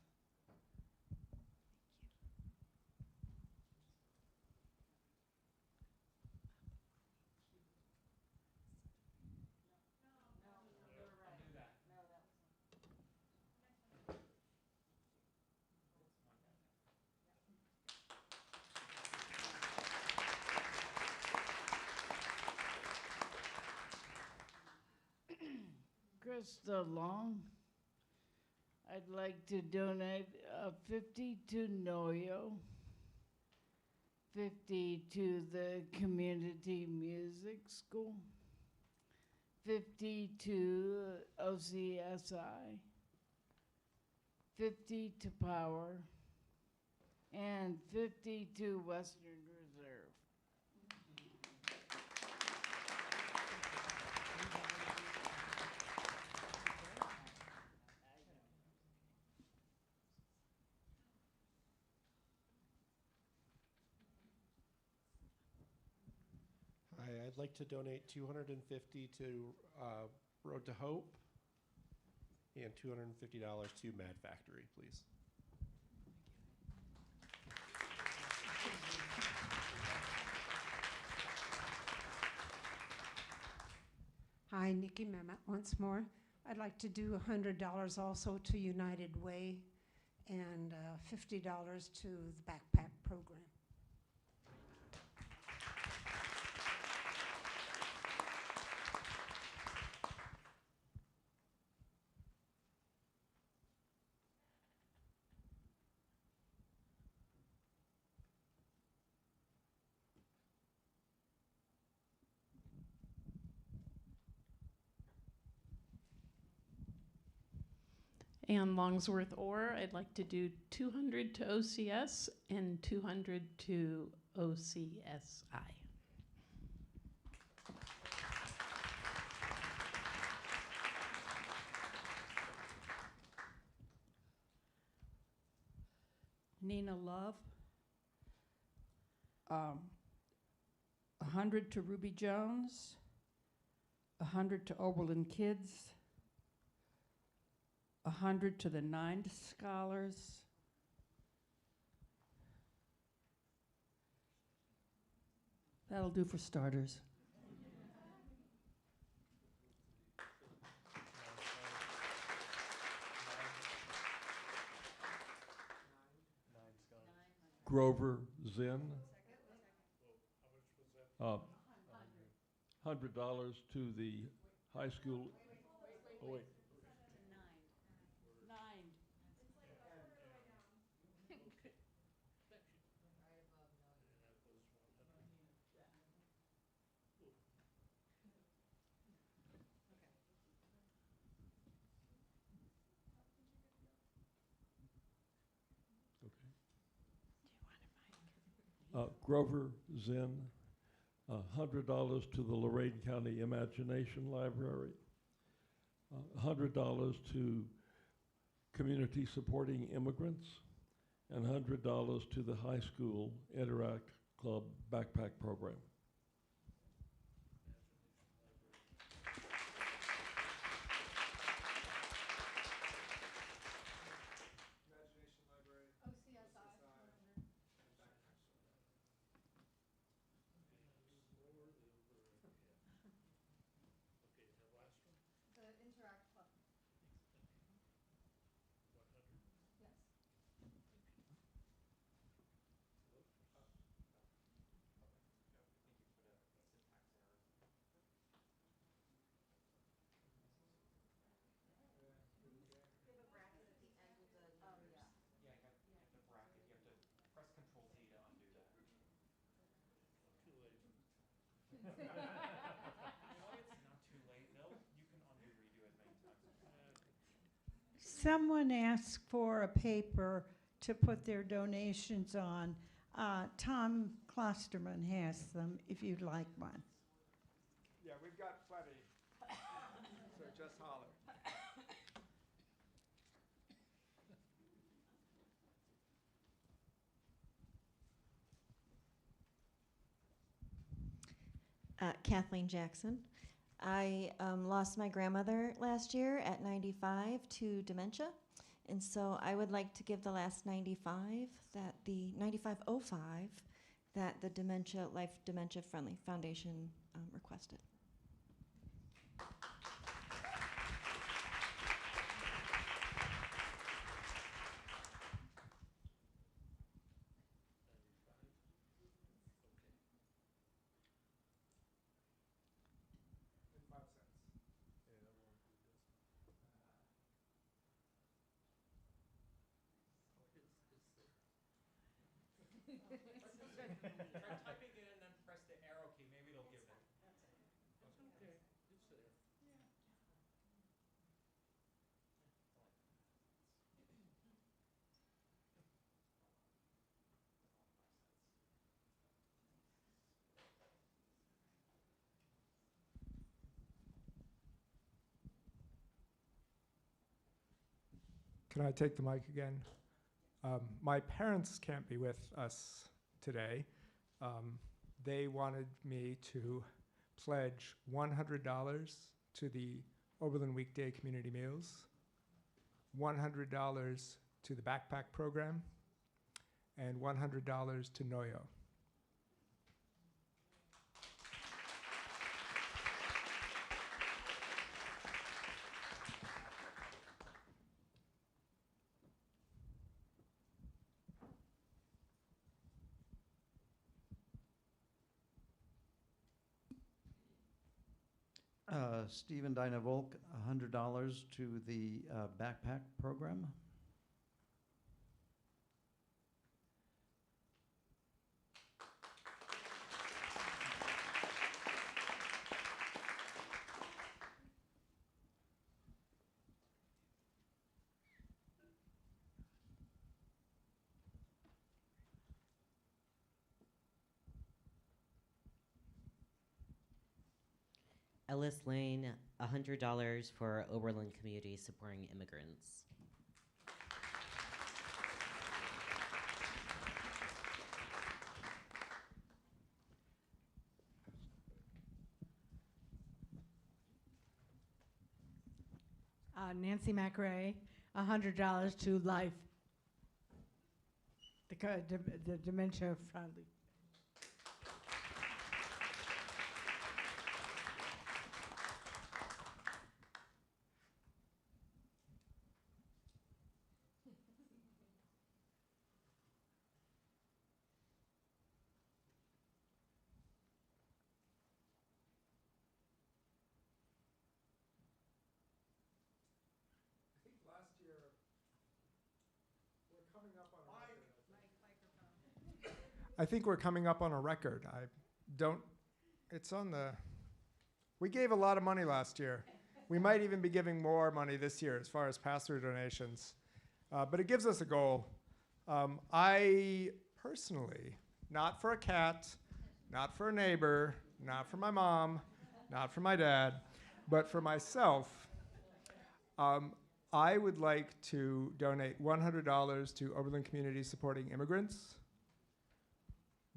L: Krista Long. I'd like to donate 50 to Noyo, 50 to the Community Music School, 50 to OCSI, 50 to Power, and 50 to Western Reserve.
E: Hi, I'd like to donate $250 to Road to Hope and $250 to Mad Factory, please.
J: Hi, Nikki Mehmet once more. I'd like to do $100 also to United Way and $50 to the backpack program.
B: And Longsworth Orr, I'd like to do 200 to OCS and 200 to OCSI.
I: Nina Love. 100 to Ruby Jones, 100 to Oberlin Kids, 100 to the 9 Scholars, that'll do for starters.
N: Grover Zinn. $100 to the high school. Oh, wait. Grover Zinn, $100 to the Lorain County Imagination Library, $100 to Community Supporting Immigrants, and $100 to the High School Interact Club Backpack Program.
J: Someone asked for a paper to put their donations on. Tom Klosterman has them, if you'd like one.
V: Yeah, we've got plenty. So just holler.
W: Kathleen Jackson. I lost my grandmother last year at 95 to dementia, and so I would like to give the last 95, that the 9505, that the Life Dementia Friendly Foundation requested.
F: Try typing it and then press the arrow key. Maybe it'll give it.
U: Okay, it's there.
V: Can I take the mic again? My parents can't be with us today. They wanted me to pledge $100 to the Oberlin Weekday Community Meals, $100 to the Backpack Program, and $100 to Noyo.
X: Steve and Dinah Volk, $100 to the backpack program.
A: Ellis Lane, $100 for Oberlin community supporting immigrants.
Q: Nancy McRae, $100 to Life, the dementia friendly.
V: Last year, we're coming up on a record. I think we're coming up on a record. I don't, it's on the, we gave a lot of money last year. We might even be giving more money this year as far as pass-through donations. But it gives us a goal. I personally, not for a cat, not for a neighbor, not for my mom, not for my dad, but for myself, I would like to donate $100 to Oberlin Community Supporting Immigrants,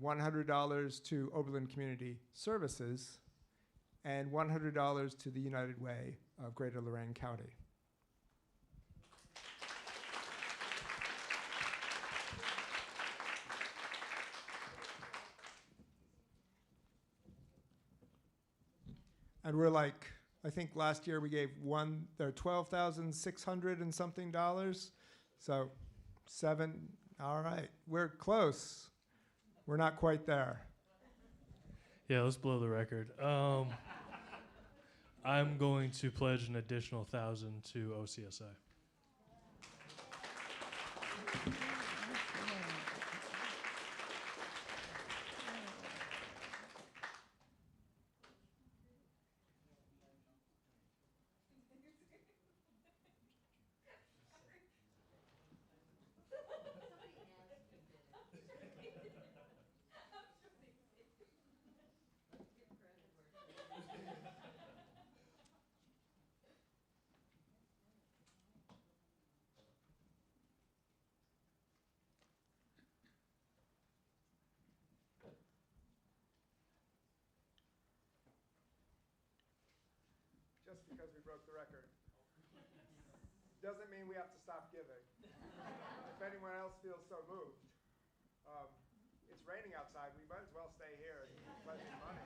V: $100 to Oberlin Community Services, and $100 to the United Way of Greater Lorraine County. And we're like, I think last year we gave $12,600 and something dollars. So all right, we're close. We're not quite there.
M: Yeah, let's blow the record. I'm going to pledge an additional 1,000 to OCSI.
V: Just because we broke the record doesn't mean we have to stop giving. If anyone else feels so moved. It's raining outside. We might as well stay here and pledge some money.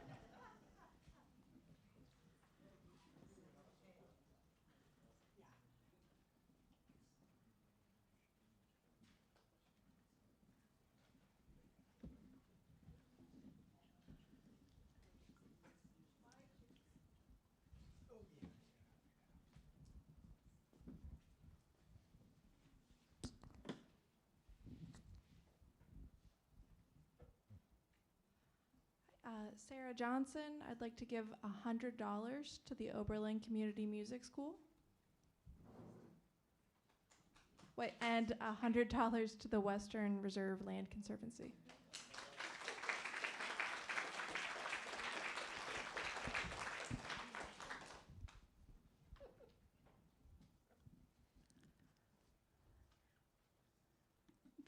P: Sarah Johnson, I'd like to give $100 to the Oberlin Community Music School. And $100 to the Western Reserve Land Conservancy.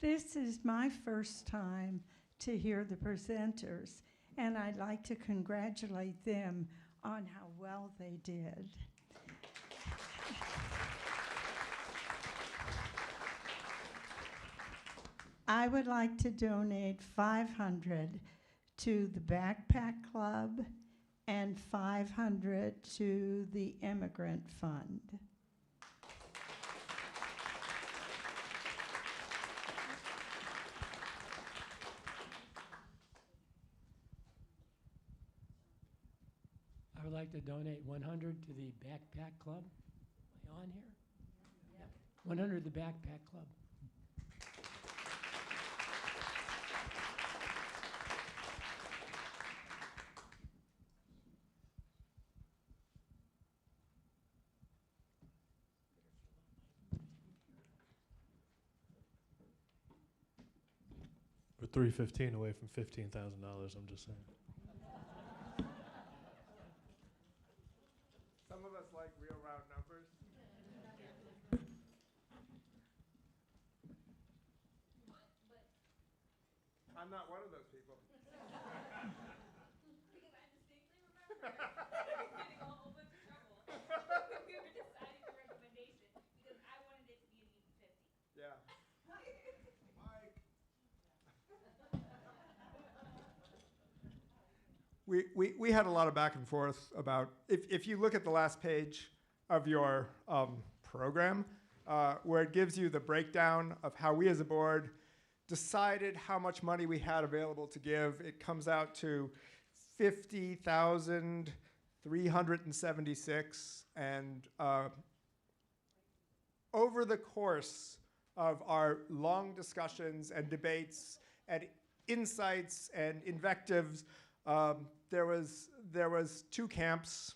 I: This is my first time to hear the presenters, and I'd like to congratulate them on how well they did. I would like to donate $500 to the Backpack Club and $500 to the Immigrant Fund.
R: I would like to donate $100 to the Backpack Club. Am I on here? Yep. 100 to the Backpack Club.
M: We're $315 away from $15,000. I'm just saying.
V: I'm not one of those people. Yeah. We had a lot of back and forth about, if you look at the last page of your program, where it gives you the breakdown of how we as a board decided how much money we had available to give, it comes out to $50,376. And over the course of our long discussions and debates and insights and invectives, there was two camps.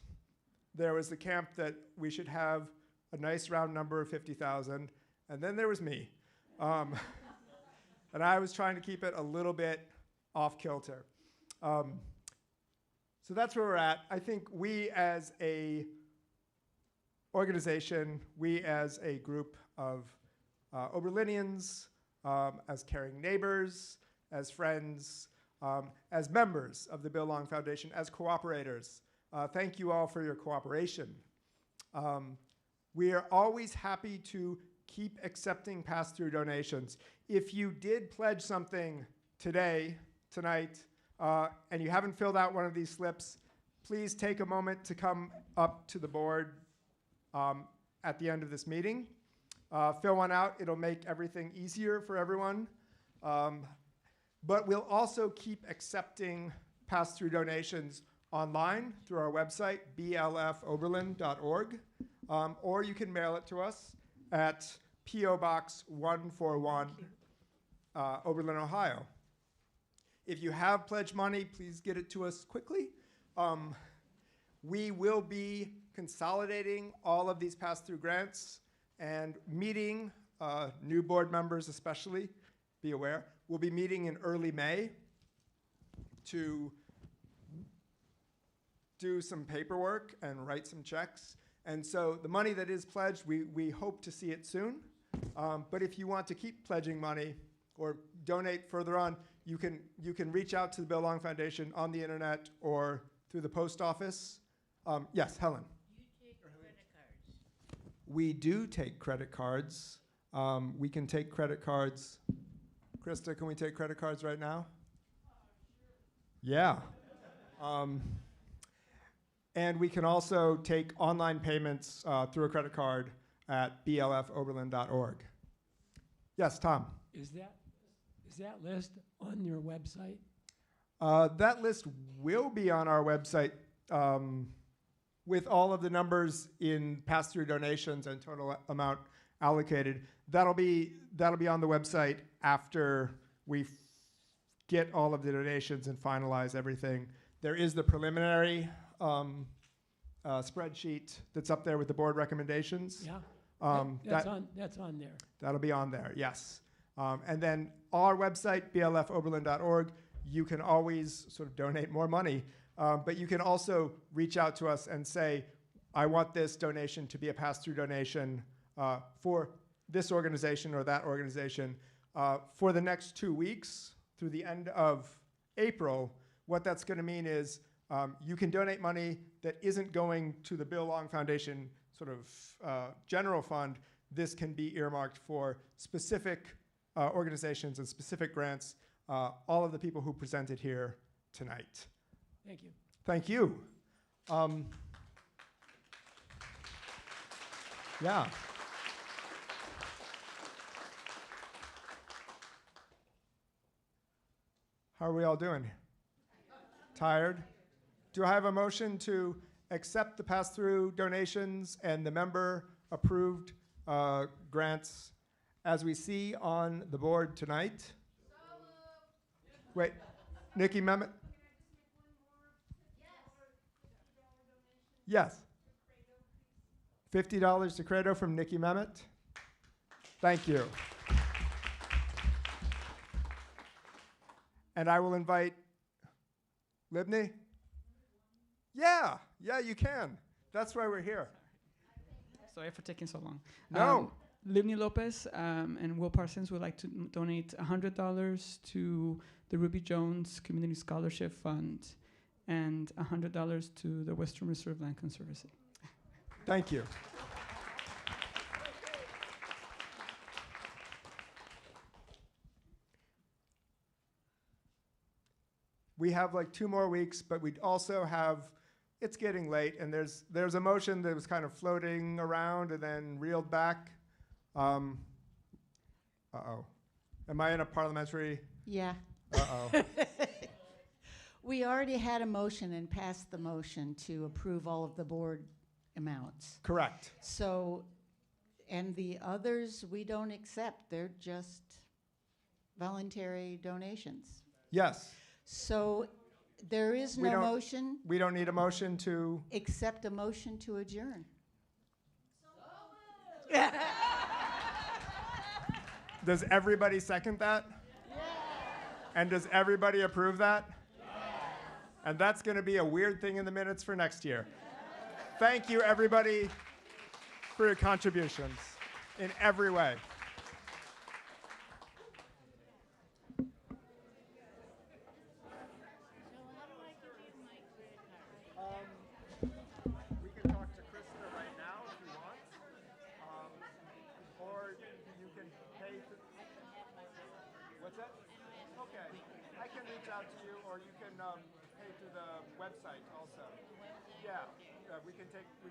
V: There was the camp that we should have a nice round number of 50,000, and then there was me. And I was trying to keep it a little bit off kilter. So that's where we're at. I think we as a organization, we as a group of Oberlinians, as caring neighbors, as friends, as members of the Bill Long Foundation, as cooperators, thank you all for your cooperation. We are always happy to keep accepting pass-through donations. If you did pledge something today, tonight, and you haven't filled out one of these slips, please take a moment to come up to the board at the end of this meeting. Fill one out. It'll make everything easier for everyone. But we'll also keep accepting pass-through donations online through our website, blfoberlin.org, or you can mail it to us at P.O. Box 141, Oberlin, Ohio. If you have pledged money, please get it to us quickly. We will be consolidating all of these pass-through grants and meeting new board members especially, be aware. We'll be meeting in early May to do some paperwork and write some checks. And so the money that is pledged, we hope to see it soon. But if you want to keep pledging money or donate further on, you can reach out to the Bill Long Foundation on the internet or through the post office. Yes, Helen.
G: You take credit cards.
V: We do take credit cards. We can take credit cards. Krista, can we take credit cards right now? Yeah. And we can also take online payments through a credit card at blfoberlin.org. Yes, Tom.
R: Is that list on your website?
V: That list will be on our website with all of the numbers in pass-through donations and total amount allocated. That'll be on the website after we get all of the donations and finalize everything. There is the preliminary spreadsheet that's up there with the board recommendations.
R: Yeah, that's on there.
V: That'll be on there, yes. And then our website, blfoberlin.org, you can always sort of donate more money, but you can also reach out to us and say, I want this donation to be a pass-through donation for this organization or that organization for the next 2 weeks through the end of April. What that's going to mean is you can donate money that isn't going to the Bill Long Foundation sort of general fund. This can be earmarked for specific organizations and specific grants, all of the people who presented here tonight.
R: Thank you.
V: Thank you. Yeah. How are we all doing? Tired? Do I have a motion to accept the pass-through donations and the member-approved grants as we see on the board tonight? Wait, Nikki Mehmet? Yes. $50 to Credo from Nikki Mehmet. Thank you. And I will invite Libni. Yeah, you can. That's why we're here.
D: Sorry for taking so long.
V: No.
D: Livni Lopez and Will Parsons would like to donate $100 to the Ruby Jones Community Scholarship Fund and $100 to the Western Reserve Land Conservancy.
V: Thank you. We have like 2 more weeks, but we also have, it's getting late, and there's a motion that was kind of floating around and then reeled back. Uh-oh. Am I in a parliamentary?
S: Yeah.
V: Uh-oh.
S: We already had a motion and passed the motion to approve all of the board amounts.
V: Correct.
S: So, and the others we don't accept. They're just voluntary donations.
V: Yes.
S: So there is
V: We
S: no
V: don't-
S: motion
V: We don't need a motion to,
S: except a motion to adjourn.
V: does everybody second that? And does everybody approve that? And that's going to be a weird thing in the minutes for next year. Thank you, everybody, for your contributions in every way. We can talk to Krista right now if you want. Or you can pay to... What's that? Okay. I can reach out to you, or you can pay through the website also. Yeah, we can take...